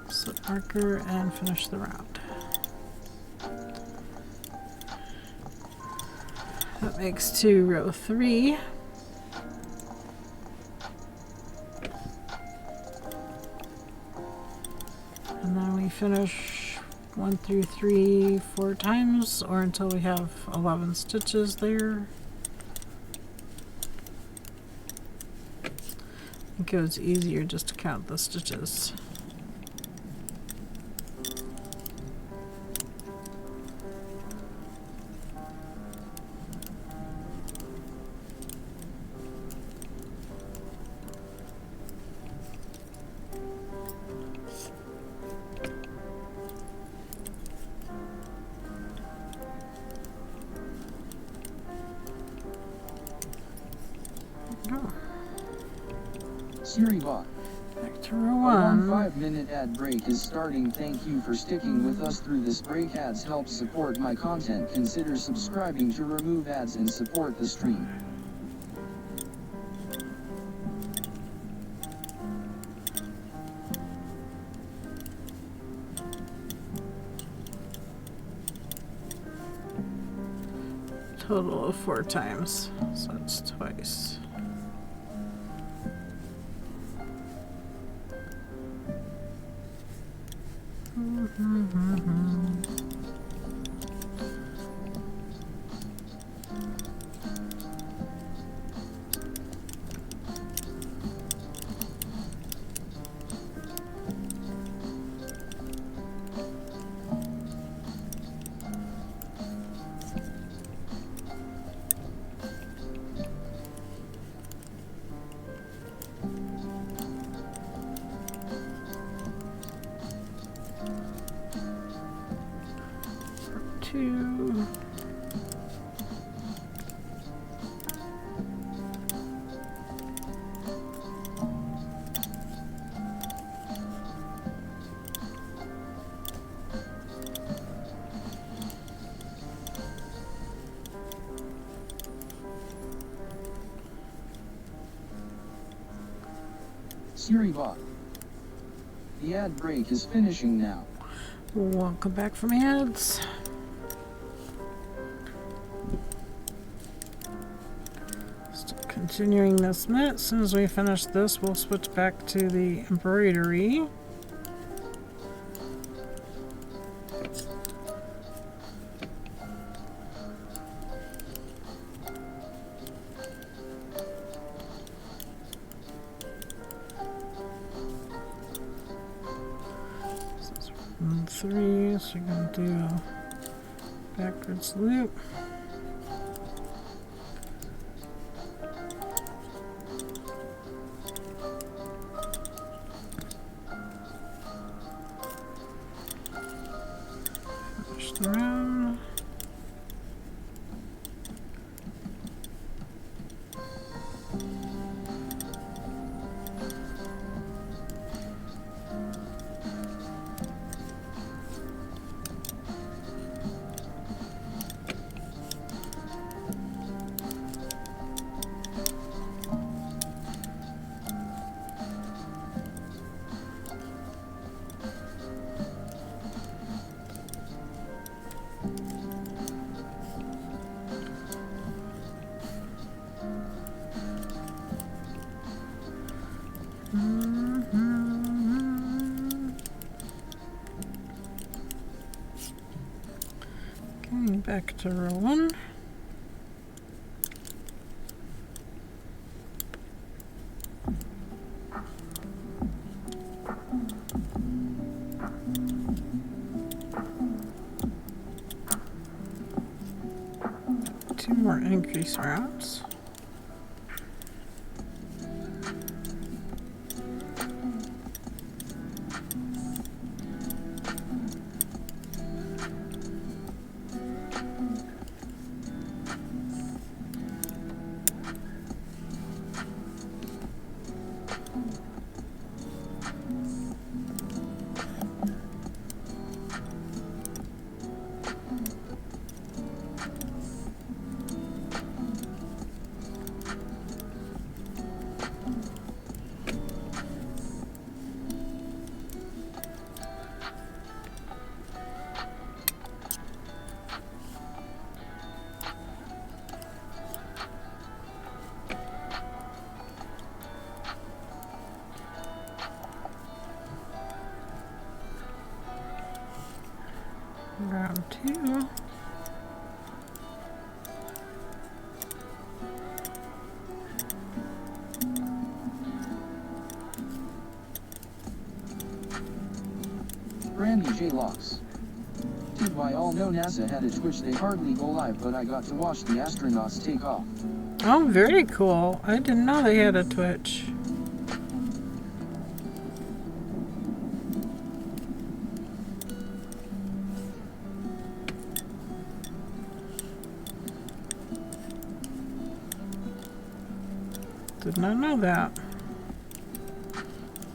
Slip marker and finish the round. That makes 2 row 3. And then we finish 1 through 3 4 times, or until we have 11 stitches there. I think it was easier just to count the stitches. Siribot. Back to row A 1. 5-minute ad break is starting. Thank you for sticking with us through this break. Ads help support my content. Consider subscribing to remove ads and support the stream. Total of 4 times, so it's twice. 2. Siri bot. The ad break is finishing now. Welcome back from ads. Still continuing this knit. As soon as we finish this, we'll switch back to the embroidery. This is 1, 3, so you're going to do a backwards loop. Finish the round. Okay, back to row 1. Two more increase rounds. Round 2. Brandy J. Locks. Did why all know NASA had a Twitch they hardly go live, but I got to watch the astronauts take off. Oh, very cool. I didn't know they had a Twitch. Did not know that.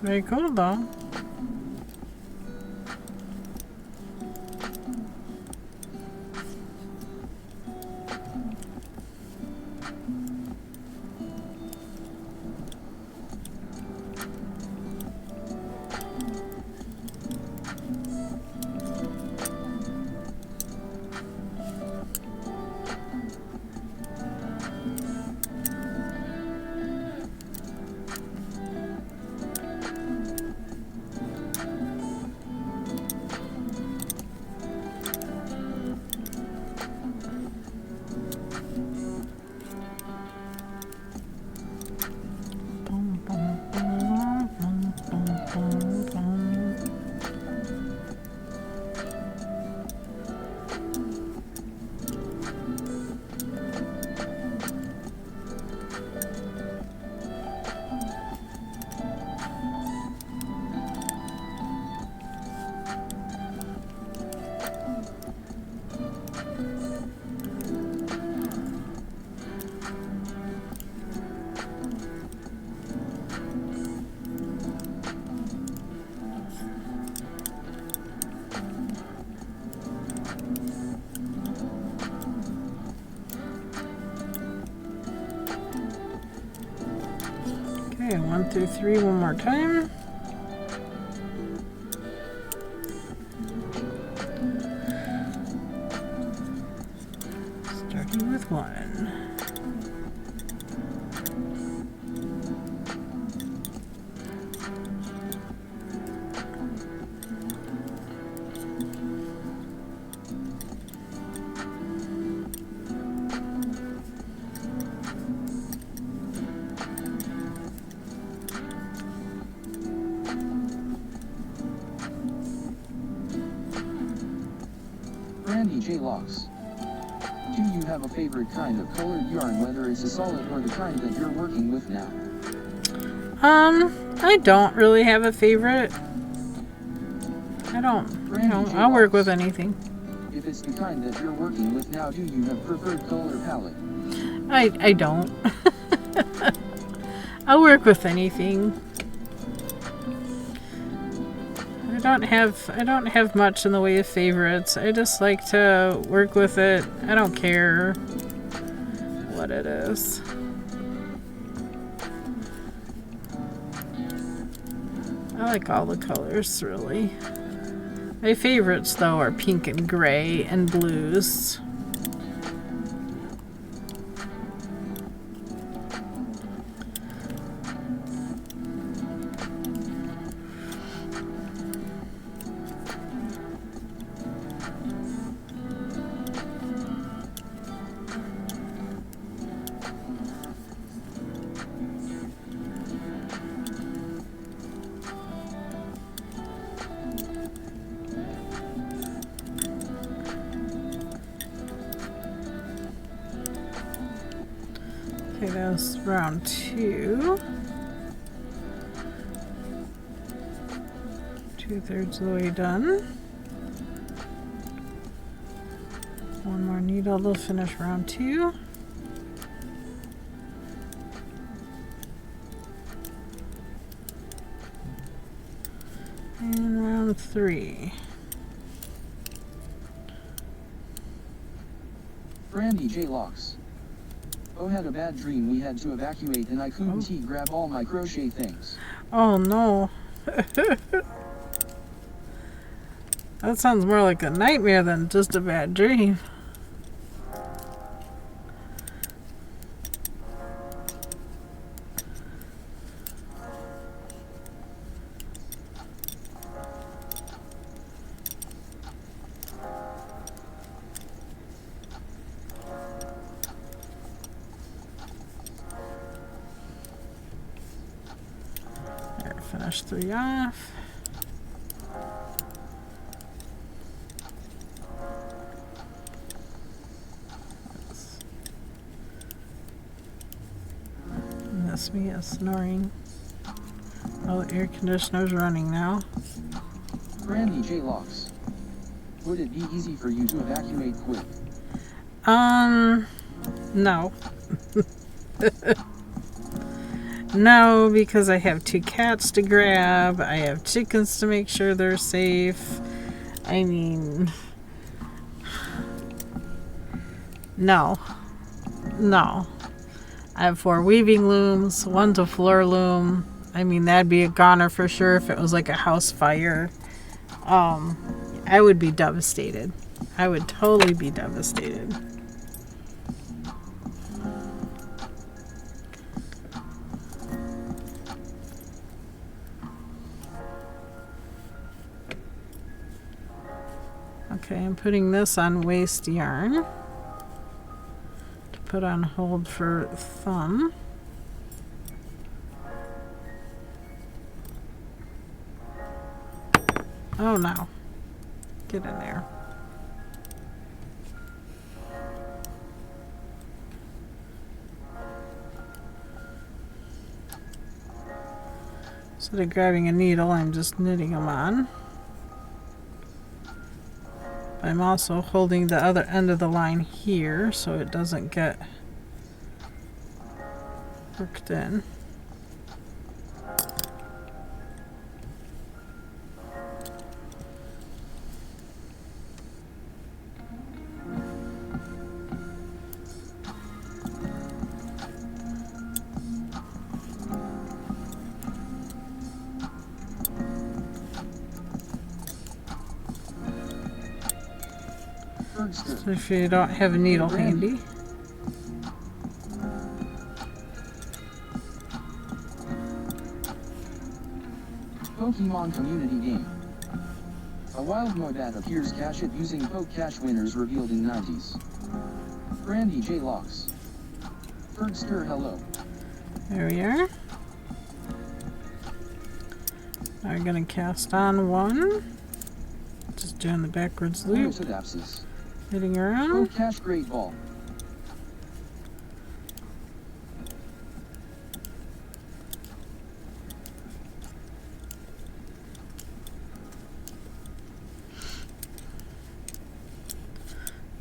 Very cool though. Okay, 1 through 3 one more time. Starting with 1. Randy J. Locks. Do you have a favorite kind of colored yarn, whether it's a solid or the kind that you're working with now? I don't really have a favorite. I don't, you know, I'll work with anything. If it's the kind that you're working with now, do you have preferred color palette? I don't. I'll work with anything. I don't have much in the way of favorites. I just like to work with it. I don't care what it is. I like all the colors, really. My favorites, though, are pink and gray and blues. Okay, that's round 2. 2/3 of the way done. One more needle to finish round 2. And round 3. Randy J. Locks. Oh, had a bad dream. We had to evacuate and I couldn't grab all my crochet things. Oh no. That sounds more like a nightmare than just a bad dream. There, finish 3 off. Miss me is snoring. Oh, the air conditioner's running now. Randy J. Locks. Would it be easy for you to evacuate quick? No. No, because I have 2 cats to grab. I have chickens to make sure they're safe. I mean, no. No. I have 4 weaving looms. One's a floor loom. I mean, that'd be a goner for sure if it was like a house fire. I would be devastated. I would totally be devastated. Okay, I'm putting this on waste yarn to put on hold for thumb. Oh no. Get in there. Instead of grabbing a needle, I'm just knitting them on. I'm also holding the other end of the line here so it doesn't get hooked in. Bergster. So if you don't have a needle handy. Pokemon community game. A wild mode that appears catch it using poke catch winners revealed in 90s. Brandy J. Locks. Bergster hello. There we are. Now we're gonna cast on one. Just doing the backwards loop. Synapses. Hitting around. Poke catch great ball.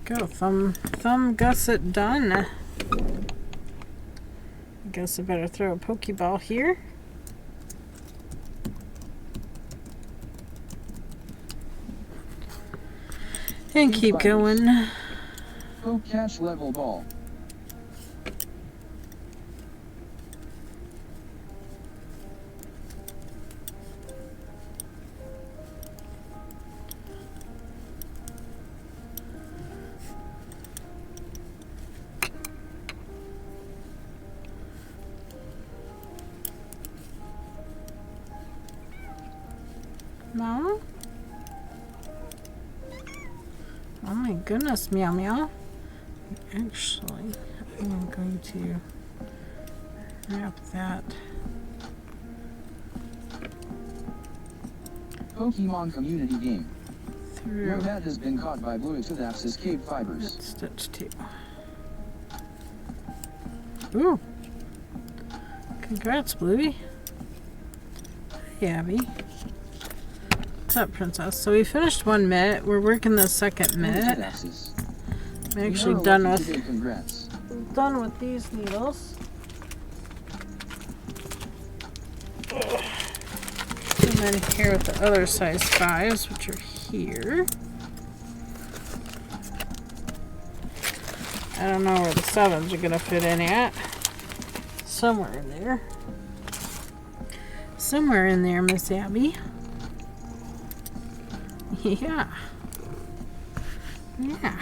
Go, thumb gusset done. I guess I better throw a Pokeball here. And keep going. Poke catch level ball. No? Oh my goodness, meow meow. Actually, I'm going to wrap that. Pokemon community game. Through Your hat has been caught by Bluetooth's KBfibers. that stitch too. Ooh! Congrats, Bluey. Hey, Abby. What's up, Princess? So we finished one mitt. We're working the second mitt. I'm actually done with these needles. And then here with the other size 5s, which are here. I don't know where the 7s are gonna fit in at. Somewhere in there. Somewhere in there, Miss Abby. Yeah. Yeah.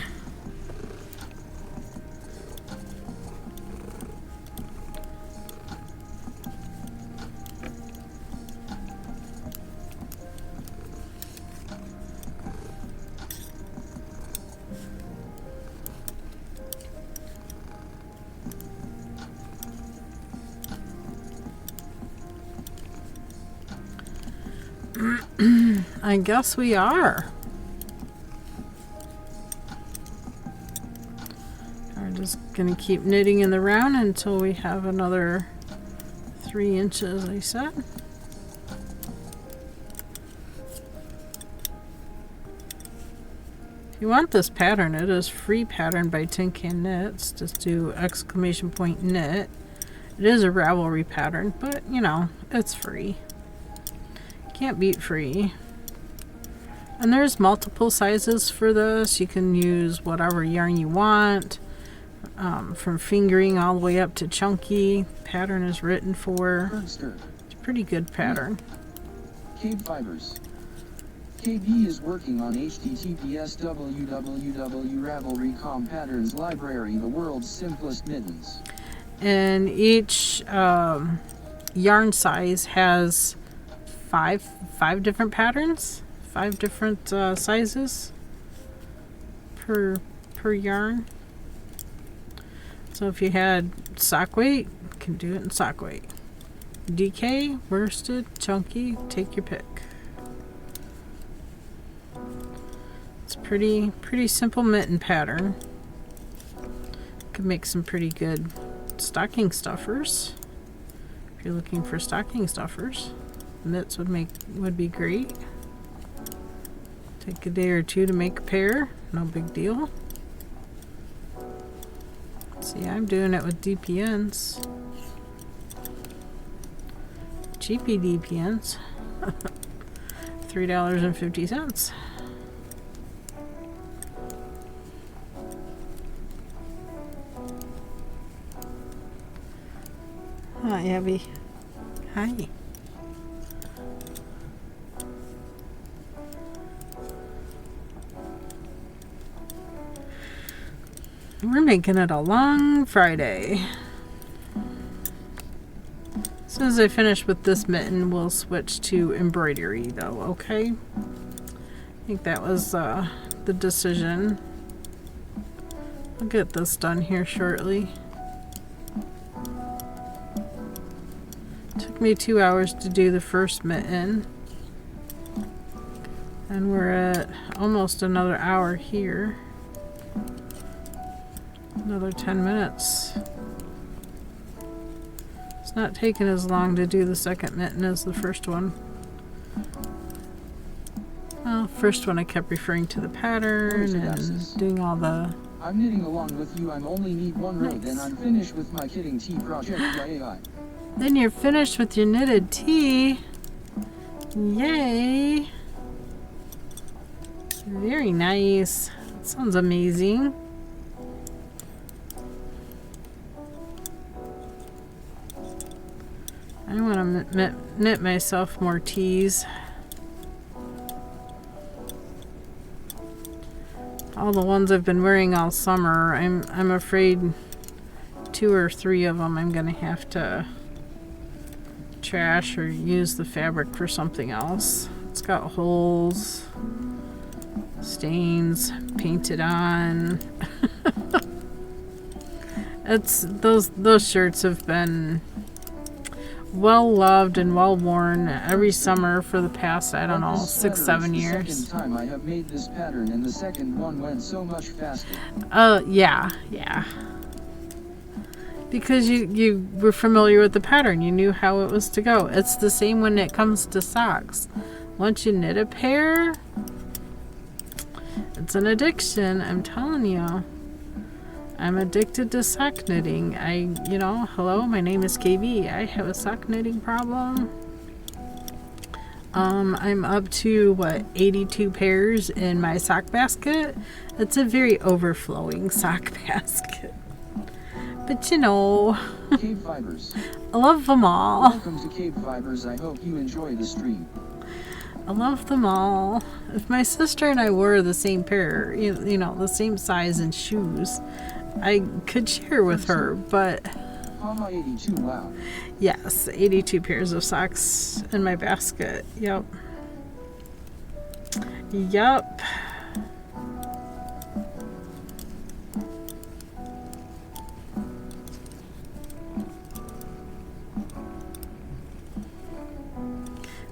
I guess we are. We're just gonna keep knitting in the round until we have another 3 inches, I said. If you want this pattern, it is free pattern by Tin Can Knits. Just do ! knit. It is a Ravelry pattern, but you know, it's free. Can't beat free. And there's multiple sizes for this. You can use whatever yarn you want, from fingering all the way up to chunky. Pattern is written for. It's a pretty good pattern. KBfibers. KB is working on https www.ravelry.com patterns library, the world's simplest mittens. And each yarn size has five different patterns, 5 different sizes per yarn. So if you had sock weight, you can do it in sock weight. DK, worsted, chunky, take your pick. It's pretty simple mitten pattern. Could make some pretty good stocking stuffers. If you're looking for stocking stuffers, mitts would be great. Take a day or two to make a pair, no big deal. See, I'm doing it with DPNs. Cheapy DPNs. $3.50. Hi, Abby. Hi. We're making it a long Friday. As soon as I finish with this mitten, we'll switch to embroidery though, okay? I think that was the decision. I'll get this done here shortly. Took me 2 hours to do the first mitten. And we're at almost another hour here. Another 10 minutes. It's not taking as long to do the second mitten as the first one. Well, first one I kept referring to the pattern and doing all the... I'm knitting along with you. I only need one row, then I'm finished with my kitting tee project. Yay! Then you're finished with your knitted tee. Yay! Very nice. That sounds amazing. I want to knit myself more tees. All the ones I've been wearing all summer, I'm afraid 2 or 3 of them I'm gonna have to trash or use the fabric for something else. It's got holes, stains, painted on. It's those shirts have been well loved and well worn every summer for the past, I don't know, 6-7 years. The second time I have made this pattern, and the second one went so much faster. Yeah. Because you were familiar with the pattern, you knew how it was to go. It's the same when it comes to socks. Once you knit a pair, it's an addiction, I'm telling you. I'm addicted to sock knitting. Hello, my name is KB. I have a sock knitting problem. I'm up to, 82 pairs in my sock basket. It's a very overflowing sock basket. But KBfibers. I love them all. Welcome to KBfibers. I hope you enjoy the stream. I love them all. If my sister and I wore the same pair, the same size and shoes, I could share with her, but... 82, wow. Yes, 82 pairs of socks in my basket. Yep.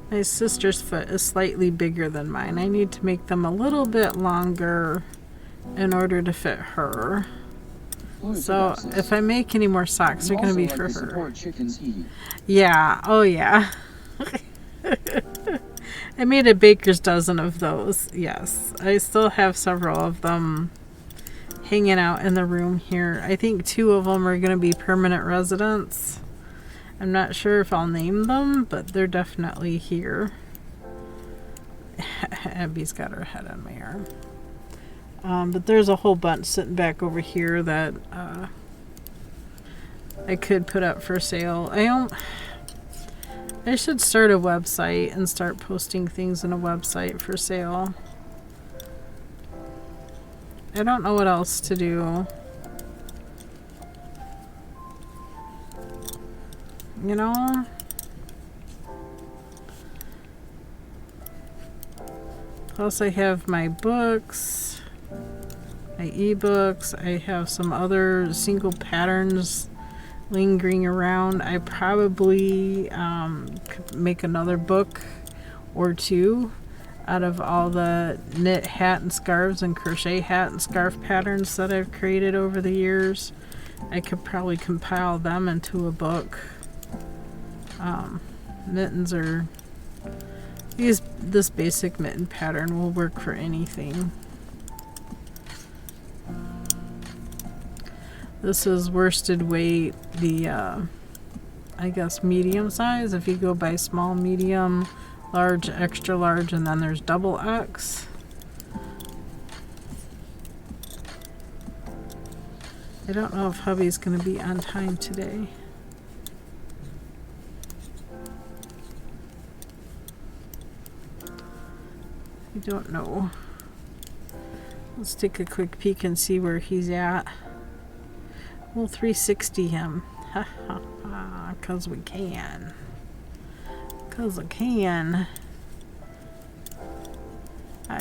My sister's foot is slightly bigger than mine. I need to make them a little bit longer in order to fit her. So if I make any more socks, they're going to be for her. Yeah, oh yeah. I made a baker's dozen of those. Yes, I still have several of them hanging out in the room here. I think 2 of them are going to be permanent residents. I'm not sure if I'll name them, but they're definitely here. Abby's got her head on my arm. But there's a whole bunch sitting back over here that I could put up for sale. I should start a website and start posting things in a website for sale. I don't know what else to do. Plus I have my books, my ebooks. I have some other single patterns lingering around. I probably could make another book or 2 out of all the knit hat and scarves and crochet hat and scarf patterns that I've created over the years. I could probably compile them into a book. Mittens are... This basic mitten pattern will work for anything. This is worsted weight, the I guess medium size. If you go by small, medium, large, extra large, and then there's double X. I don't know if hubby's going to be on time today. I don't know. Let's take a quick peek and see where he's at. We'll 360 him. Ha ha ha. Because we can. Because I can.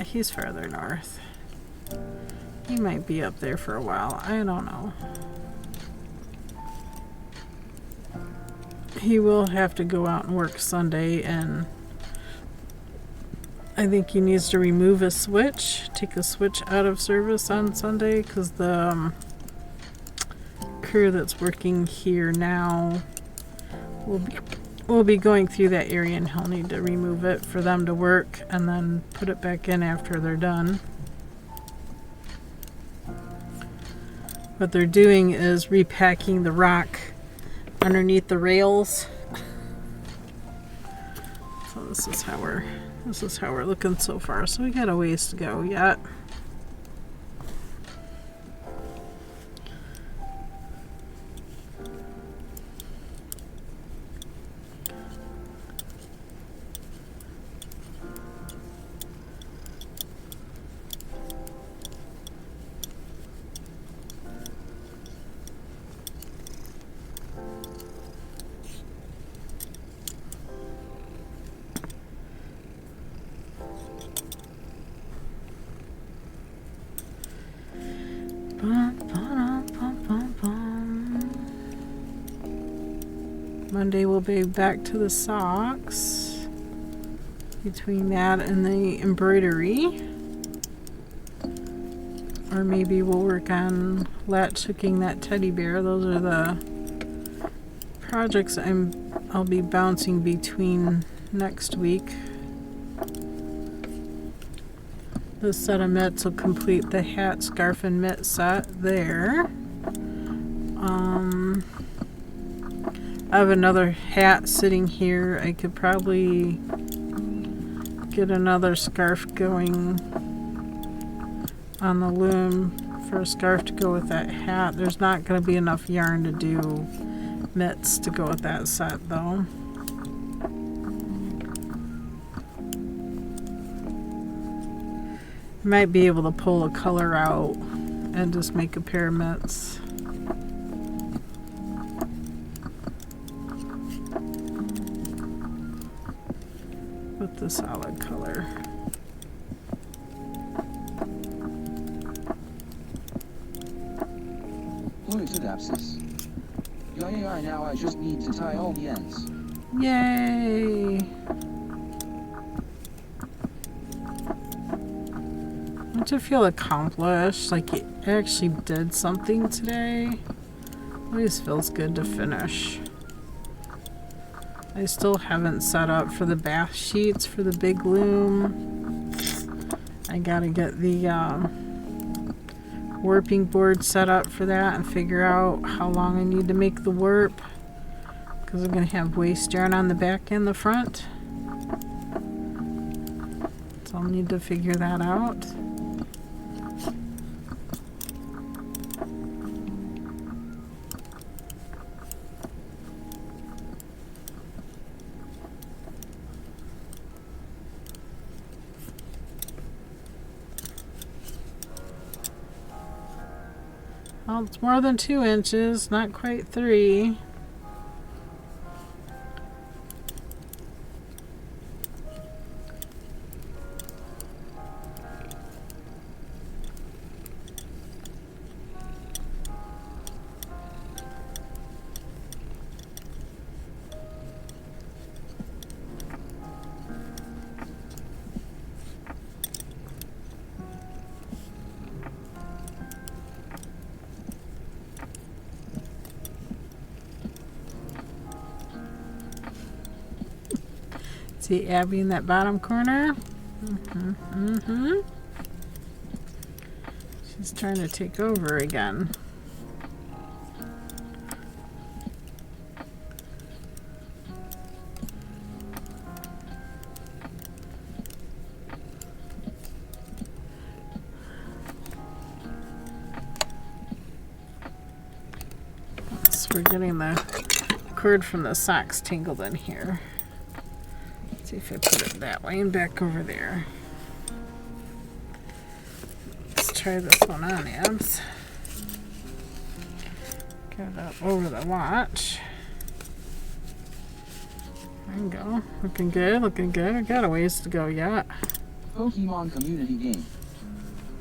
He's further north. He might be up there for a while. I don't know. He will have to go out and work Sunday, and I think he needs to remove a switch, take a switch out of service on Sunday, because the crew that's working here now will be going through that area, and he'll need to remove it for them to work and then put it back in after they're done. What they're doing is repacking the rock underneath the rails. So this is how we're looking so far. So we got a ways to go yet. Monday we'll be back to the socks. Between that and the embroidery. Or maybe we'll work on latch hooking that teddy bear. Those are the projects I'll be bouncing between next week. This set of mitts will complete the hat, scarf, and mitt set there. I have another hat sitting here. I could probably get another scarf going on the loom for a scarf to go with that hat. There's not going to be enough yarn to do mitts to go with that set though. Might be able to pull a color out and just make a pair of mitts. With the solid color. Fluted abscess. Yay, now I just need to tie all the ends. Yay! Don't you feel accomplished? Like you actually did something today? Always feels good to finish. I still haven't set up for the bath sheets for the big loom. I gotta get the warping board set up for that and figure out how long I need to make the warp, because I'm gonna have waste yarn on the back and the front. So I'll need to figure that out. Well, it's more than 2 inches, not quite 3. See Abby in that bottom corner? She's trying to take over again. So we're getting the cord from the socks tangled in here. See if I put it that way and back over there. Let's try this one on, Abs. Get it up over the watch. There you go. Looking good, looking good. I got a ways to go yet. Pokemon community game.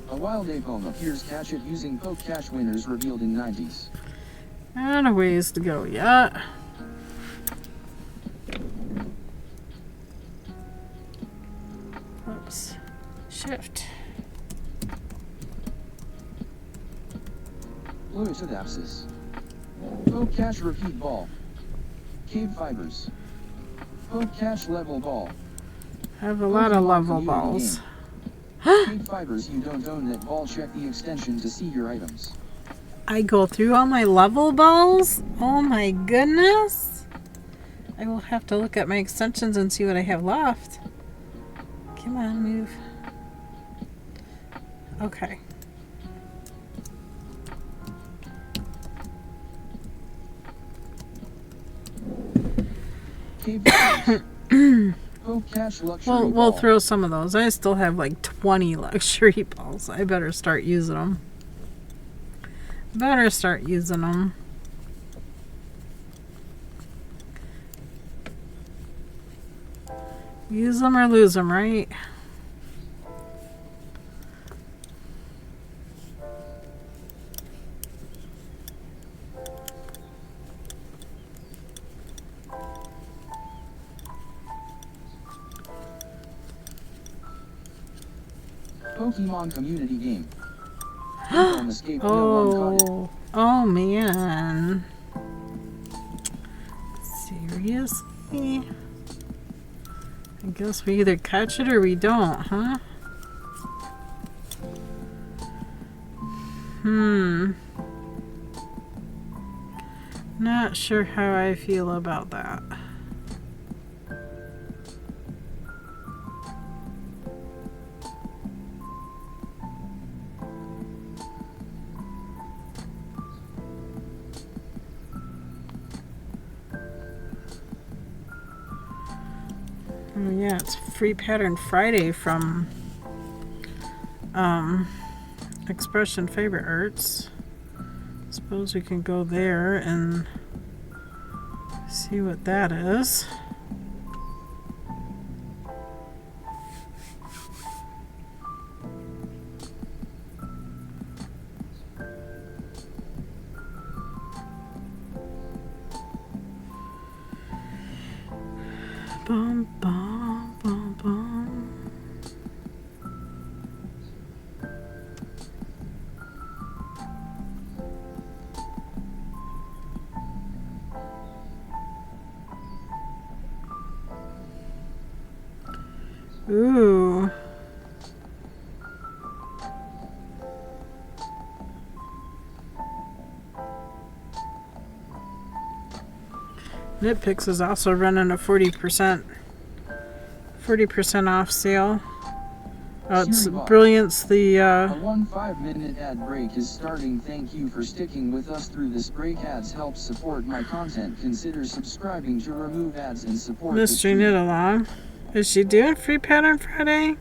A wild Apom appears. Catch it using Poke Cash winners revealed in 90s. And a ways to go yet. Oops. Shift. Fluidapsis. Poke Cash repeat ball. KBfibers. Poke Cash level ball. I have a lot of Pokemon level community balls. game. KBfibers, you don't own that ball. Check the extension to see your items. I go through all my level balls? Oh my goodness. I will have to look at my extensions and see what I have left. Come on, move. Okay. KBfibers. Poke Cash luxury We'll ball. throw some of those. I still have like 20 luxury balls. I better start using them. Better start using them. Use them or lose them, right? Pokemon community game. Apom escaped, no one caught it. Oh man. Seriously? I guess we either catch it or we don't, huh? Not sure how I feel about that. Oh yeah, it's Free Pattern Friday from Expression Favorite Arts. Suppose we can go there and see what that is. Bum, bum, bum, bum. Ooh. Nitpicks is also running a 40% off sale. It's Siri Box. Brilliance, the A 5-minute ad break is starting. Thank you for sticking with us through this break. Ads help support my content. Consider subscribing to remove ads and support Mystery the Knit Along. Is she doing Free Pattern Friday?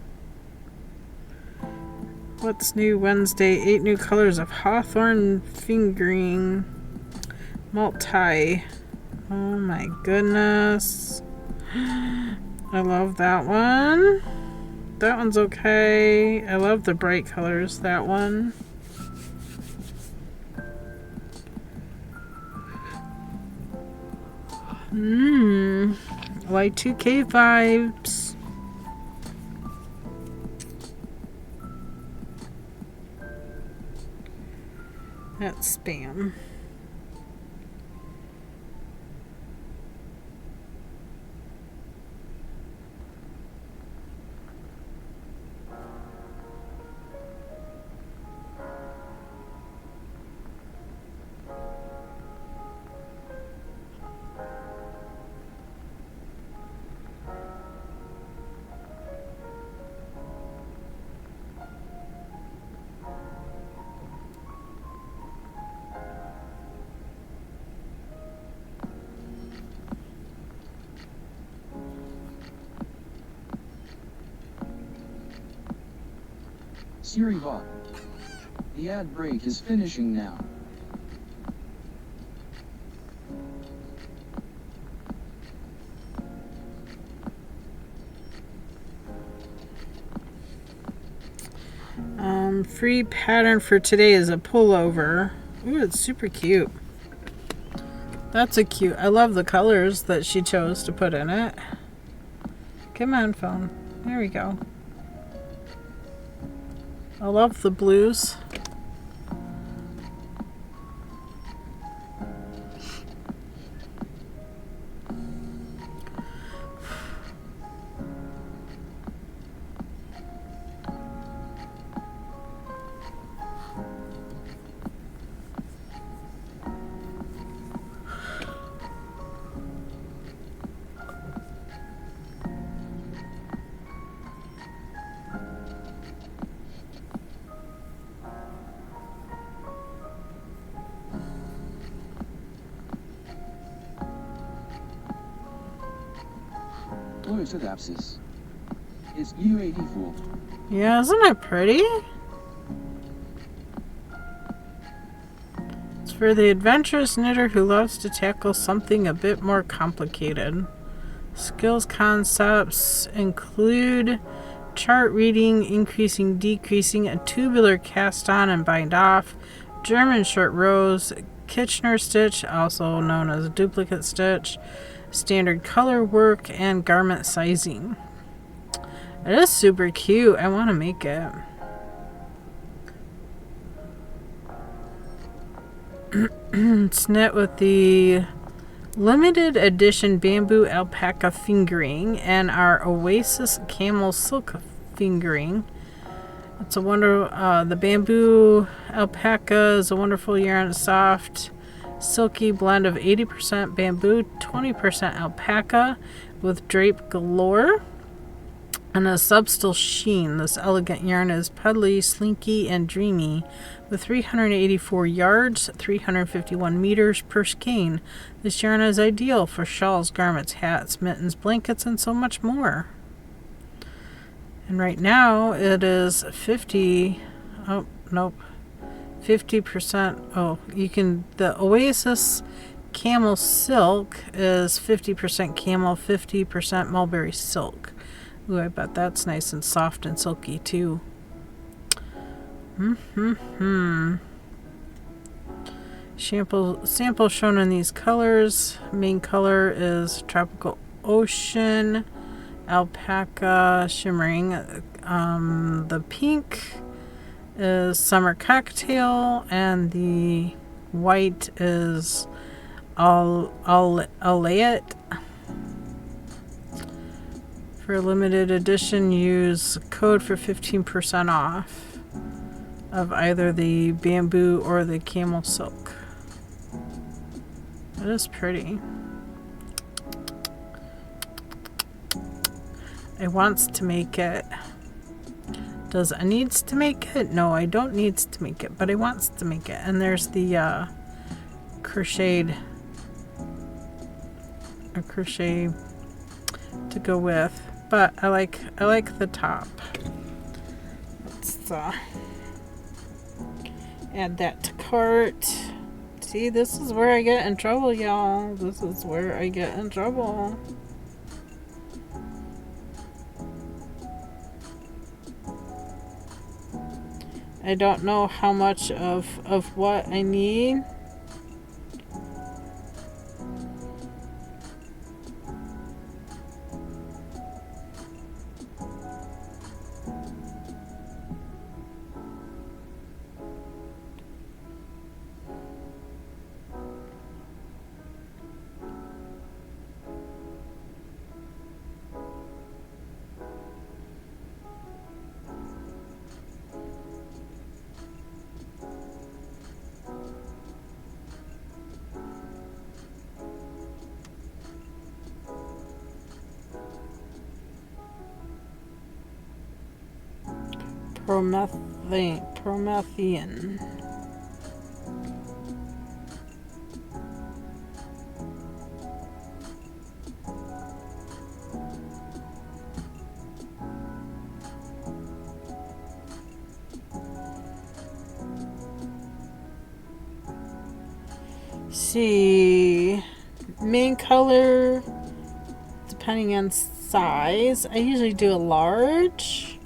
What's new Wednesday? 8 new colors of Hawthorne fingering multi. Oh my goodness. I love that one. That one's okay. I love the bright colors. That one. Y2K vibes. That's spam. Siri Bot. The ad break is finishing now. Free pattern for today is a pullover. Ooh, it's super cute. That's a cute. I love the colors that she chose to put in it. Come on, phone. There we go. I love the blues. Ploidopsis. It's beautiful. Yeah, isn't it pretty? It's for the adventurous knitter who loves to tackle something a bit more complicated. Skills concepts include chart reading, increasing, decreasing, a tubular cast on and bind off, German short rows, Kitchener stitch, also known as duplicate stitch, standard color work, and garment sizing. It is super cute. I want to make it. It's knit with the limited edition bamboo alpaca fingering and our Oasis camel silk fingering. It's a wonder. The bamboo alpaca is a wonderful yarn, soft, silky blend of 80% bamboo, 20% alpaca, with drape galore and a subtle sheen. This elegant yarn is puddly, slinky, and dreamy. With 384 yards, 351 meters per skein, this yarn is ideal for shawls, garments, hats, mittens, blankets, and so much more. And right now it is 50%. Oh, you can, the Oasis camel silk is 50% camel, 50% mulberry silk. Ooh, I bet that's nice and soft and silky too. Sample shown in these colors. Main color is tropical ocean, alpaca shimmering. The pink is summer cocktail, and the white is allayet. For a limited edition, use code for 15% off of either the bamboo or the camel silk. It is pretty. I wants to make it. Does I needs to make it? No, I don't needs to make it, but I wants to make it. And there's the crochet to go with. But I like the top. Let's add that to cart. See, this is where I get in trouble, y'all. This is where I get in trouble. I don't know how much of what I need. Promethean. See, main color, depending on size, I usually do a large.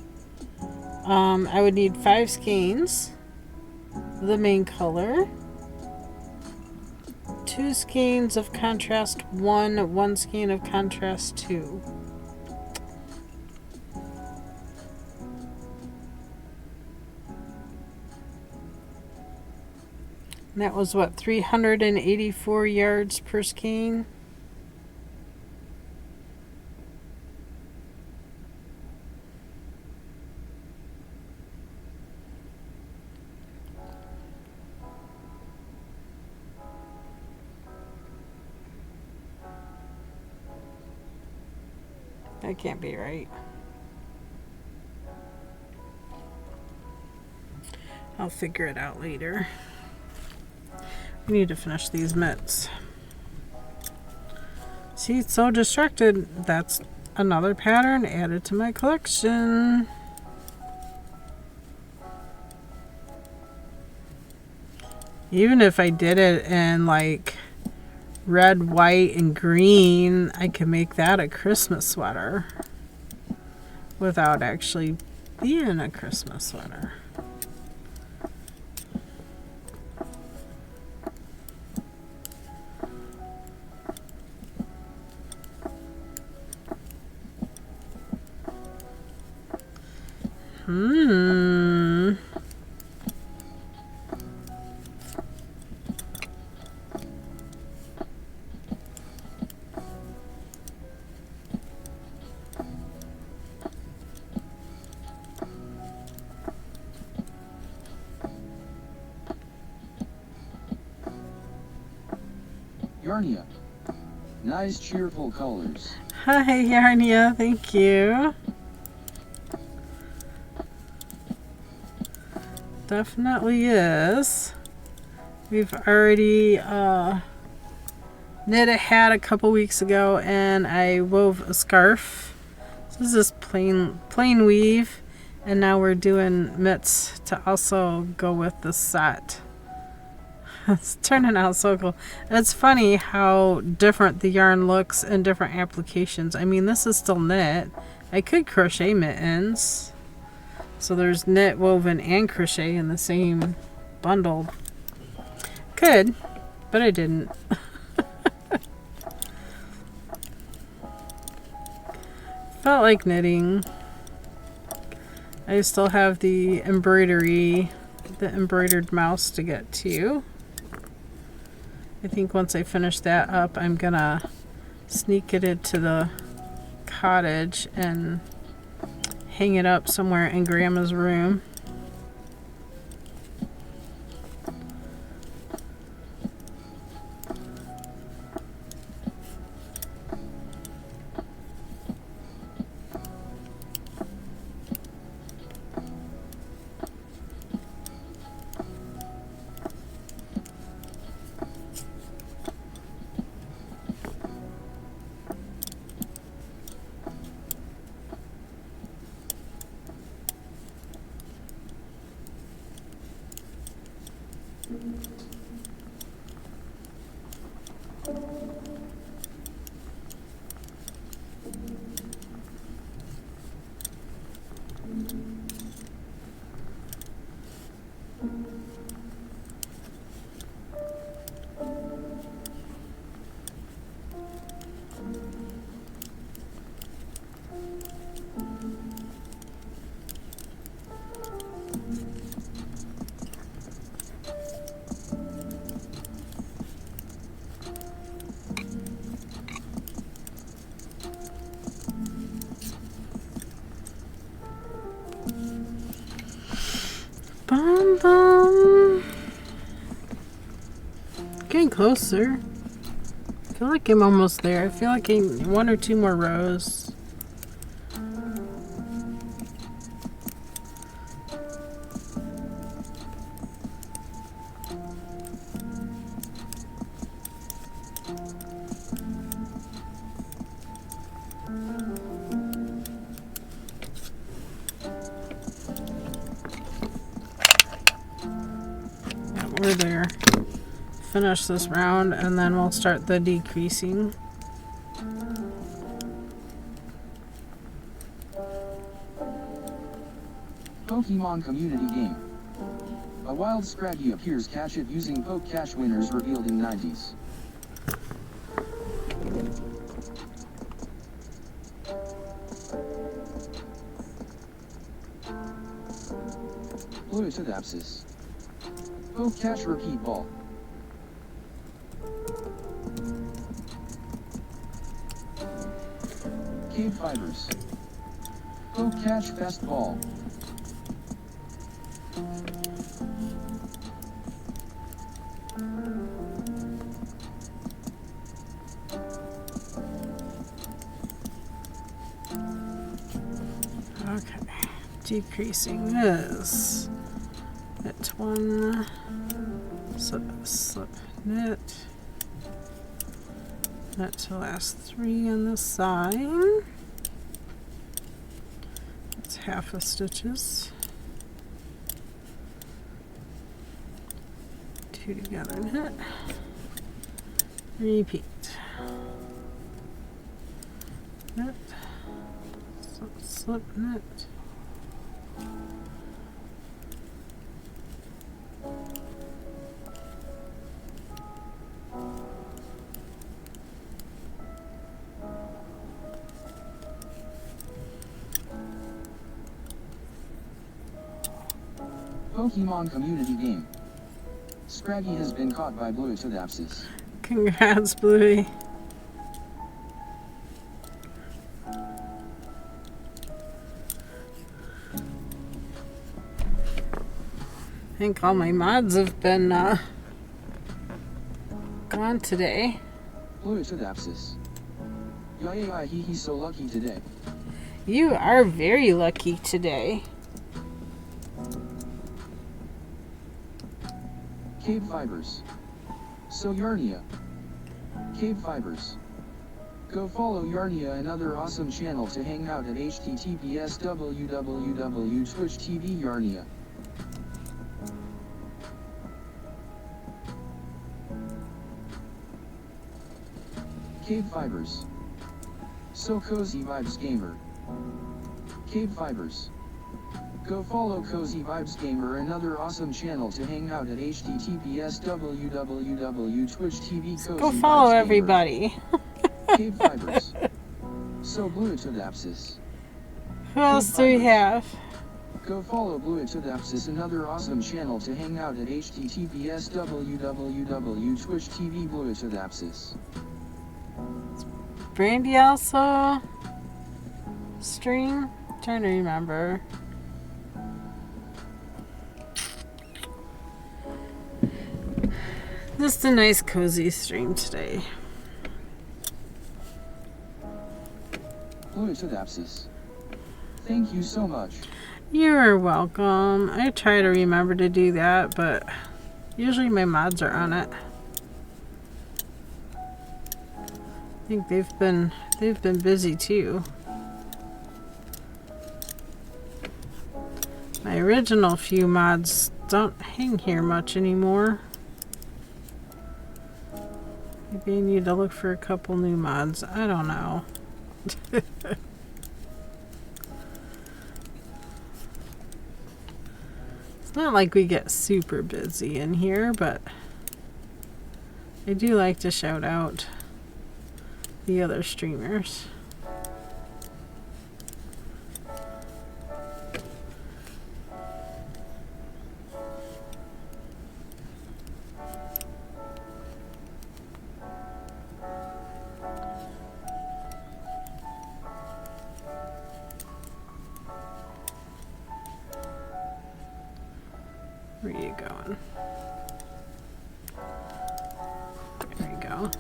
I would need 5 skeins of the main color, 2 skeins of contrast 1 skein of contrast 2. And that was what, 384 yards per skein? That can't be right. I'll figure it out later. We need to finish these mitts. See, it's so distracted. That's another pattern added to my collection. Even if I did it in like red, white, and green, I could make that a Christmas sweater without actually being a Christmas sweater. Yarnia. Nice cheerful colors. Hi, Yarnia. Thank you. Definitely is. We've already knit a hat a couple weeks ago, and I wove a scarf. So this is plain weave, and now we're doing mitts to also go with the set. It's turning out so cool. And it's funny how different the yarn looks in different applications. I mean, this is still knit. I could crochet mittens. So there's knit, woven, and crochet in the same bundle. Could, but I didn't. Felt like knitting. I still have the embroidered mouse to get to. I think once I finish that up, I'm gonna sneak it into the cottage and hang it up somewhere in Grandma's room. Bum bum. Getting closer. I feel like I'm almost there. I feel like I'm 1 or 2 more rows. We're there. Finish this round and then we'll start the decreasing. Pokemon community game. A wild Scraggy appears, catch it using Poke Cash winners revealed in 90s. Fluitodapsis. Poke Cash repeat ball. KBfibers. Poke Cash fast ball. Okay, decreasing this. Knit one, slip, knit. Knit to last 3 on this side. It's half a stitches. 2 together, knit. Repeat. Knit. Slip, knit. Pokemon community game. Scraggy has been caught by Fluitodapsis. Congrats, Bluey. I think all my mods have been gone today. Fluitodapsis. Yay, he's so lucky today. You are very lucky today. KBfibers. So Yarnia. KBfibers. Go follow Yarnia, another awesome channel to hang out at https://www.twitch.tv Yarnia. KBfibers. So Cozy Vibes Gamer. KBfibers. Go follow Cozy Vibes Gamer, another awesome channel to hang out at https://www.twitch.tv Go follow everybody. KBfibers. So Fluitodapsis. Who else do we have? Go follow Fluitodapsis, another awesome channel to hang out at https://www.twitch.tv Fluitodapsis. Brandy also stream? Trying to remember. Just a nice cozy stream today. Fluitodapsis. Thank you so much. You're welcome. I try to remember to do that, but usually my mods are on it. I think they've been busy too. My original few mods don't hang here much anymore. Maybe I need to look for a couple new mods. I don't know. It's not like we get super busy in here, but I do like to shout out the other streamers. Where are you going? There you go.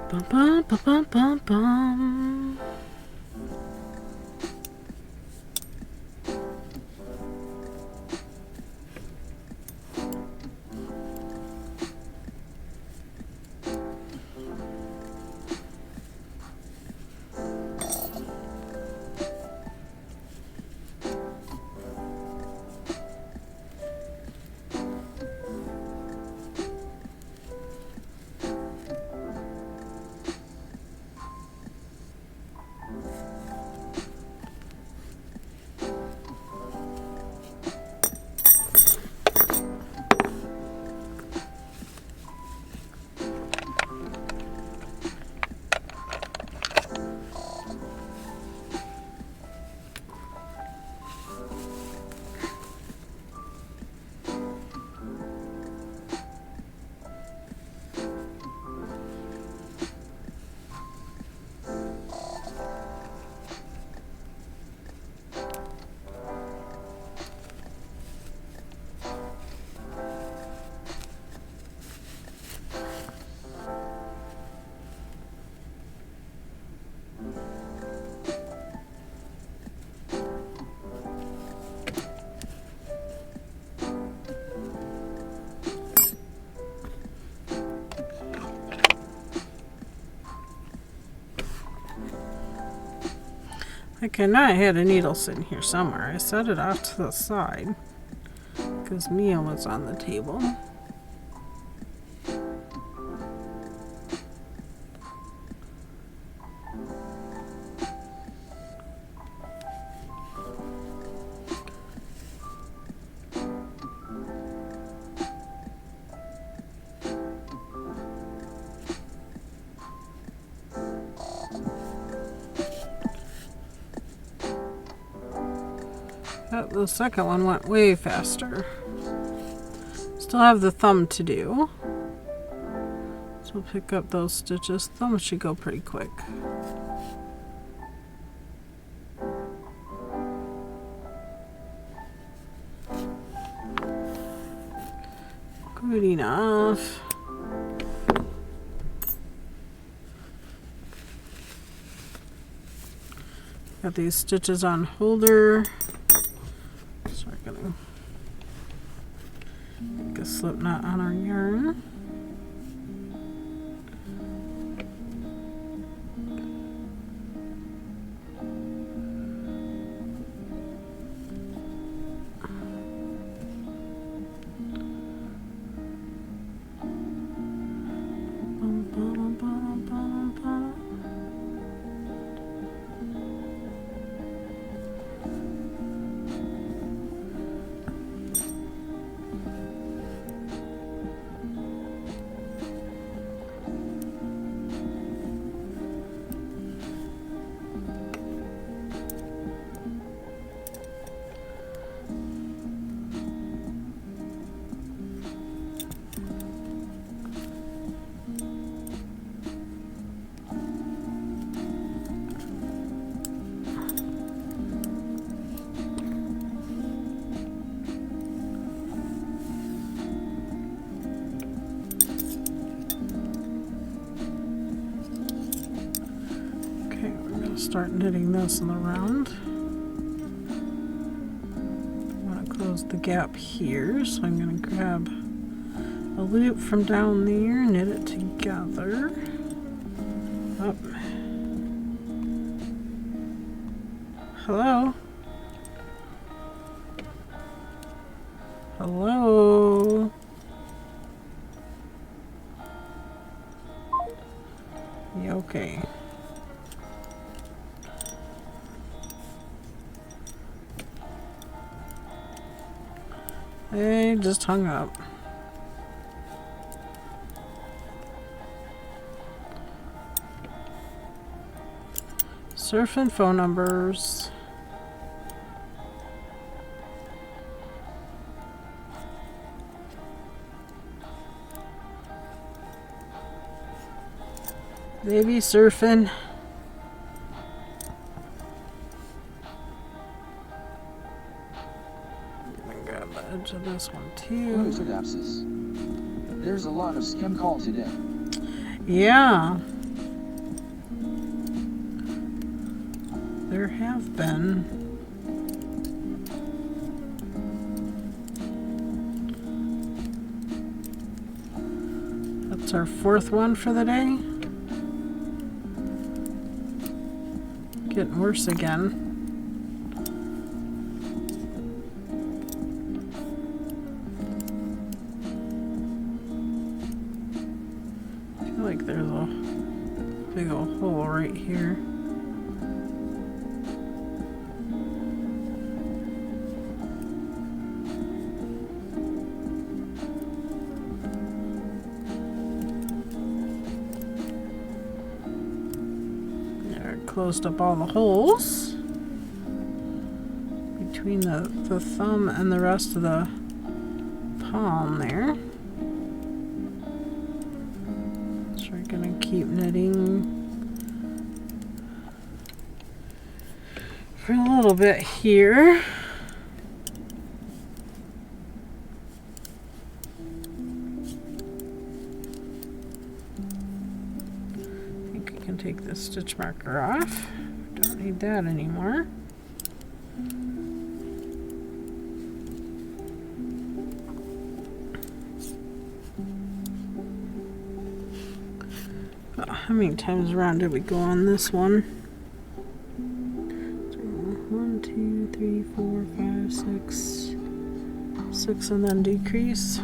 Bum, bum, bum, bum, bum, bum. Okay, now I had a needle sitting here somewhere. I set it off to the side because Mia was on the table. The second one went way faster. Still have the thumb to do. So we'll pick up those stitches. Thumb should go pretty quick. Good enough. Got these stitches on holder. Make a slip knot on our yarn. Start knitting this in the round. I'm going to close the gap here, so I'm going to grab a loop from down there, knit it together. Up. Hello? Hello? Yeah, okay. They just hung up. Surfing phone numbers. Baby surfing. To this one too. Photodapsis. There's a lot of skim call today. Yeah. There have been. That's our 4th one for the day. Getting worse again. I feel like there's a big old hole right here. Closed up all the holes between the thumb and the rest of the palm there. So we're gonna keep knitting for a little bit here. Take the stitch marker off. Don't need that anymore. Oh, how many times around did we go on this one? 1, 2, 3, 4, 5, 6. 6 and then decrease.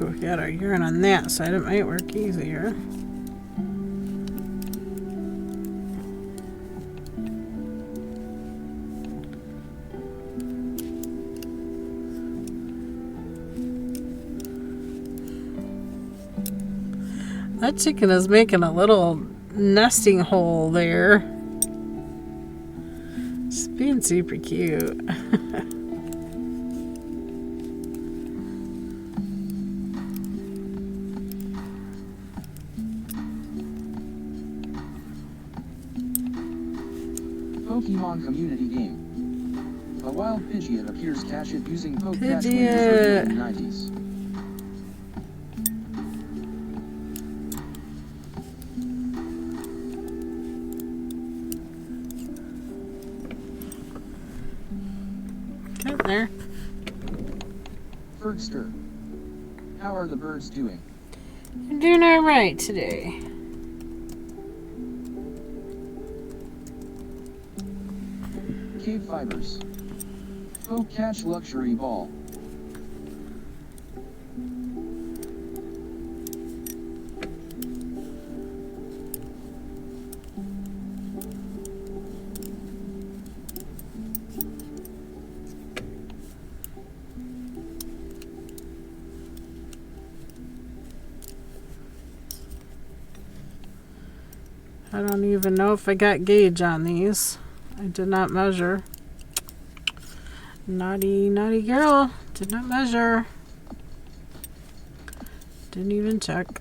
We got our yarn on that side, it might work easier. That chicken is making a little nesting hole there. It's being super cute. Pokemon community game. A wild Pidgeot appears. Catch it using Poke Catch Windows Pidgeot. in the 90s. Get there. Fergster. How are the birds doing? You're doing alright today. KBfibers. Poke Catch Luxury Ball. I don't even know if I got gauge on these. I did not measure. Naughty, naughty girl. Did not measure. Didn't even check.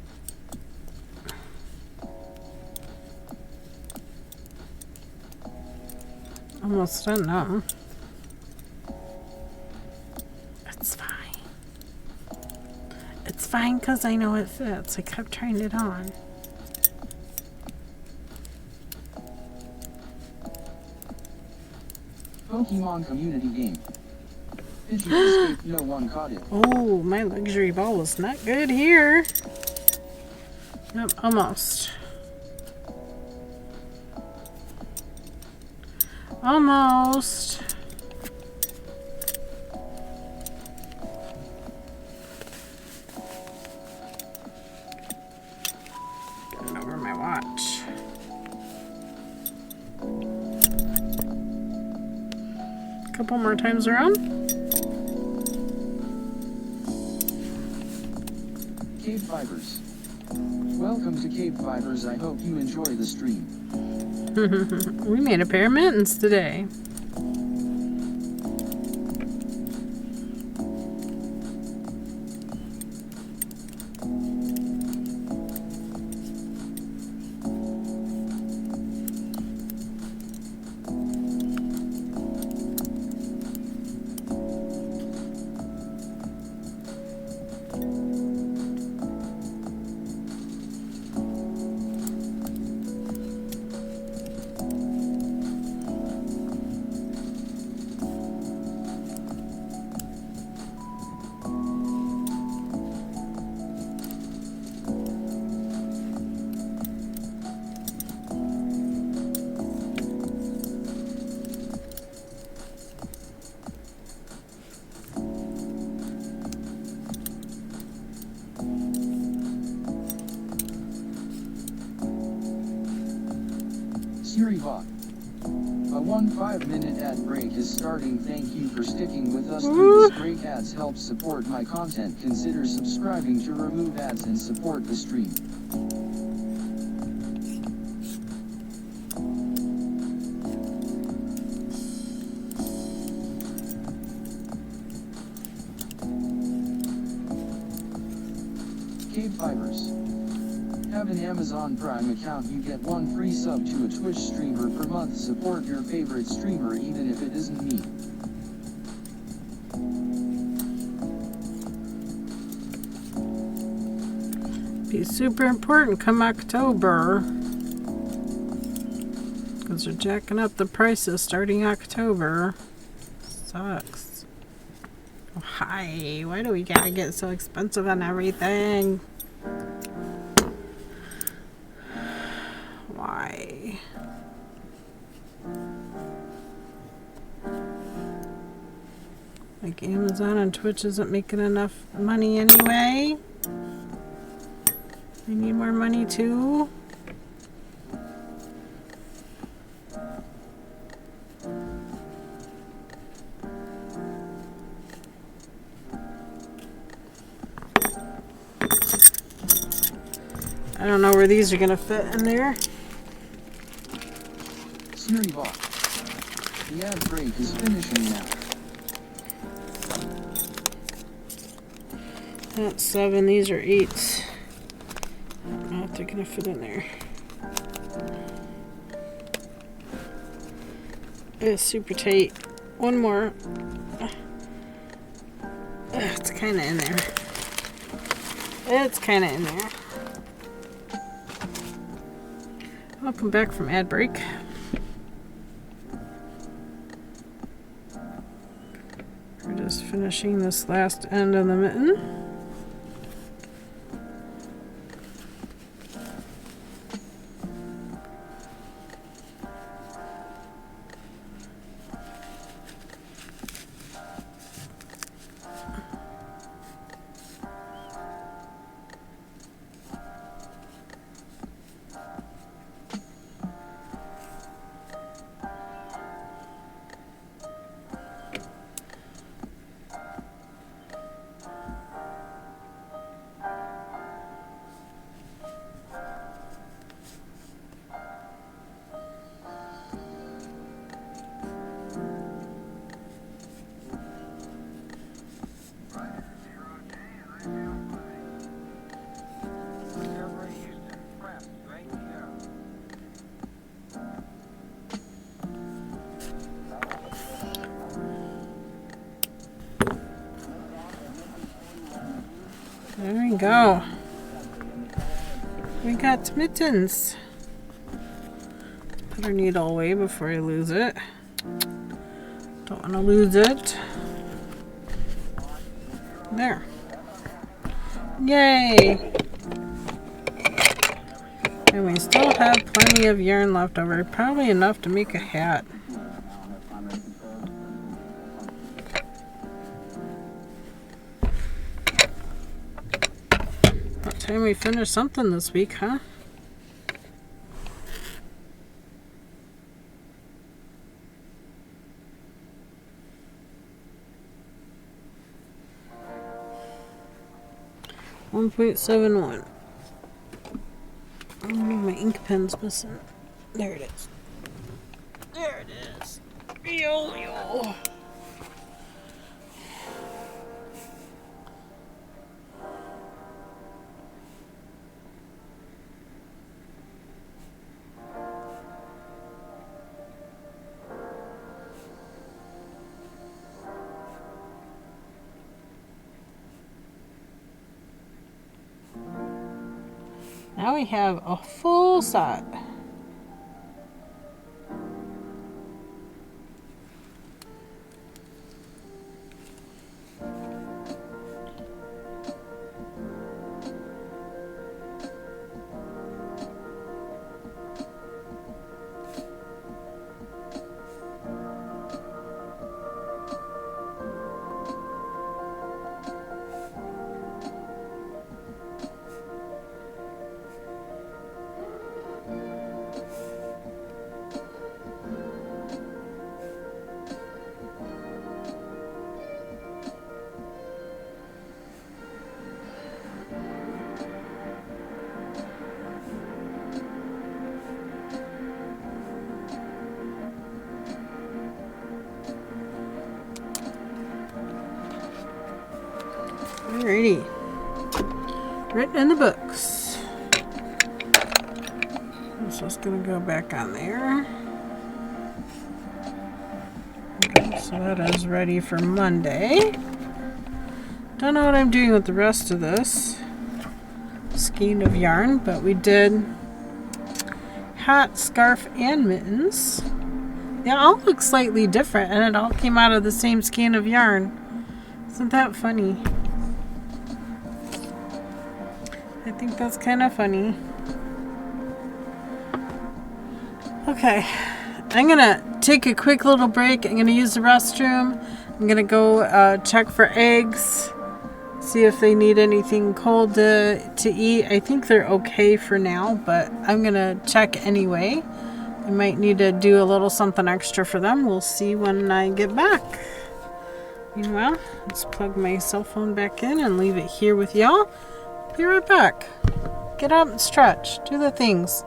Almost done now. It's fine. It's fine because I know it fits. I kept trying it on. Pokemon community game. Pidgeot escaped, no one caught it. Oh, my luxury ball was not good here. Nope, almost. Almost. Getting over my watch. couple more times around. KBfibers. Welcome to KBfibers. I hope you enjoy the stream. We made a pair of mittens today. Siribot. A 5-minute ad break is starting. Thank you for sticking with us through this break. Ads help support my content. Consider subscribing to remove ads and support the stream. KBfibers. Have an Amazon Prime account, you get 1 free sub to a Twitch streamer per month. Support your favorite streamer even if it isn't me. Be super important come October. Because they're jacking up the prices starting October. Sucks. Oh, hi. Why do we gotta get so expensive on everything? Why? Like Amazon and Twitch isn't making enough money anyway. They need more money too. I don't know where these are gonna fit in there. Siribot. The ad break is finishing now. That's 7, these are 8. I don't know if they're gonna fit in there. It's super tight. One more. It's kinda in there. It's kinda in there. Welcome back from ad break. We're just finishing this last end of the mitten. There we go. We got mittens. Put our needle away before I lose it. Don't want to lose it. There. Yay! And we still have plenty of yarn left over. Probably enough to make a hat. About time we finish something this week, huh? 1.71. Oh, my ink pen's missing. There it is. There it is. Yo. Now we have a full set. Alrighty. Written in the books. So it's going to go back on there. Okay, so that is ready for Monday. Don't know what I'm doing with the rest of this skein of yarn, but we did hat, scarf, and mittens. They all look slightly different, and it all came out of the same skein of yarn. Isn't that funny? I think that's kind of funny. Okay, I'm gonna take a quick little break. I'm gonna use the restroom. I'm gonna go check for eggs, see if they need anything cold to eat. I think they're okay for now, but I'm gonna check anyway. I might need to do a little something extra for them. We'll see when I get back. Meanwhile, let's plug my cell phone back in and leave it here with y'all. Be right back. Get up and stretch. Do the things.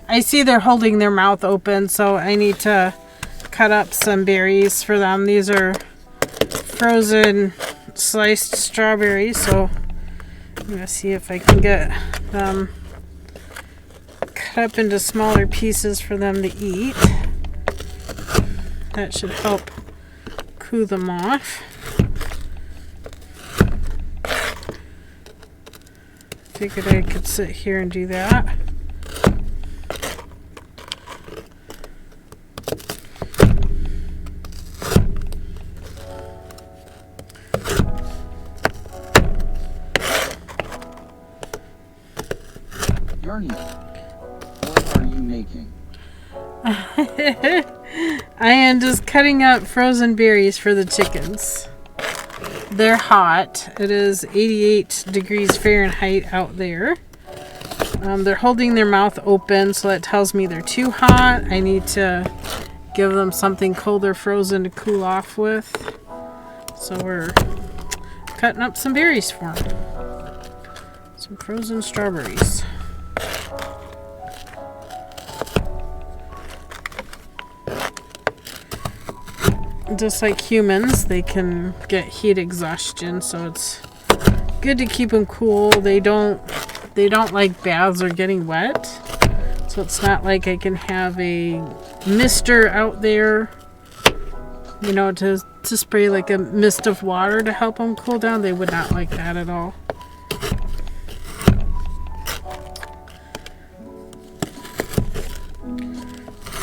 I see they're holding their mouth open, so I need to cut up some berries for them. These are frozen sliced strawberries, so I'm going to see if I can get them cut up into smaller pieces for them to eat. That should help cool them off. Figured I could sit here and do that. Yarny, what are you making? I am just cutting up frozen berries for the chickens. They're hot. It is 88 degrees Fahrenheit out there. They're holding their mouth open, so that tells me they're too hot. I need to give them something colder frozen to cool off with. So we're cutting up some berries for them. Some frozen strawberries. Just like humans, they can get heat exhaustion, so it's good to keep them cool. They don't like baths or getting wet, so it's not like I can have a mister out there, you know, to spray like a mist of water to help them cool down. They would not like that at all.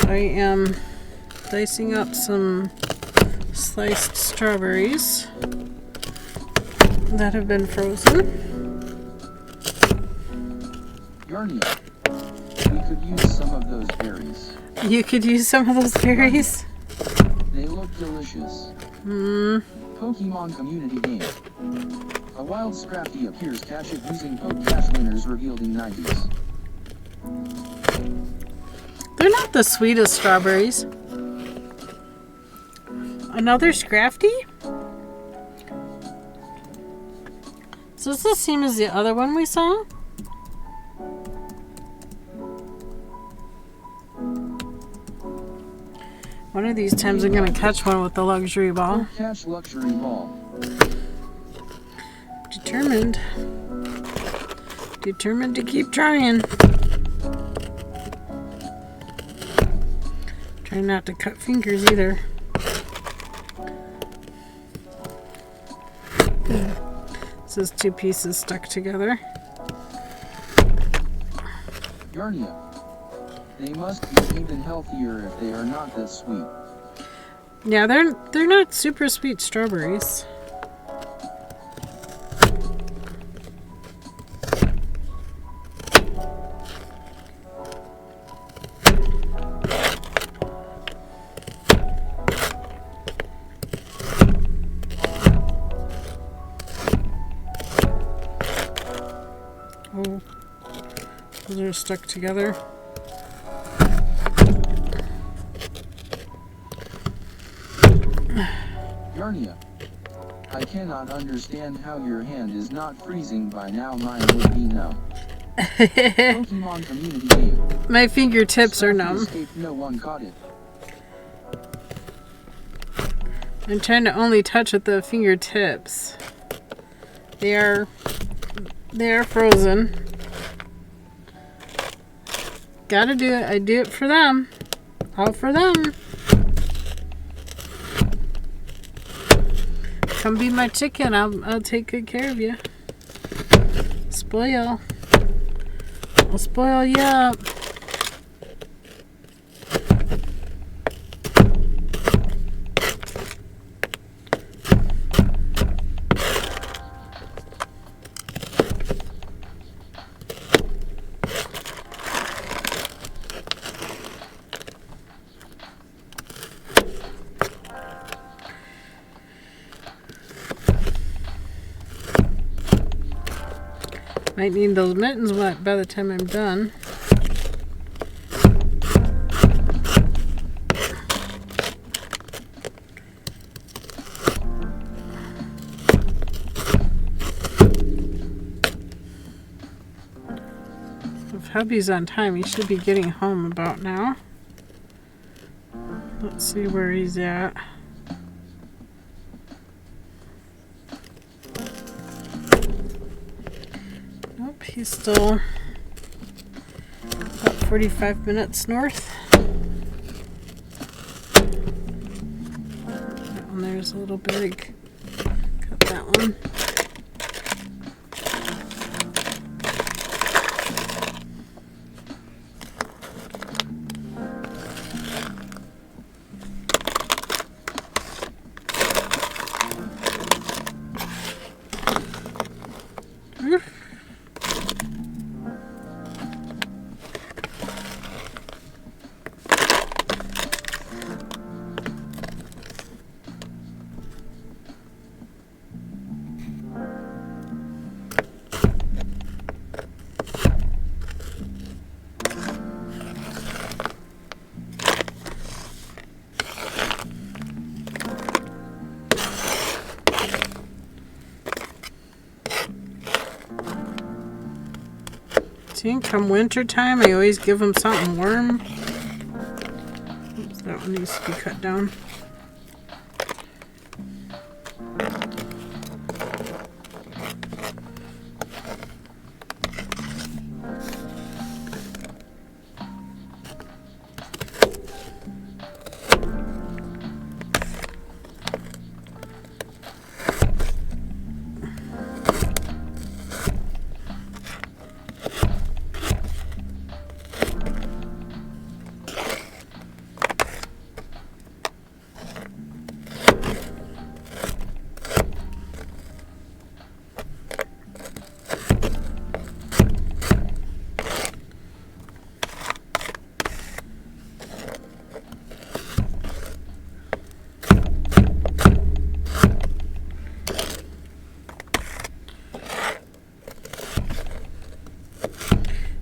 I am dicing up some sliced strawberries that have been frozen. Yarny, we could use some of those berries. You could use some of those berries. They look delicious. Pokemon community game. A wild Scrafty appears catch it using Poke Cash winners revealed in 90s. They're not the sweetest strawberries. Another Scrafty? Is this the same as the other one we saw? One of these times I'm going to catch one with the luxury ball. Poke Cash luxury ball. Determined. Determined to keep trying. Trying not to cut fingers either. This is two pieces stuck together. Yarny, they must be even healthier if they are not that sweet. Yeah, they're not super sweet strawberries. Oh, those are stuck together. Yarny, I cannot understand how your hand is not freezing by now. Mine would be no. Pokemon community game. My fingertips are Scrafty numb. escaped, no one caught it. I'm trying to only touch with the fingertips. They are frozen. Gotta do it. I do it for them. All for them. Come be my chicken. I'll take good care of you. Spoil. I'll spoil you up. Might need those mittens by the time I'm done. If hubby's on time, he should be getting home about now. Let's see where he's at. Nope, he's still about 45 minutes north. That one there's a little big. Cut that one. See, come winter time, I always give them something warm. Oops, that one needs to be cut down.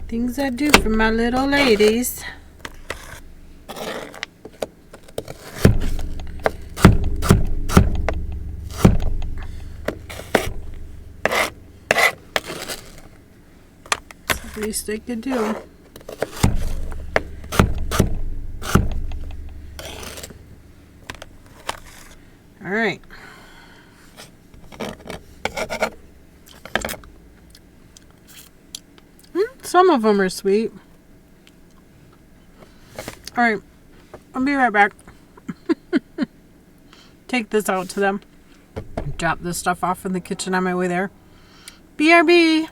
Things I do for my little ladies. It's the least I could do. All right. Some of them are sweet. All right, I'll be right back. Take this out to them. Drop this stuff off in the kitchen on my way there. BRB.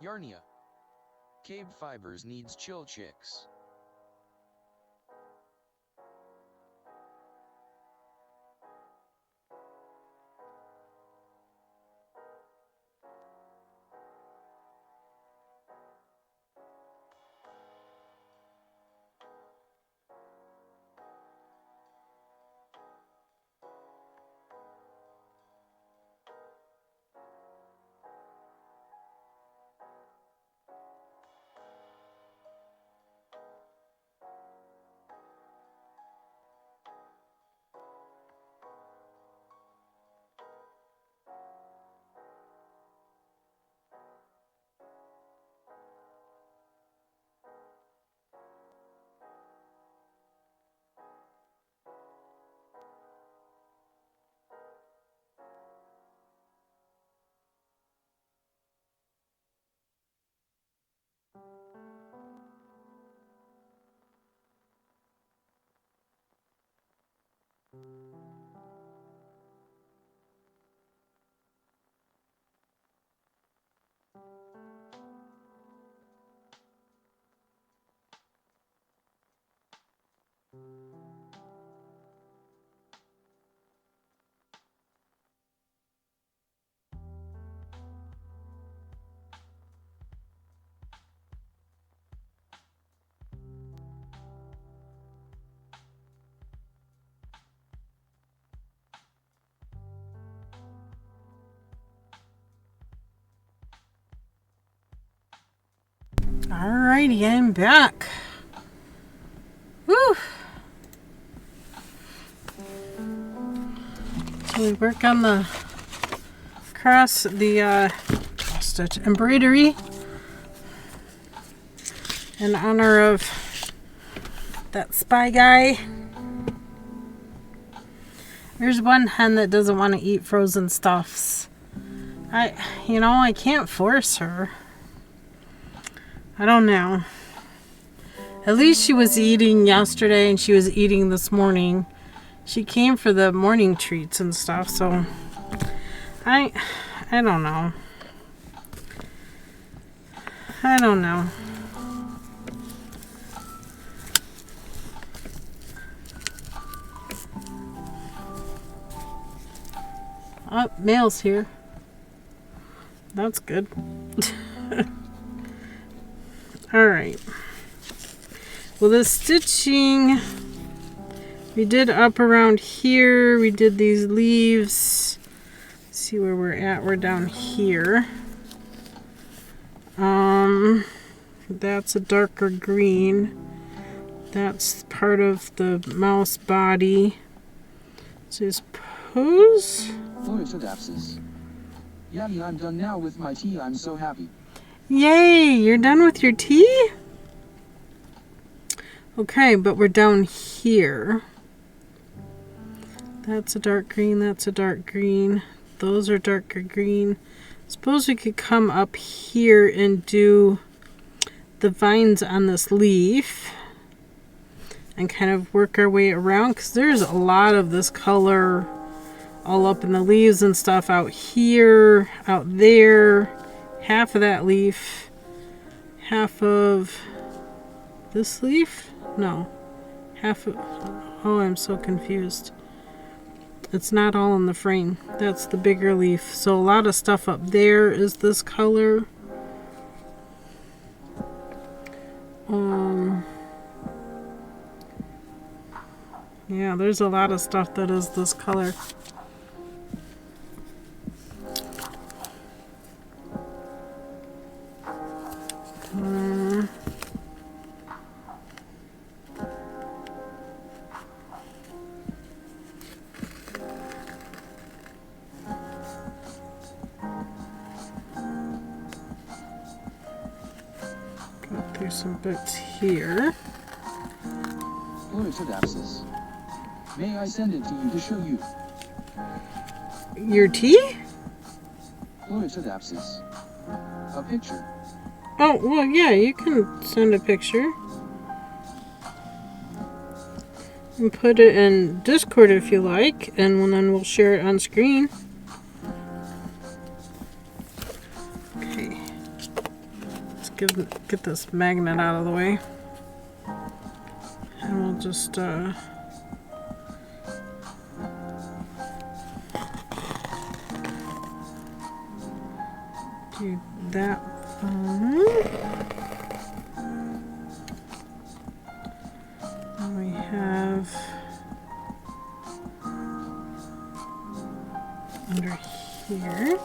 Yarnia. KBfibers needs chill chicks. Alrighty, I'm back. Woo! So we work on the cross stitch embroidery in honor of that spy guy. There's one hen that doesn't want to eat frozen stuffs. I can't force her. I don't know. At least she was eating yesterday and she was eating this morning. She came for the morning treats and stuff, so I don't know. I don't know. Oh, mail's here. That's good. Alright. Well, the stitching we did up around here. We did these leaves. Let's see where we're at. We're down here. That's a darker green. That's part of the mouse body. Just pose. Yeah, I'm done now with my tea. I'm so happy. Yay, you're done with your tea? Okay, but we're down here. That's a dark green, that's a dark green. Those are darker green. Suppose we could come up here and do the vines on this leaf and kind of work our way around, because there's a lot of this color all up in the leaves and stuff out here, out there. Half of that leaf. Half of this leaf? No. Half of... Oh, I'm so confused. It's not all in the frame. That's the bigger leaf. So a lot of stuff up there is this color. Yeah, there's a lot of stuff that is this color. Go through some bits here. May I send it to you to show you? Your tea? A picture. Oh, well, yeah, you can send a picture. And put it in Discord if you like, and then we'll share it on screen. Okay. Let's get this magnet out of the way. And we'll just, do that one. And we have under here.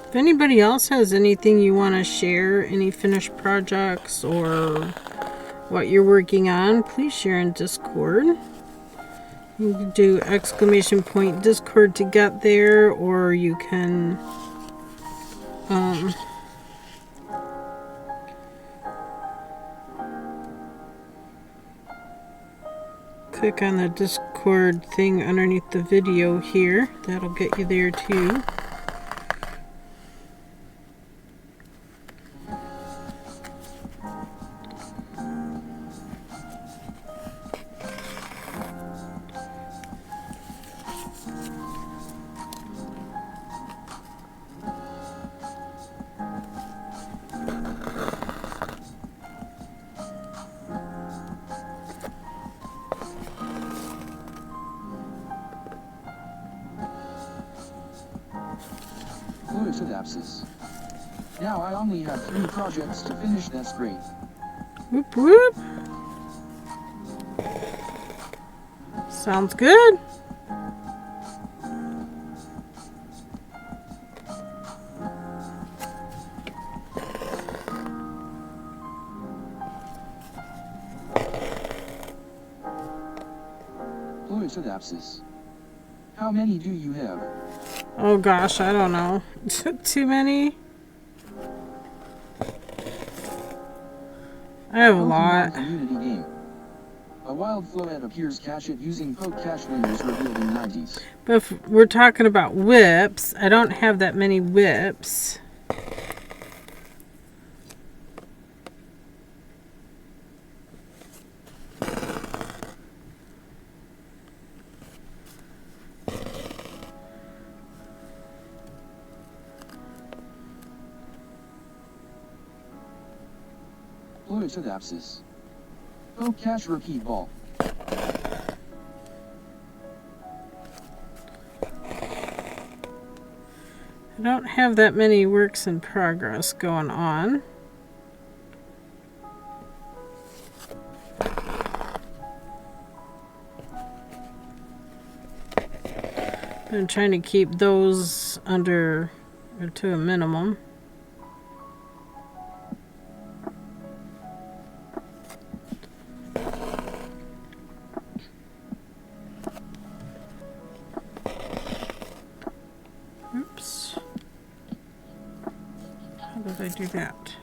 If anybody else has anything you want to share, any finished projects or what you're working on, please share in Discord. You can do ! Discord to get there, or you can click on the Discord thing underneath the video here. That'll get you there too. Now I only have 3 projects to finish. That's great. Whoop whoop. Sounds good. Fluitodapsis. How many do you have? Oh gosh, I don't know. Too many? I have a Pokemon lot. community game. A wild floet appears. Catch it using Poke Catch winners revealed in 90s. But if we're talking about whips, I don't have that many whips. Fluitodapsis. Poke Catch repeat ball. I don't have that many works in progress going on. I'm trying to keep those under or to a minimum. Oops. How did I do that?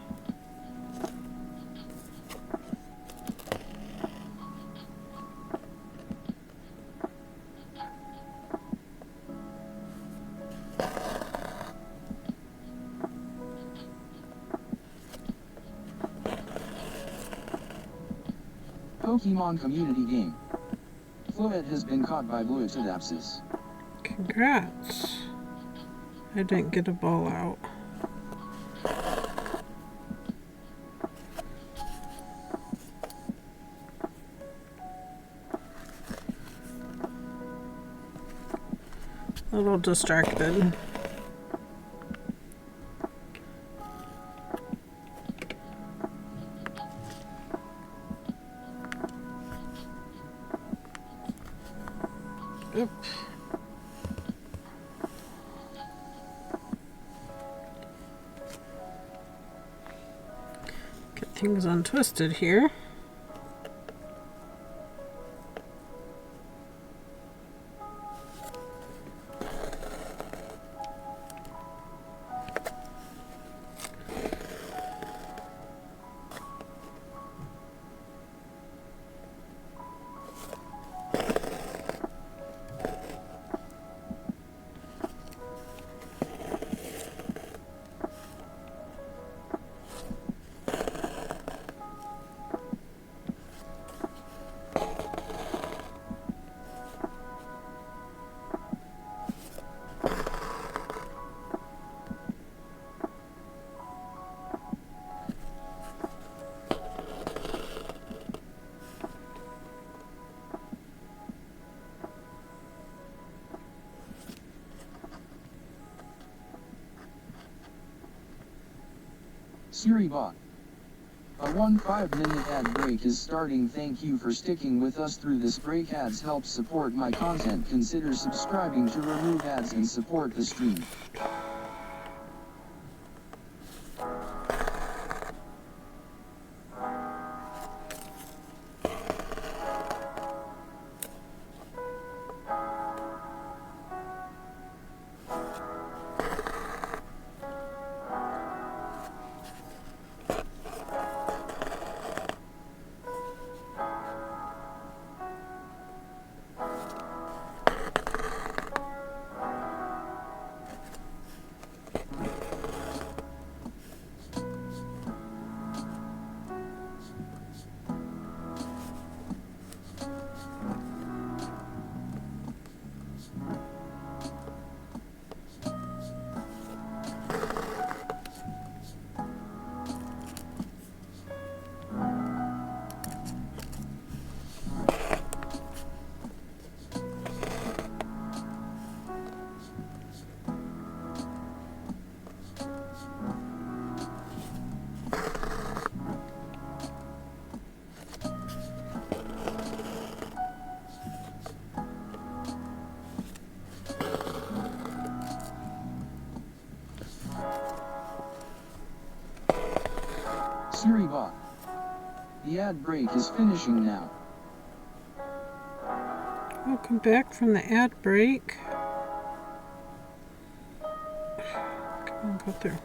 Pokemon community game. Floet has been caught by Fluitodapsis. Congrats. I didn't get a ball out. A little distracted. Oop. Get things untwisted here. SiriBot. A 5-minute ad break is starting. Thank you for sticking with us through this break. Ads help support my content. Consider subscribing to remove ads and support the stream. Siri bot. The ad break is finishing now. Welcome back from the ad break. Come on, go through.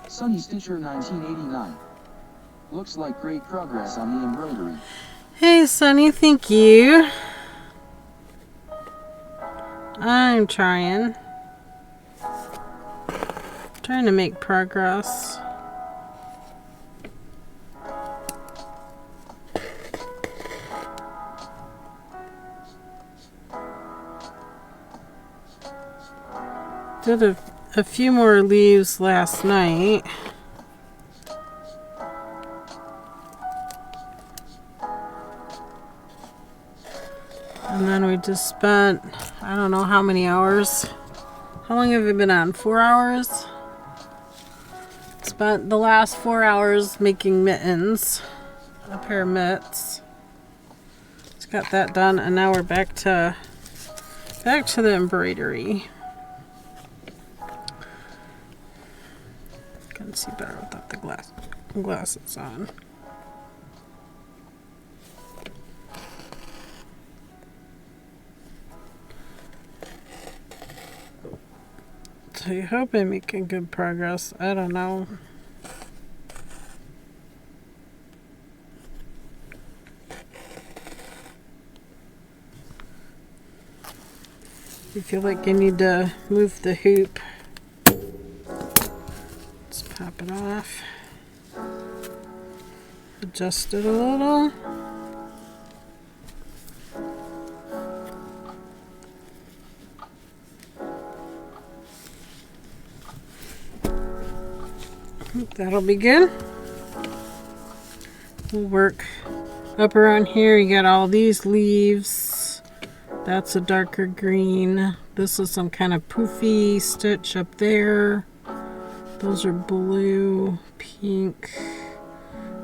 Sunny Stitcher 1989. Looks like great progress on the embroidery. Hey, Sunny, thank you. I'm trying to make progress. Did a few more leaves last night. And then we just spent, I don't know how many hours. How long have we been on? 4 hours? Spent the last 4 hours making mittens. A pair of mitts. Just got that done, and now we're back to the embroidery. Can see better without the glasses on. So I hope I'm making good progress. I don't know. You feel like you need to move the hoop. Let's pop it off. Adjust it a little. That'll be good. We'll work up around here. You got all these leaves. That's a darker green. This is some kind of poofy stitch up there. Those are blue, pink.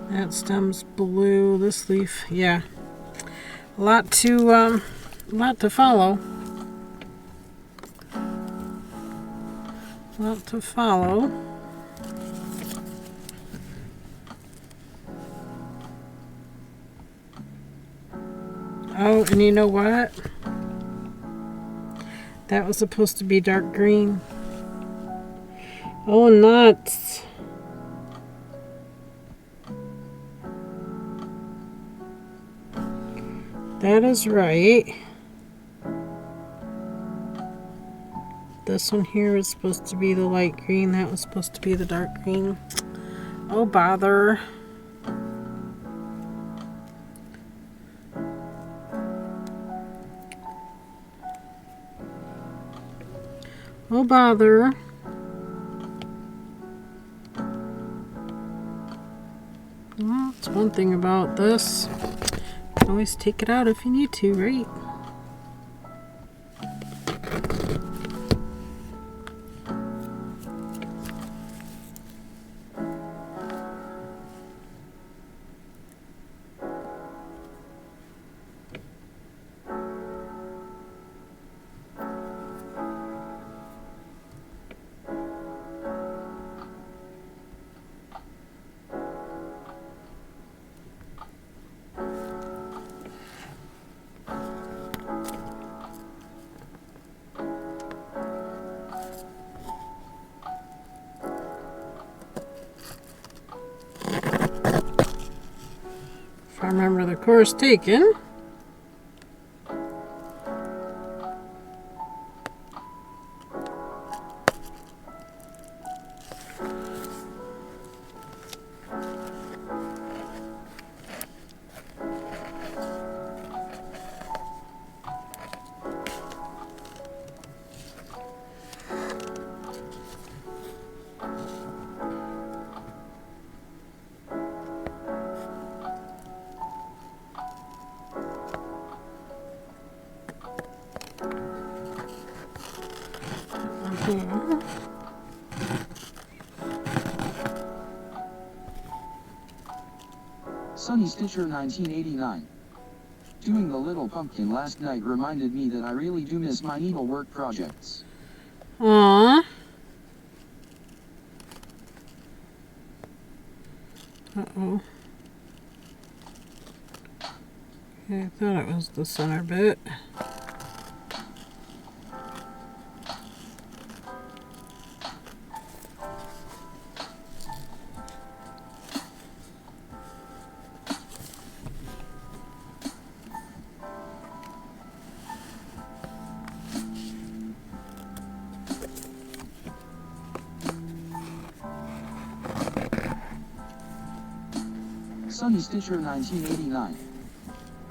That stem's blue. This leaf, yeah. A lot to follow. A lot to follow. Oh, and you know what? That was supposed to be dark green. Oh, nuts. That is right. This one here is supposed to be the light green. That was supposed to be the dark green. Oh, bother. Oh, bother. Well, that's one thing about this. You can always take it out if you need to, right? If I remember the course taken. Sunny Stitcher 1989. Doing the little pumpkin last night reminded me that I really do miss my needlework projects. Aww. Uh-oh. Okay, I thought it was the center bit. Sunny Stitcher 1989.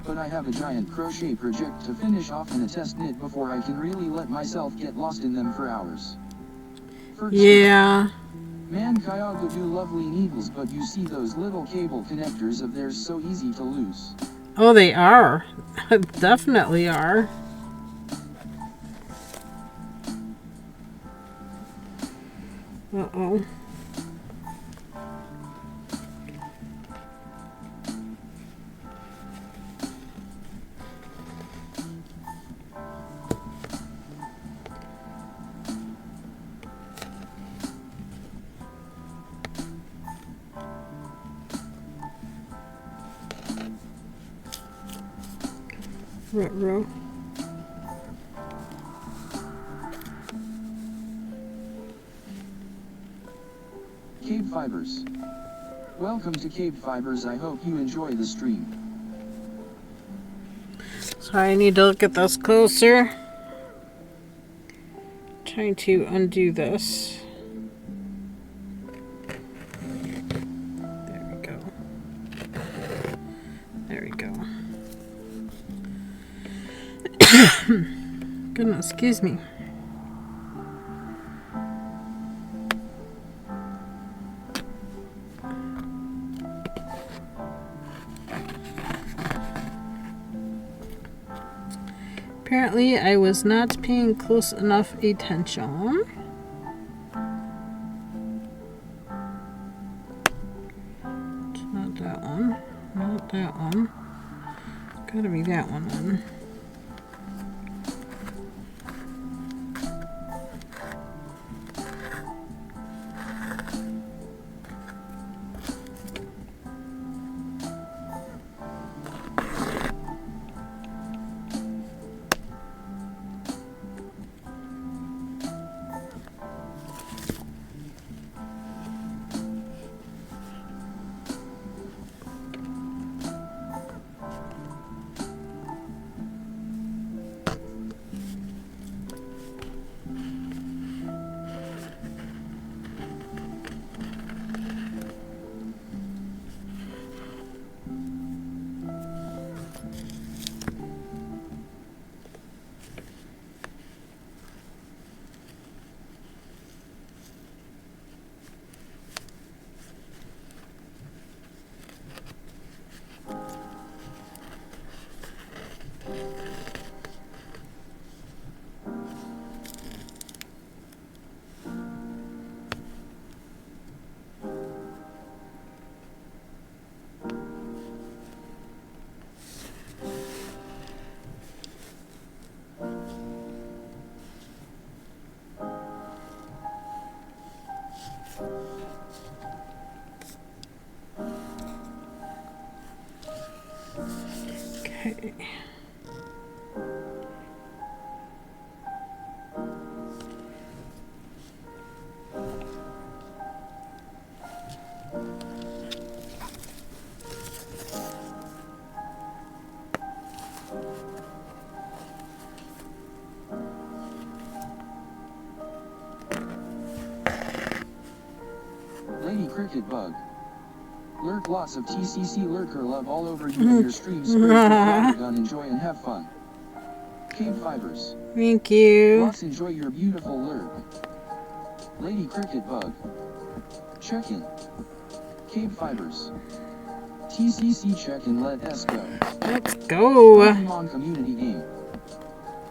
But I have a giant crochet project to finish off and a test knit before I can really let myself get lost in them for hours. Yeah. Man, Kyogo do lovely needles, but you see those little cable connectors of theirs so easy to lose. Oh, they are. Definitely are. Uh-oh. Row. KBfibers. Welcome to KBfibers. I hope you enjoy the stream. Sorry, I need to look at this closer. Trying to undo this. There we go. There we go. Goodness, excuse me. Apparently, I was not paying close enough attention. It's not that one. Not that one. It's gotta be that one then. Okay. Cricket Bug. Lurk lots of TCC lurker love all over you and your stream. Spray with water gun, enjoy and have fun. KBfibers. Thank you. Lots enjoy your beautiful lurk. Lady Cricket Bug. Check in. KBfibers. TCC check in, let us go. Let's go. Pokemon community game.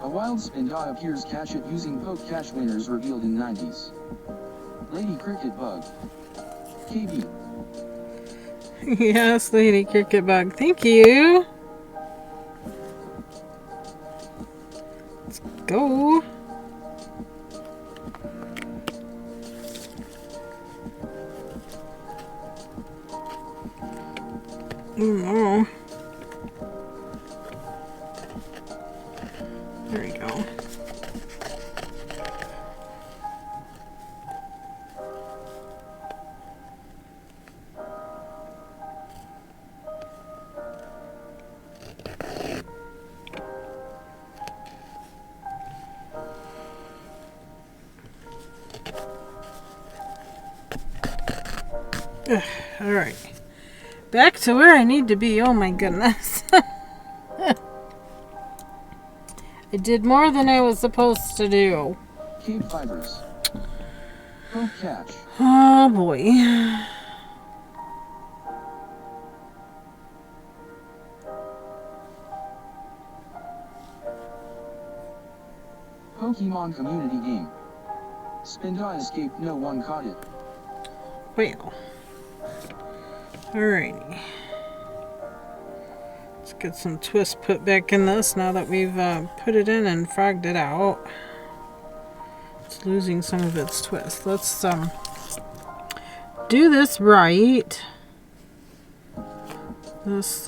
A wild Spinda appears, catch it using poke catch, winners revealed in 90s. Lady Cricket Bug. KB. Yes, Lady Cricket Bug. Thank you. Let's go. Oh no. There we go. All right. Back to where I need to be. Oh my goodness. I did more than I was supposed to do. KBfibers. Poke catch. Oh boy. Pokemon community game. Spinda escaped, no one caught it. Well. Alrighty. Let's get some twist put back in this now that we've put it in and frogged it out. It's losing some of its twist. Let's do this right. This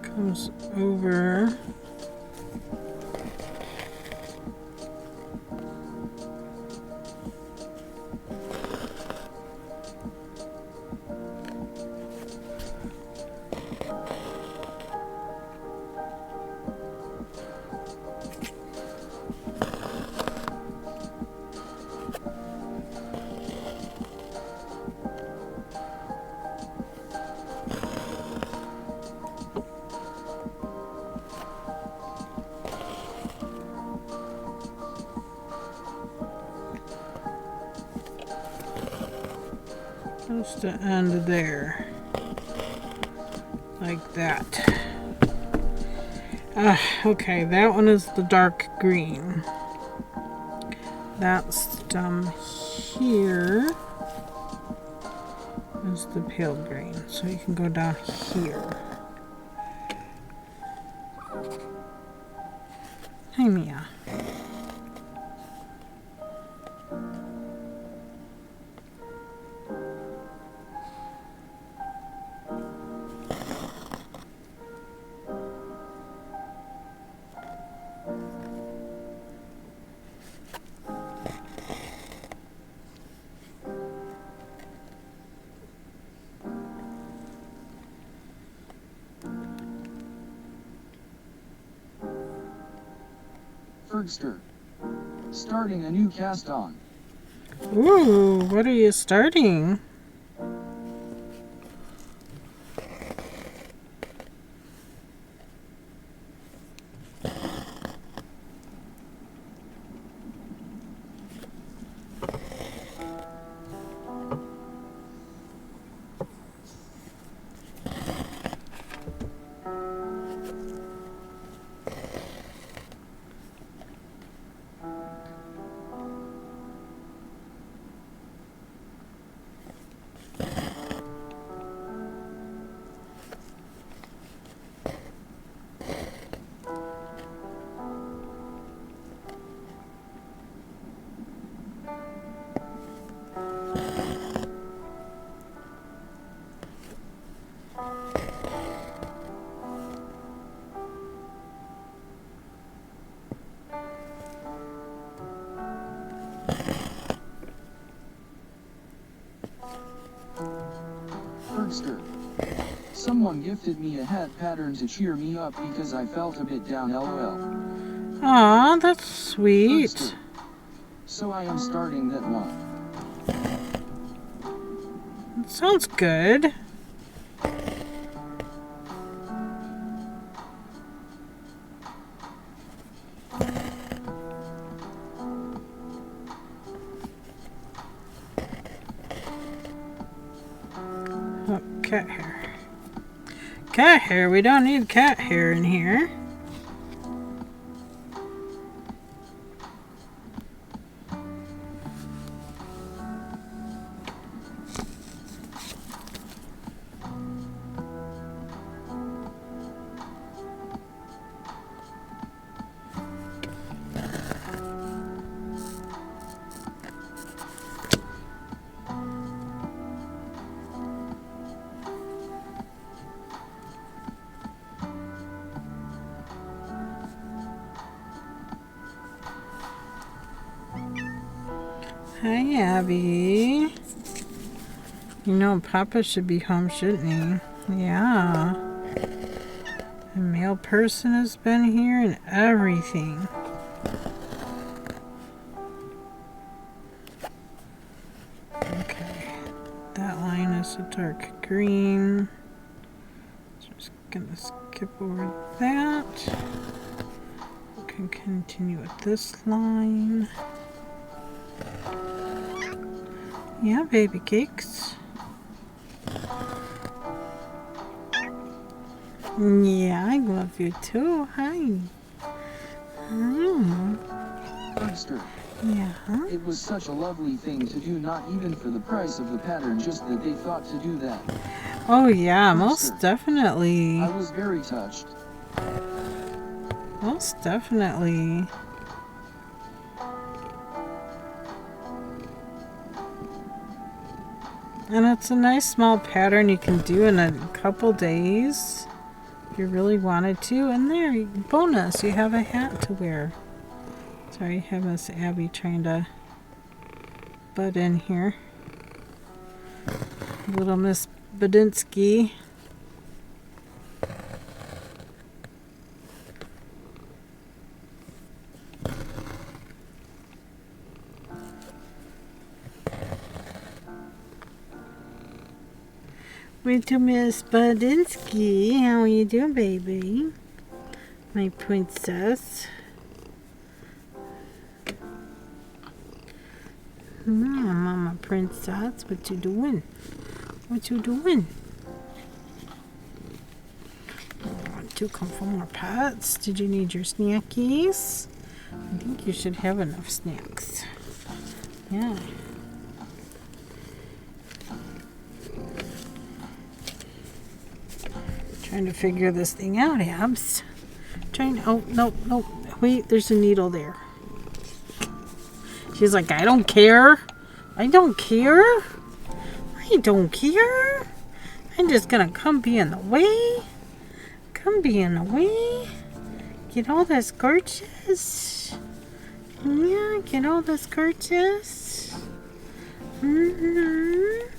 comes over. Just to end there, like that. Okay, that one is the dark green. That's here is the pale green. So you can go down here. Hi, Mia. Fergster. Starting a new cast on. Ooh, what are you starting? Fergster. Someone gifted me a hat pattern to cheer me up because I felt a bit down, lol. Aw, that's sweet. Understood. So I am starting that one. That sounds good. Oh, cat hair. Cat hair? We don't need cat hair in here. Hi, Abby. You know, Papa should be home, shouldn't he? Yeah. The male person has been here and everything. Okay. That line is a dark green. So I'm just gonna skip over that. We can continue with this line. Yeah, baby cakes. Yeah, I love you too. Hi. Understood. Yeah. It was such a lovely thing to do, not even for the price of the pattern, just that they thought to do that. Oh yeah, most definitely. I was very touched. Most definitely. And it's a nice small pattern you can do in a couple days if you really wanted to. And there, bonus, you have a hat to wear. Sorry, I have Miss Abby trying to butt in here. Little Miss Badinsky. Little Miss Badinsky, how are you doing, baby? My princess. Yeah, Mama Princess, what you doing? What you doing? Want to come for more pets? Did you need your snackies? I think you should have enough snacks. Yeah. Trying to figure this thing out, Abs. Oh, no. Wait, there's a needle there. She's like, I don't care. I don't care. I don't care. I'm just gonna come be in the way. Come be in the way. Get all this gorgeous. Yeah, get all this gorgeous. Mm-hmm.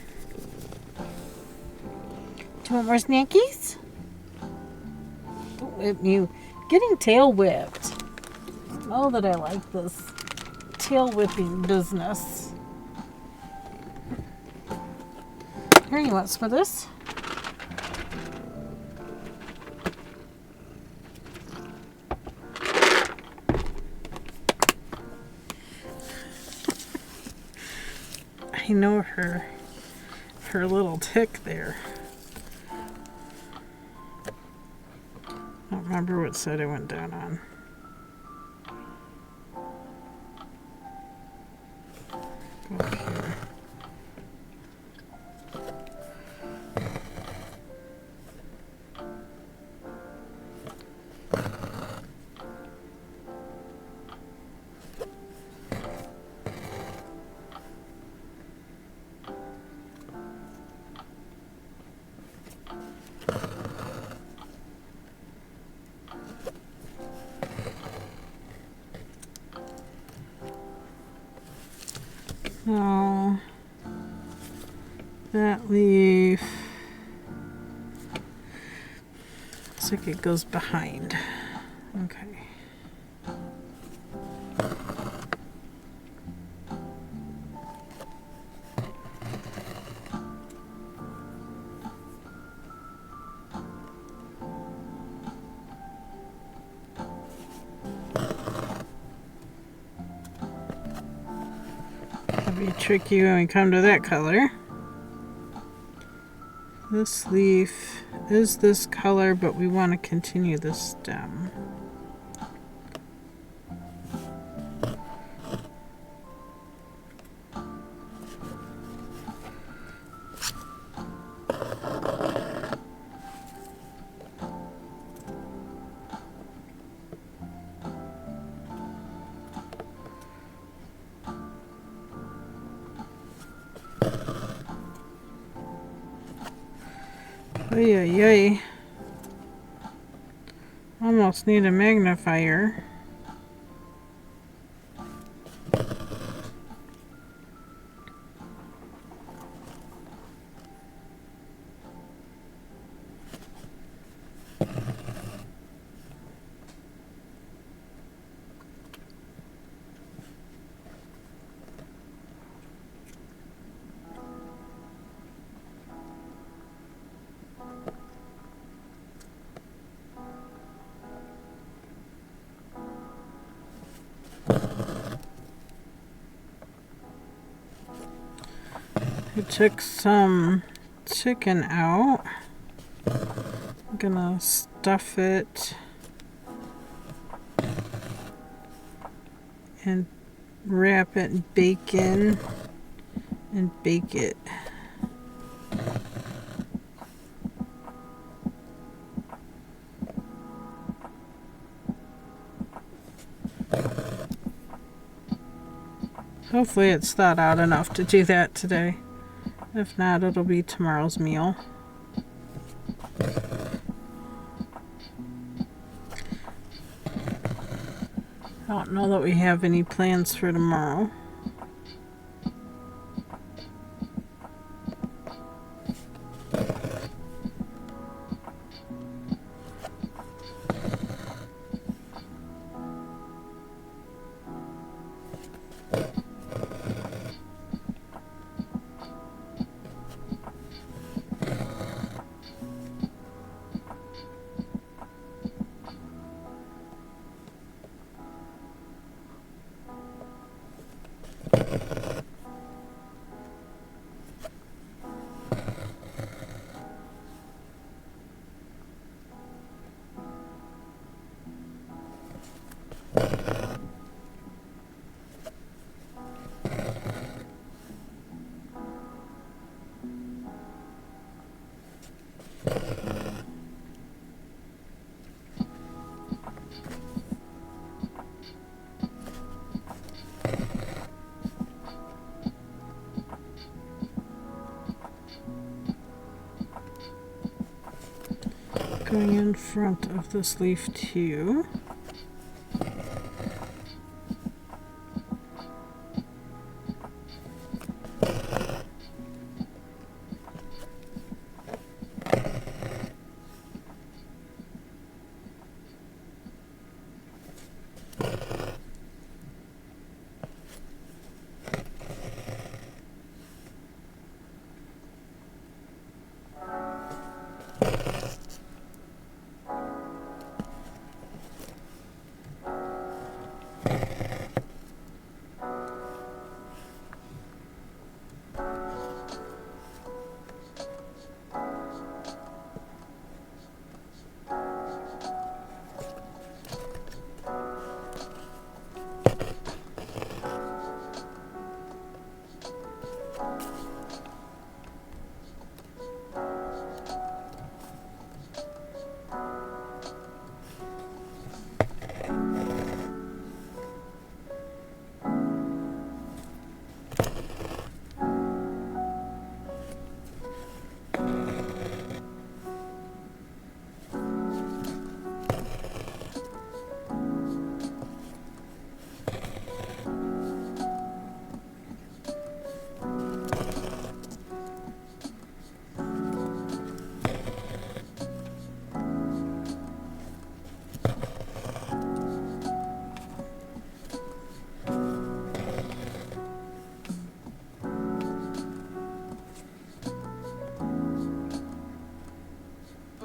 Do you want more snackies? Don't whip you. Getting tail whipped. Oh, that I like this tail whipping business. Here, you want some of this? I know her little tick there. I don't remember what side I went down on. Go up here. Oh, that leaf looks like it goes behind. Okay. be tricky when we come to that color. This leaf is this color, but we want to continue the stem. Oy, oy, oy. Almost need a magnifier. I took some chicken out. I'm gonna stuff it and wrap it in bacon and bake it. Hopefully it's thought out enough to do that today. If not, it'll be tomorrow's meal. I don't know that we have any plans for tomorrow. Going in front of this leaf too.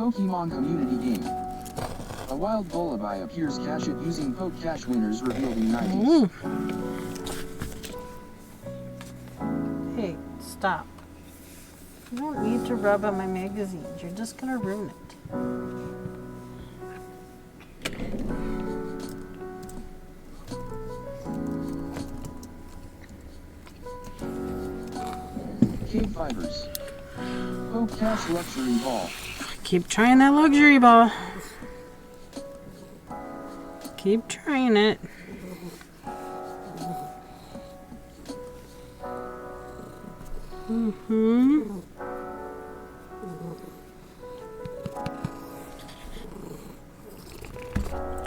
Pokemon community game. A wild Vullaby appears cash it using Poke Cash winners revealed in 90s. stop. You don't need to rub on my magazines. You're just gonna ruin it. KBfibers. Hope Cash Luxury Ball. Keep trying that luxury ball. Keep trying it.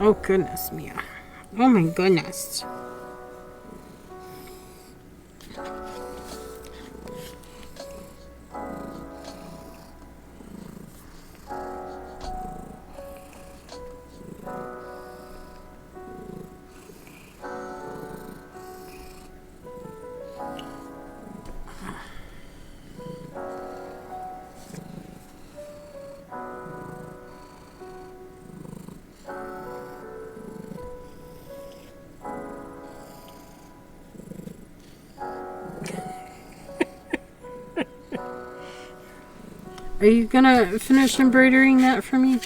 Oh goodness, Mia. Oh my goodness. Are you gonna finish embroidering that for me?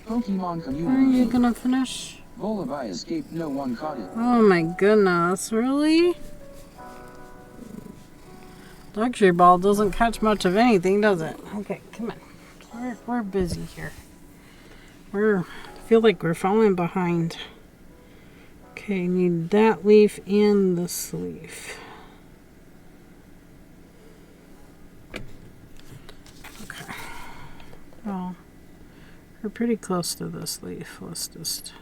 Pokemon Are Community. you gonna finish? Volibee escaped, no one caught it. Oh my goodness, really? Luxury ball doesn't catch much of anything, does it? Okay, come on. We're busy here. I feel like we're falling behind. Okay, need that leaf and this leaf. Okay. Well, we're pretty close to this leaf. Let's just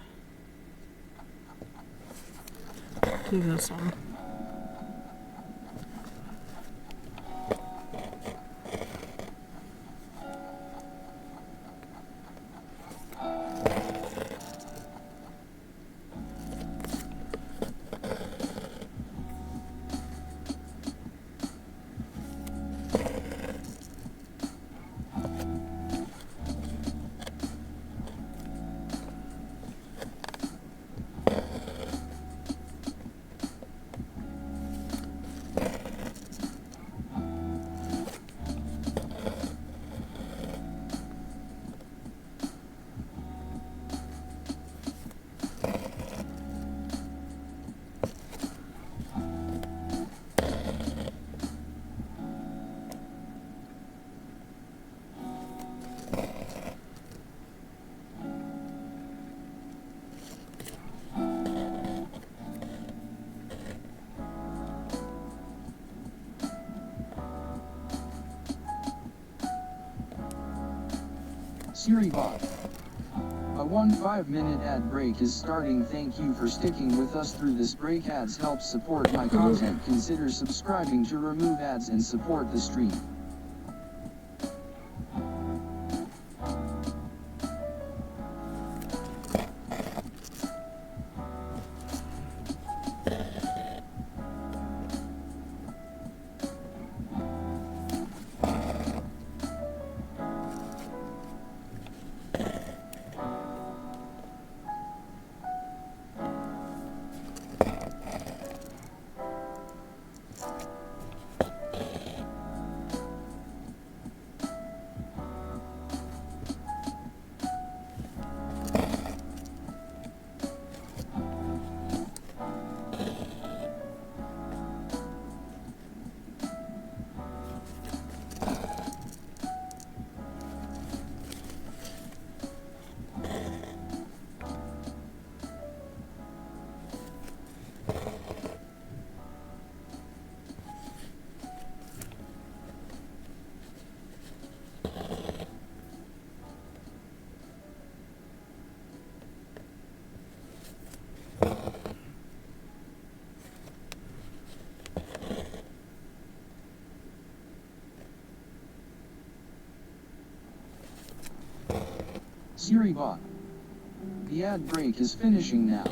do this one. SiriBot. A 5-minute ad break is starting. Thank you for sticking with us through this break. Ads help support my content. Consider subscribing to remove ads and support the stream. SiriBot. The ad break is finishing now.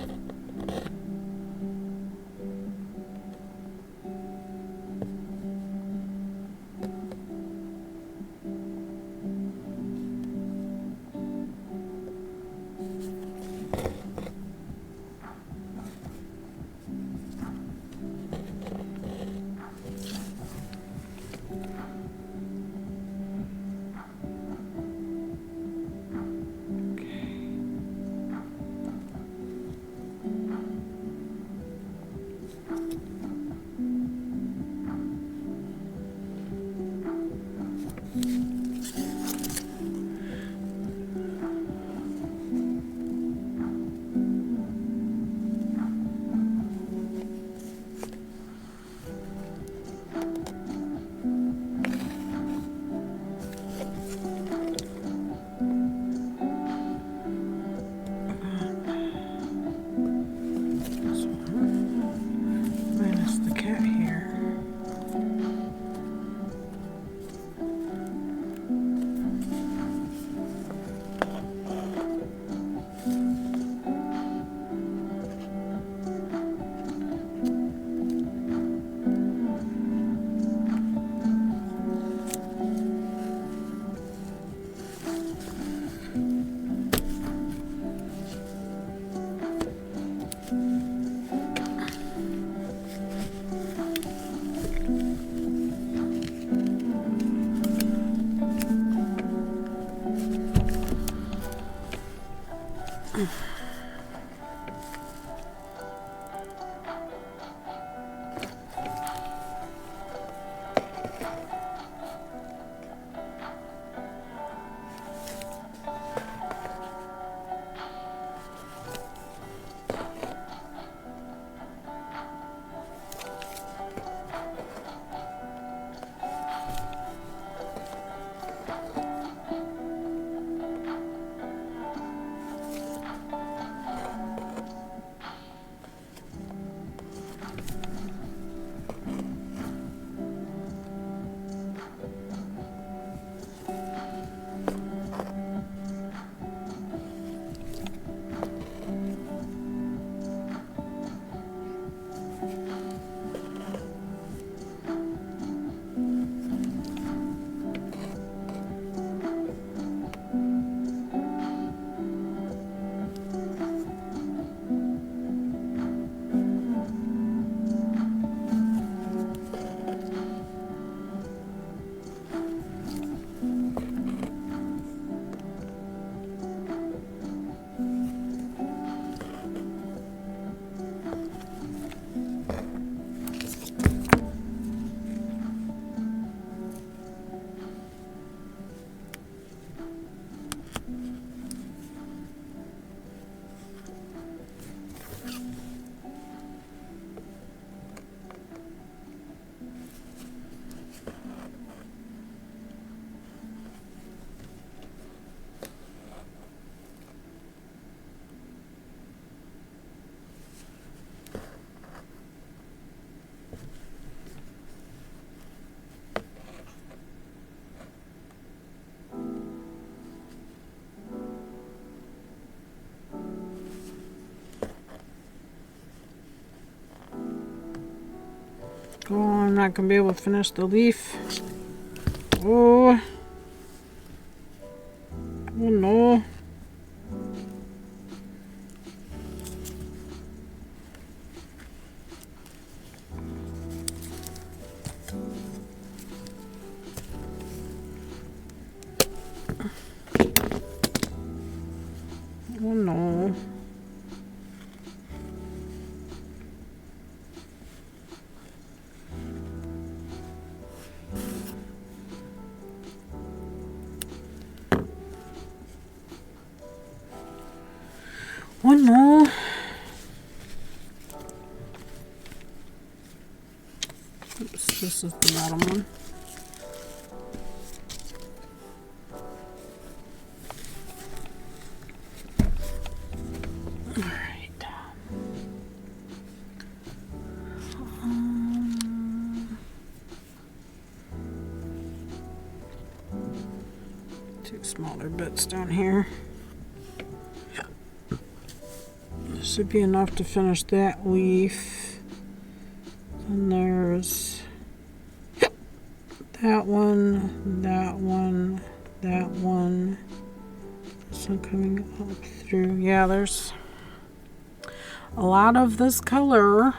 Oh, I'm not going to be able to finish the leaf. Oh. Oh no. Oh no. Oh no. Oops, this is the bottom one. Alright. Two smaller bits down here. This should be enough to finish that leaf. And there's that one, that one, that one. This one coming up through. Yeah, there's a lot of this color.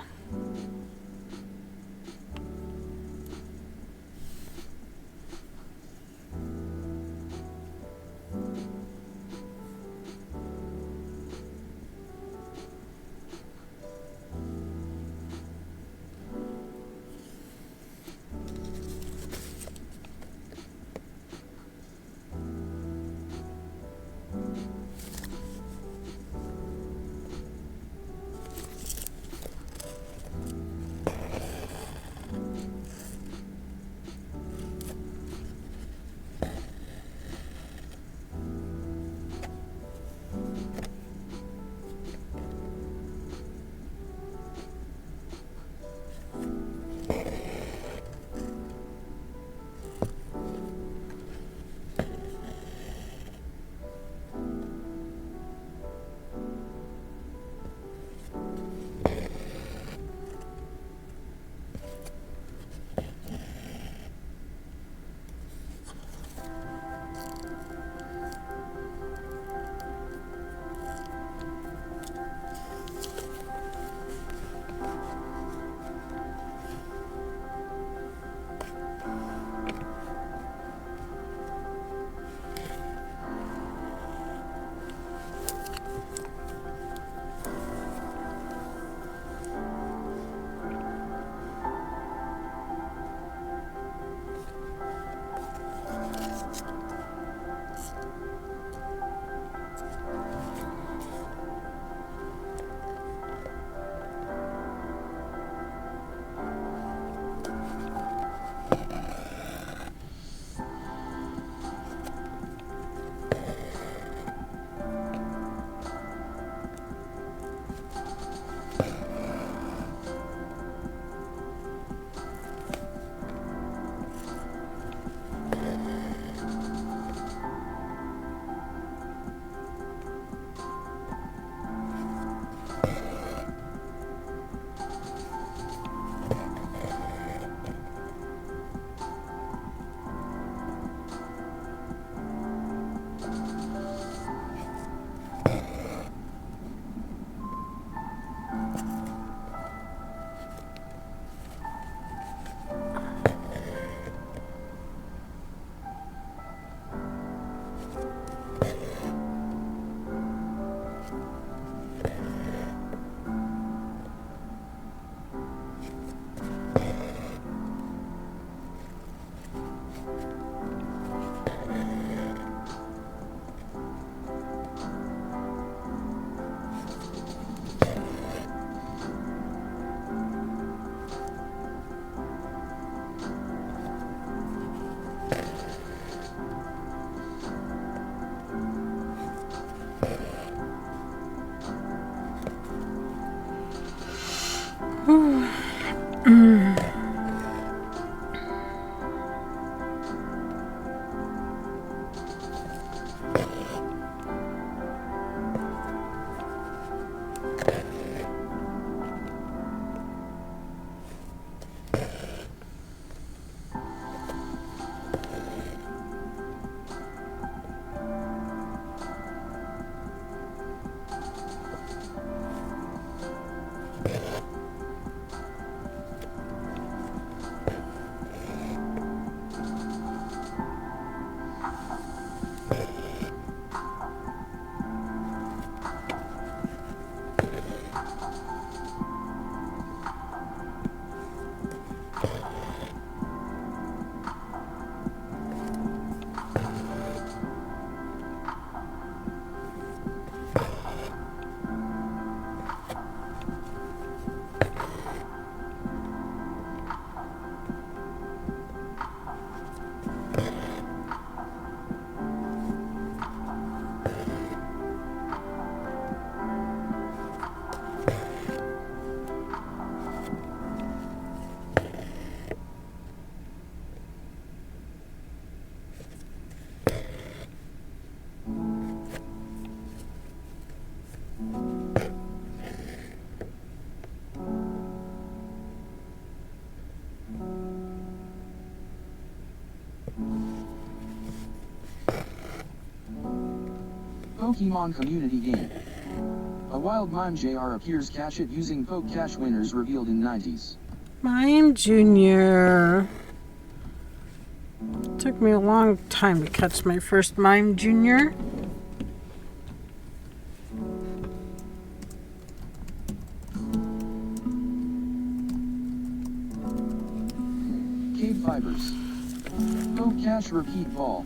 Pokemon community game. A wild mime JR appears, catch it using Poke Cash, winners revealed in 90s. Mime Junior. Took me a long time to catch my first Mime Junior. KBfibers. Poke Cash repeat ball.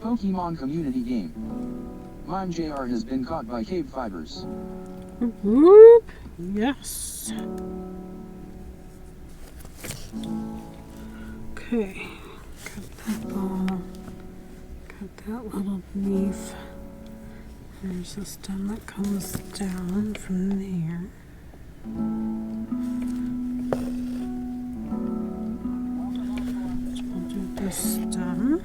Pokemon community game. Mime JR has been caught by KBfibers. Whoop. Yes. Okay. Cut that ball. Cut that little leaf. There's a stem that comes down from there. We'll do this stem.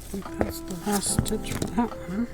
I think that's the last stitch for that one.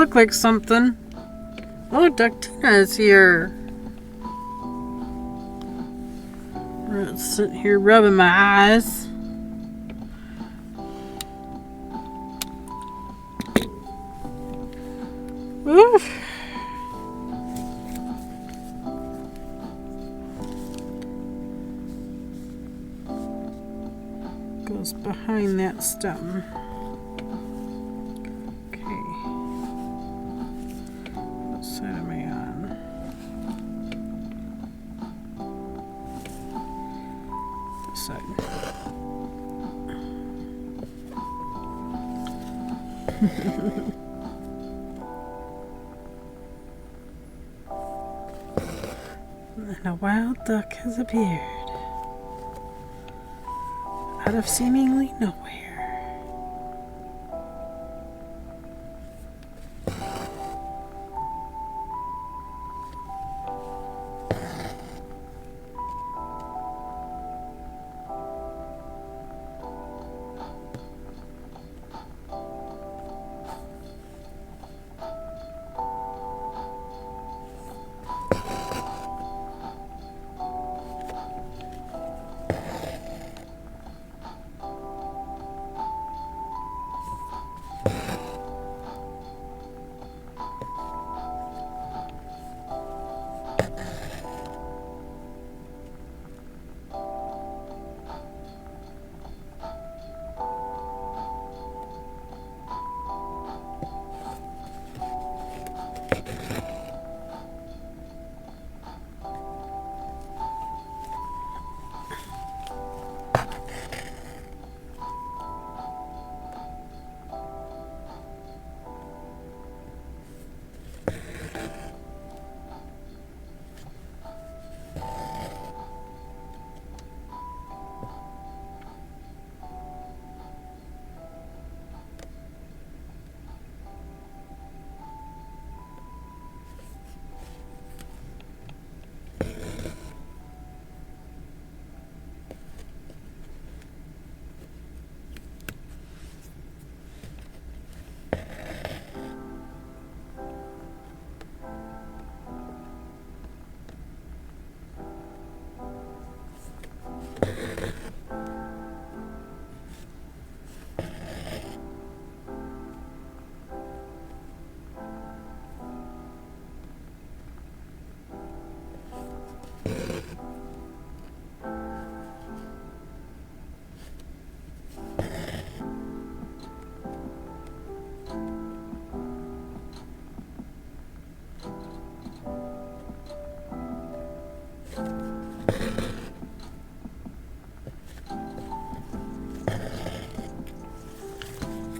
look like something. Oh, Ductina is here. I'm sitting here rubbing my eyes. Oof. Goes behind that stem. Okay. What side am I on? This side. And a wild duck has appeared out of seemingly nowhere.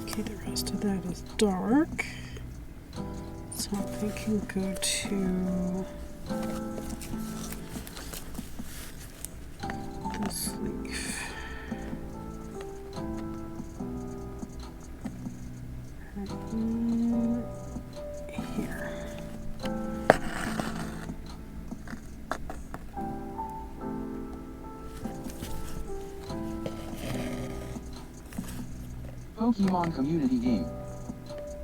Okay, the rest of that is dark. So I can go to this leaf. And here. Pokemon community game.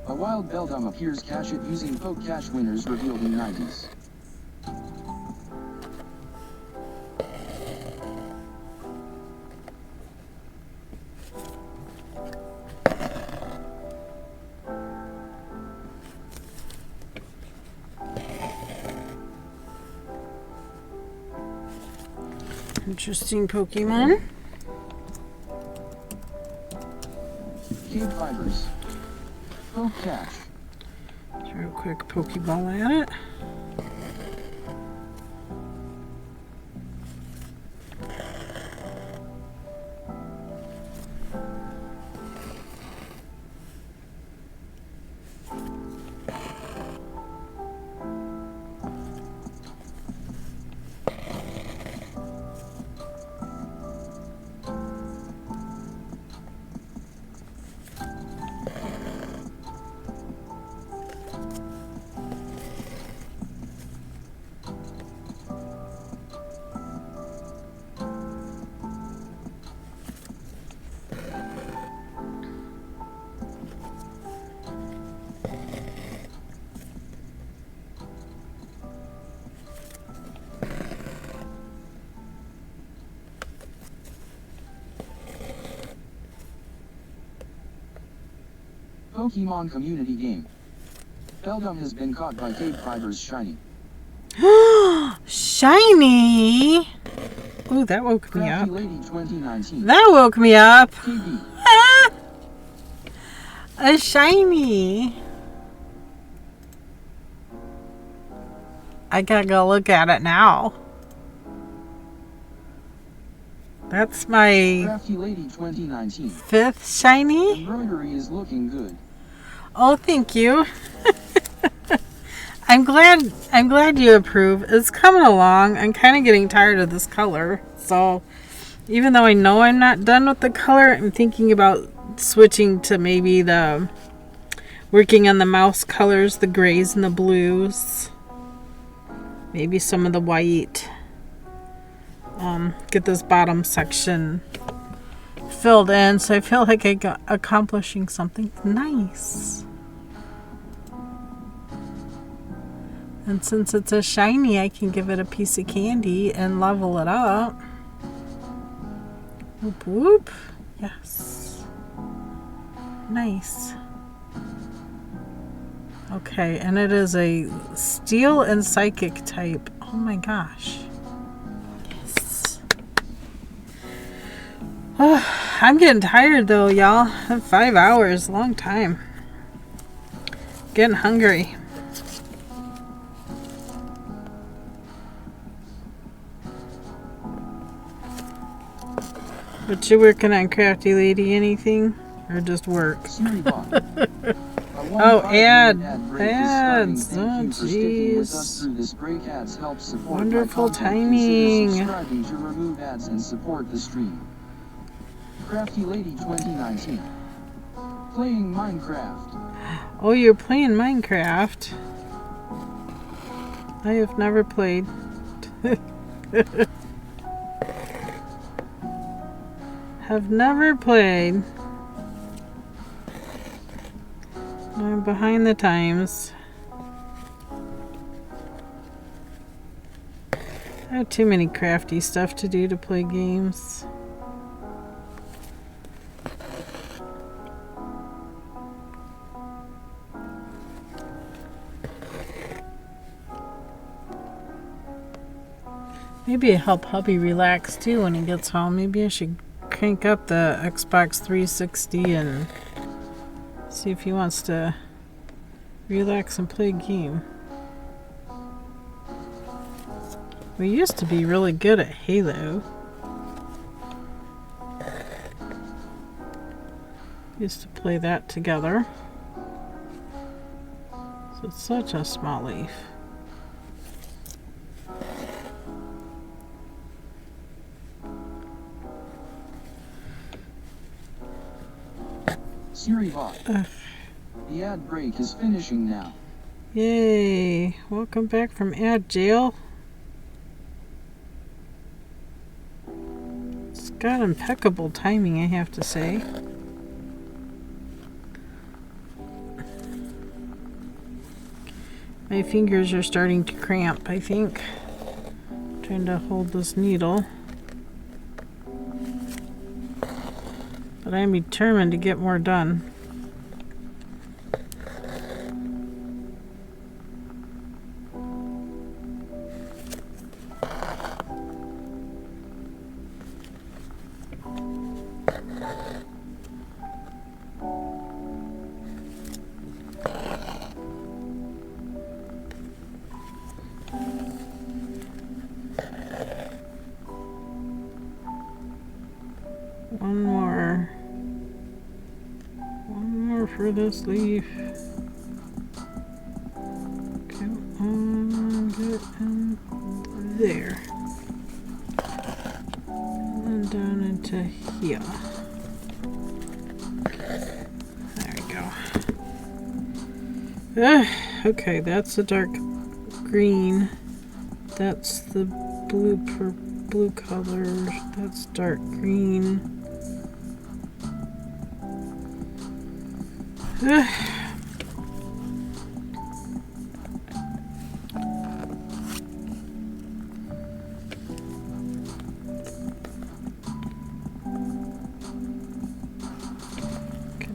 A wild Beldum appears, catch it using Poke Catch winners revealed in 90s. Interesting Pokemon. KBfibers. Poke Catch. Throw a quick Pokeball at it. Pokemon community game. Beldum has been caught by KBfibers shiny. Shiny! Ooh, that woke me up. Crafty Lady 2019. That woke me up. KB. A shiny. I gotta go look at it now. That's my Crafty Lady 2019. 5th shiny. Embroidery is looking good. Oh, thank you. I'm glad you approve. It's coming along. I'm kind of getting tired of this color. So even though I know I'm not done with the color, I'm thinking about switching to maybe working on the mouse colors, the grays and the blues. Maybe some of the white. Get this bottom section filled in so I feel like I got accomplishing something nice. And since it's a shiny, I can give it a piece of candy and level it up. Whoop whoop. Yes. Nice. Okay, and it is a steel and psychic type. Oh my gosh. Yes. Oh, I'm getting tired though, y'all. 5 hours, long time. Getting hungry. But you working on Crafty Lady anything? Or just work? Oh, ads. Oh, jeez. Wonderful timing. Subscribing to remove ads and support the stream. Crafty Lady 2019. Playing Minecraft. Oh, you're playing Minecraft. I have never played. Have never played. I'm behind the times. I have too many crafty stuff to do to play games. Maybe it help hubby relax too when he gets home. Maybe I should crank up the Xbox 360 and see if he wants to relax and play a game. We used to be really good at Halo. Used to play that together. So it's such a small leaf. SiriBot. The ad break is finishing now. Yay! Welcome back from ad jail. It's got impeccable timing, I have to say. My fingers are starting to cramp, I think. Trying to hold this needle. But I'm determined to get more done. One more for this leaf. Come on, get in there. And then down into here. There we go. Okay, that's the dark green. That's the blue color. That's dark green. Could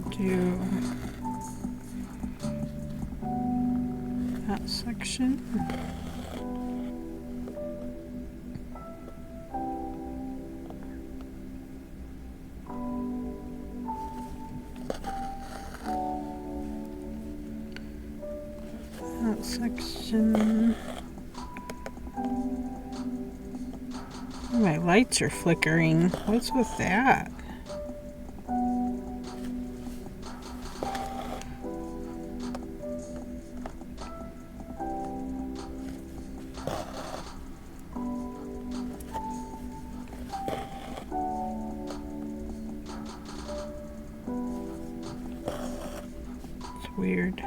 do that section. That section. Oh, my lights are flickering. What's with that? It's weird.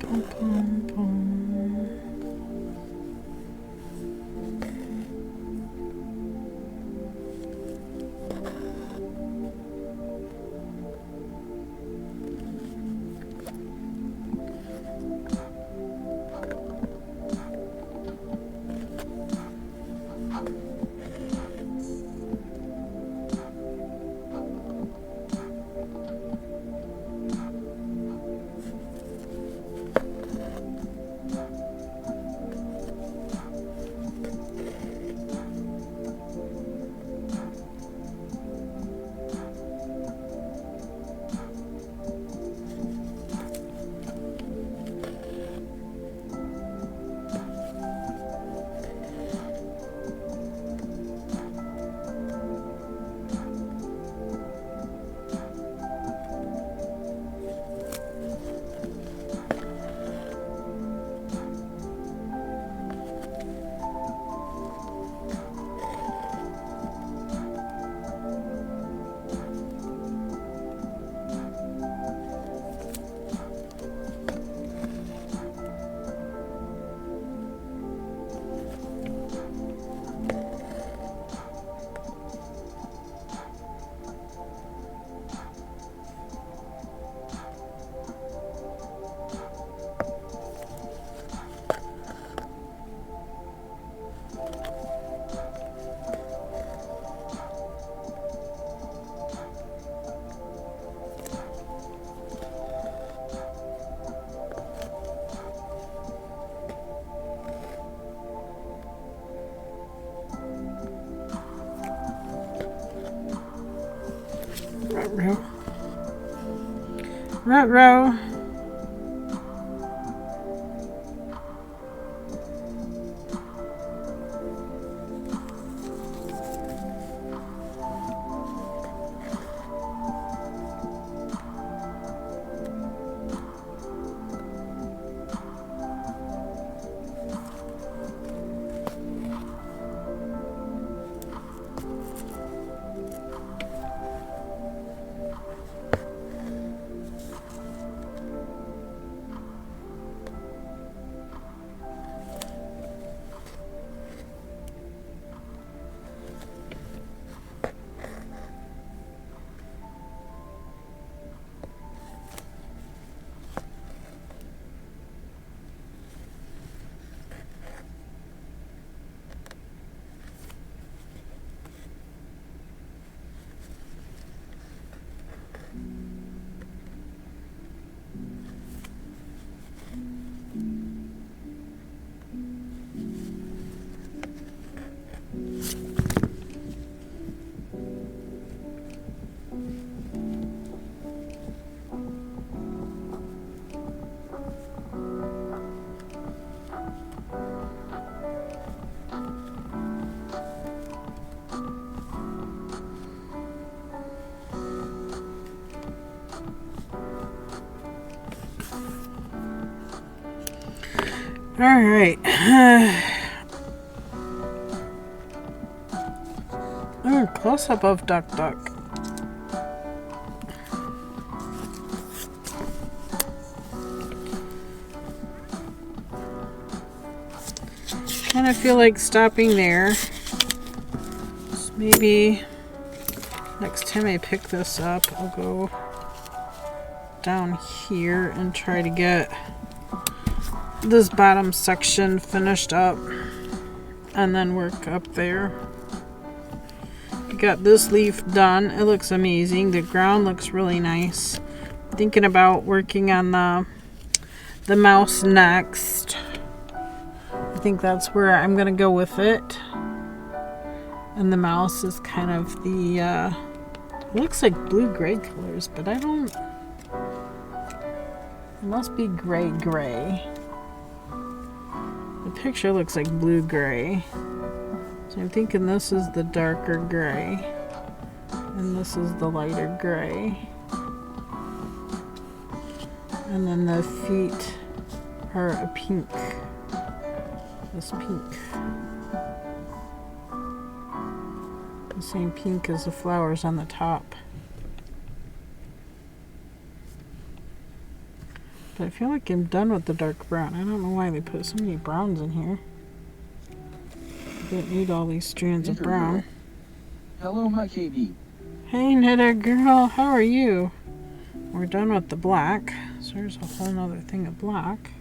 Boom, boom, boom. Ruh-roh. Ruh-roh. Alright. Oh, close up of Duck Duck. Kind of feel like stopping there. So maybe next time I pick this up, I'll go down here and try to get this bottom section finished up and then work up there. Got this leaf done. It looks amazing. The ground looks really nice. Thinking about working on the mouse next. I think that's where I'm gonna go with it. And the mouse is kind of the it looks like blue-gray colors, but I don't. It must be gray. The picture looks like blue-gray. So I'm thinking this is the darker gray. And this is the lighter gray. And then the feet are a pink. This pink. The same pink as the flowers on the top. But I feel like I'm done with the dark brown. I don't know why they put so many browns in here. I don't need all these strands of brown. Hello, my KB. Hey, Knitter girl, how are you? We're done with the black. So there's a whole nother thing of black.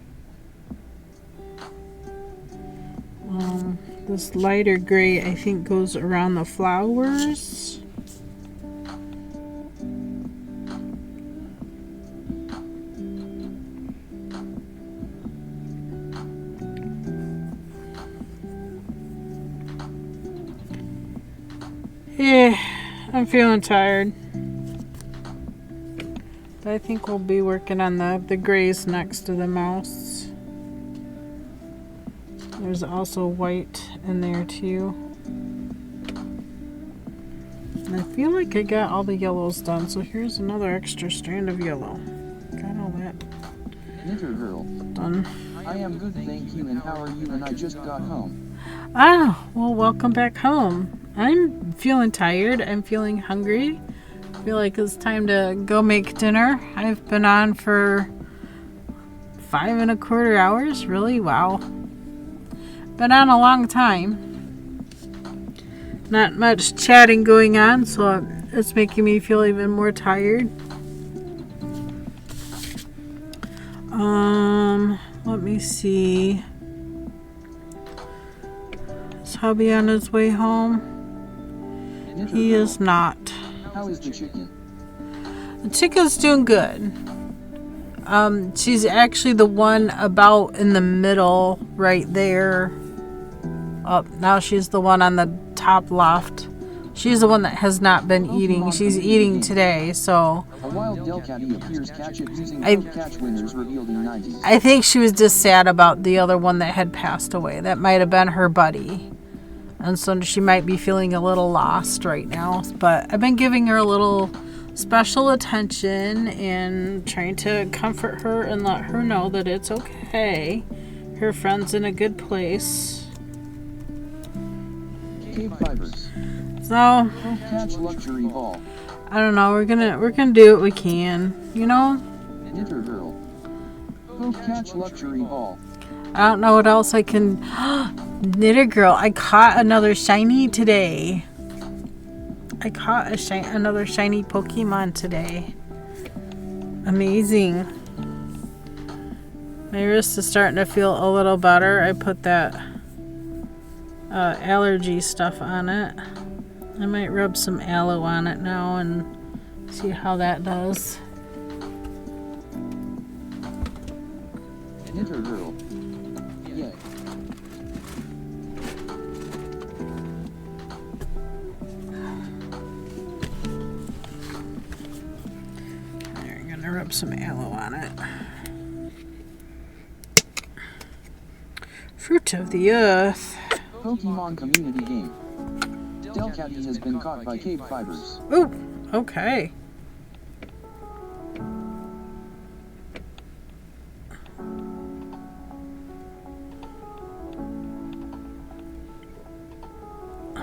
This lighter gray, I think, goes around the flowers. Yeah, I'm feeling tired. But I think we'll be working on the grays next to the mouse. There's also white in there too. And I feel like I got all the yellows done, so here's another extra strand of yellow. Got all that Knitter girl. done. I am good, thank you, and how are you? And I just got home. Ah, well, welcome back home. I'm feeling tired. I'm feeling hungry. I feel like it's time to go make dinner. I've been on for 5¼ hours. Really? Wow. Been on a long time. Not much chatting going on, so it's making me feel even more tired. Let me see. Is hubby on his way home? Knitter He girl, is not. How is the chicken? The chicken's doing good. She's actually the one about in the middle right there. Oh, now she's the one on the top left. She's the one that has not been eating. She's eating today, so A wild Delcatty appears catch it using I- catch winners revealed in 90s. I think she was just sad about the other one that had passed away. That might have been her buddy. And so she might be feeling a little lost right now. But I've been giving her a little special attention and trying to comfort her and let her know that it's okay. Her friend's in a good place. KBfibers. So Catch luxury ball. I don't know. We're gonna do what we can. You know. Knitter girl. Catch luxury ball. I don't know what else I can. Knitter girl, I caught another shiny today. I caught another shiny Pokemon today. Amazing. My wrist is starting to feel a little better. I put that allergy stuff on it. I might rub some aloe on it now and see how that does. Knitter girl. Yay. There, I'm gonna rub some aloe on it. Fruit of the earth. Pokemon community game. Delcatty has been caught by KBfibers. Ooh, okay.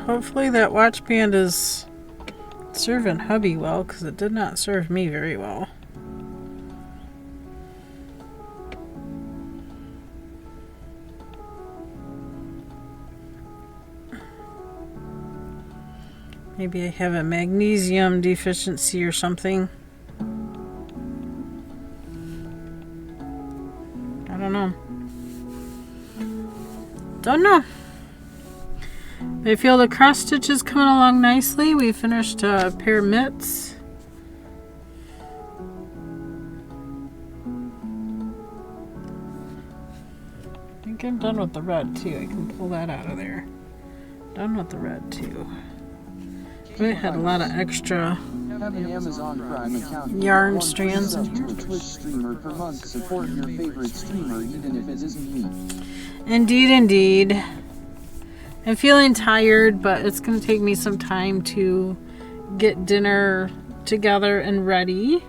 Hopefully that watch band is serving hubby well, because it did not serve me very well. Maybe I have a magnesium deficiency or something. I don't know. Don't know. I feel the cross stitch is coming along nicely. We finished a pair of mitts. I think I'm done with the red too. I can pull that out of there. Done with the red too. I had a lot of extra Have an Amazon Prime account. yarn One strands. sub to a Twitch streamer per month. Support your favorite streamer even if it isn't me. Indeed, indeed. I'm feeling tired, but it's going to take me some time to get dinner together and ready.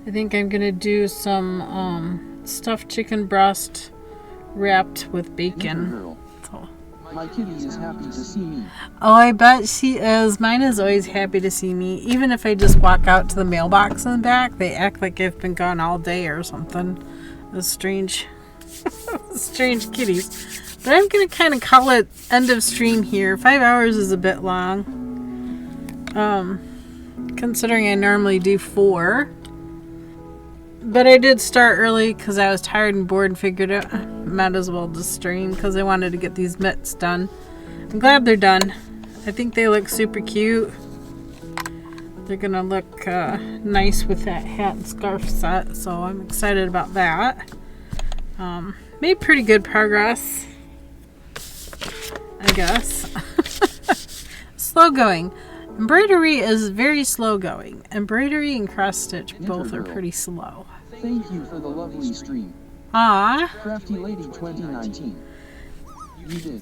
I think I'm going to do some stuffed chicken breast wrapped with bacon. Girl. So. My kitty is happy to see me. Oh, I bet she is. Mine is always happy to see me. Even if I just walk out to the mailbox in the back, they act like I've been gone all day or something. It's strange. Strange kitties. But I'm going to kind of call it end of stream here. 5 hours is a bit long. Considering I normally do 4. But I did start early because I was tired and bored and figured out might as well just stream because I wanted to get these mitts done. I'm glad they're done. I think they look super cute. They're going to look nice with that hat and scarf set. So I'm excited about that. Made pretty good progress, I guess. Slow going. Embroidery is very slow going. Embroidery and cross stitch both are pretty slow. Thank you for the lovely stream. Ah, Crafty Lady 2019. You did.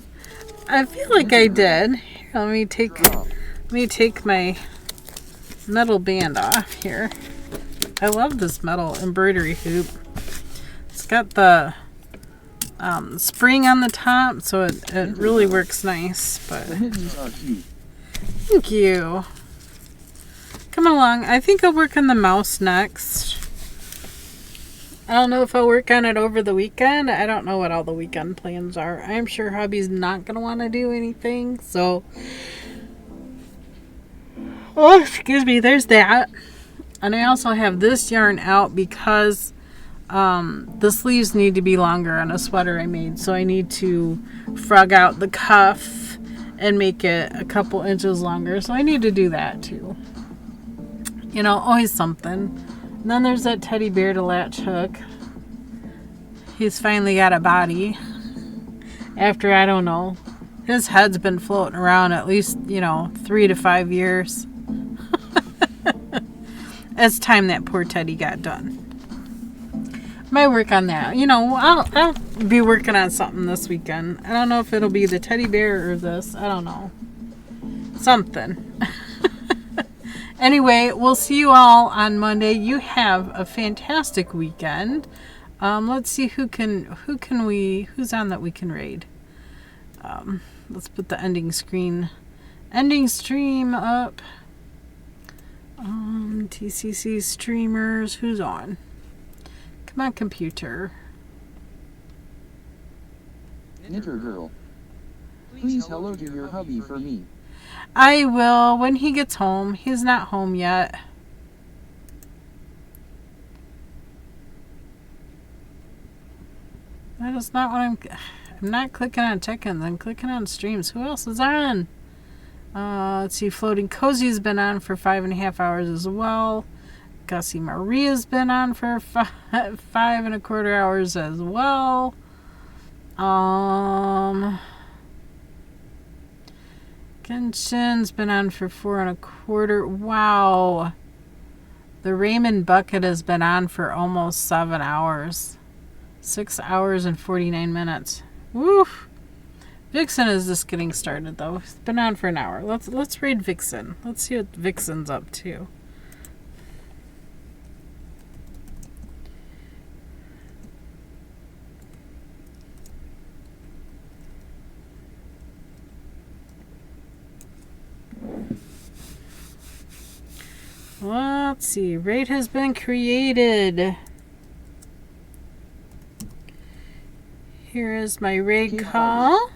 I feel like I did. Here, let me take my metal band off here. I love this metal embroidery hoop. It's got the spring on the top, so it really works nice. But The mittens are cute. thank you. Coming along. I think I'll work on the mouse next. I don't know if I'll work on it over the weekend. I don't know what all the weekend plans are. I'm sure hubby's not going to want to do anything, so... Oh, excuse me, there's that. And I also have this yarn out because the sleeves need to be longer on a sweater I made. So I need to frog out the cuff and make it a couple inches longer. So I need to do that too. You know, always something. And then there's that teddy bear to latch hook. He's finally got a body. After, I don't know, his head's been floating around at least, 3 to 5 years. It's time that poor teddy got done. Might work on that. I'll be working on something this weekend. I don't know if it'll be the teddy bear or this. I don't know. Something. Anyway, we'll see you all on Monday. You have a fantastic weekend. Let's see who's on that we can raid. Let's put the ending stream up. TCC streamers, who's on? Come on, computer. Knitter girl. Please hello to your hubby for me. I will when he gets home. He's not home yet. That is not what I'm not clicking on check-ins. I'm clicking on streams. Who else is on? Let's see. Floating Cozy's been on for 5.5 hours as well. Gussie Maria's been on for 5.25 hours as well. Genshin's been on for 4.25. Wow. The Raymond Bucket has been on for almost 7 hours. 6 hours and 49 minutes. Woo! Vixen is just getting started though. It's been on for an hour. Let's read Vixen. Let's see what Vixen's up to. Let's see. Raid has been created. Here is my raid call.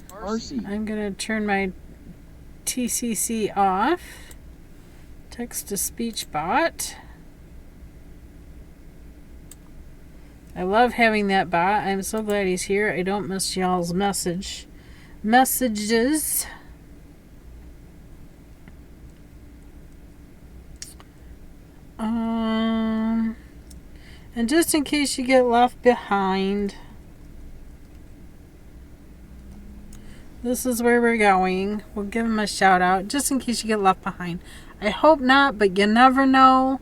RC. I'm going to turn my TCC off. Text to speech bot. I love having that bot. I'm so glad he's here. I don't miss y'all's messages. And just in case you get left behind, this is where we're going. We'll give him a shout out just in case you get left behind. I hope not, but you never know.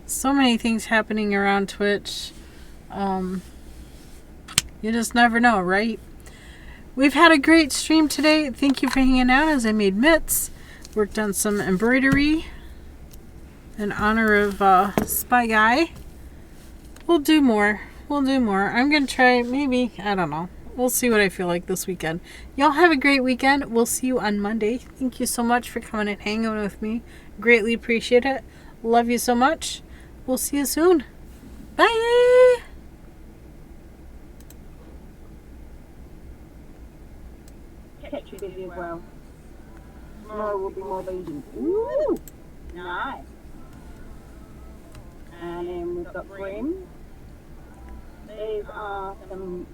So many things happening around Twitch. You just never know, right? We've had a great stream today. Thank you for hanging out as I made mitts. Worked on some embroidery in honor of Spy Guy. We'll do more. I'm going to try, maybe, I don't know. We'll see what I feel like this weekend. Y'all have a great weekend. We'll see you on Monday. Thank you so much for coming and hanging with me. Greatly appreciate it. Love you so much. We'll see you soon. Bye! Catch you busy as well. Tomorrow will be more beating. Ooh! Nice. And then we've got Brim. These are some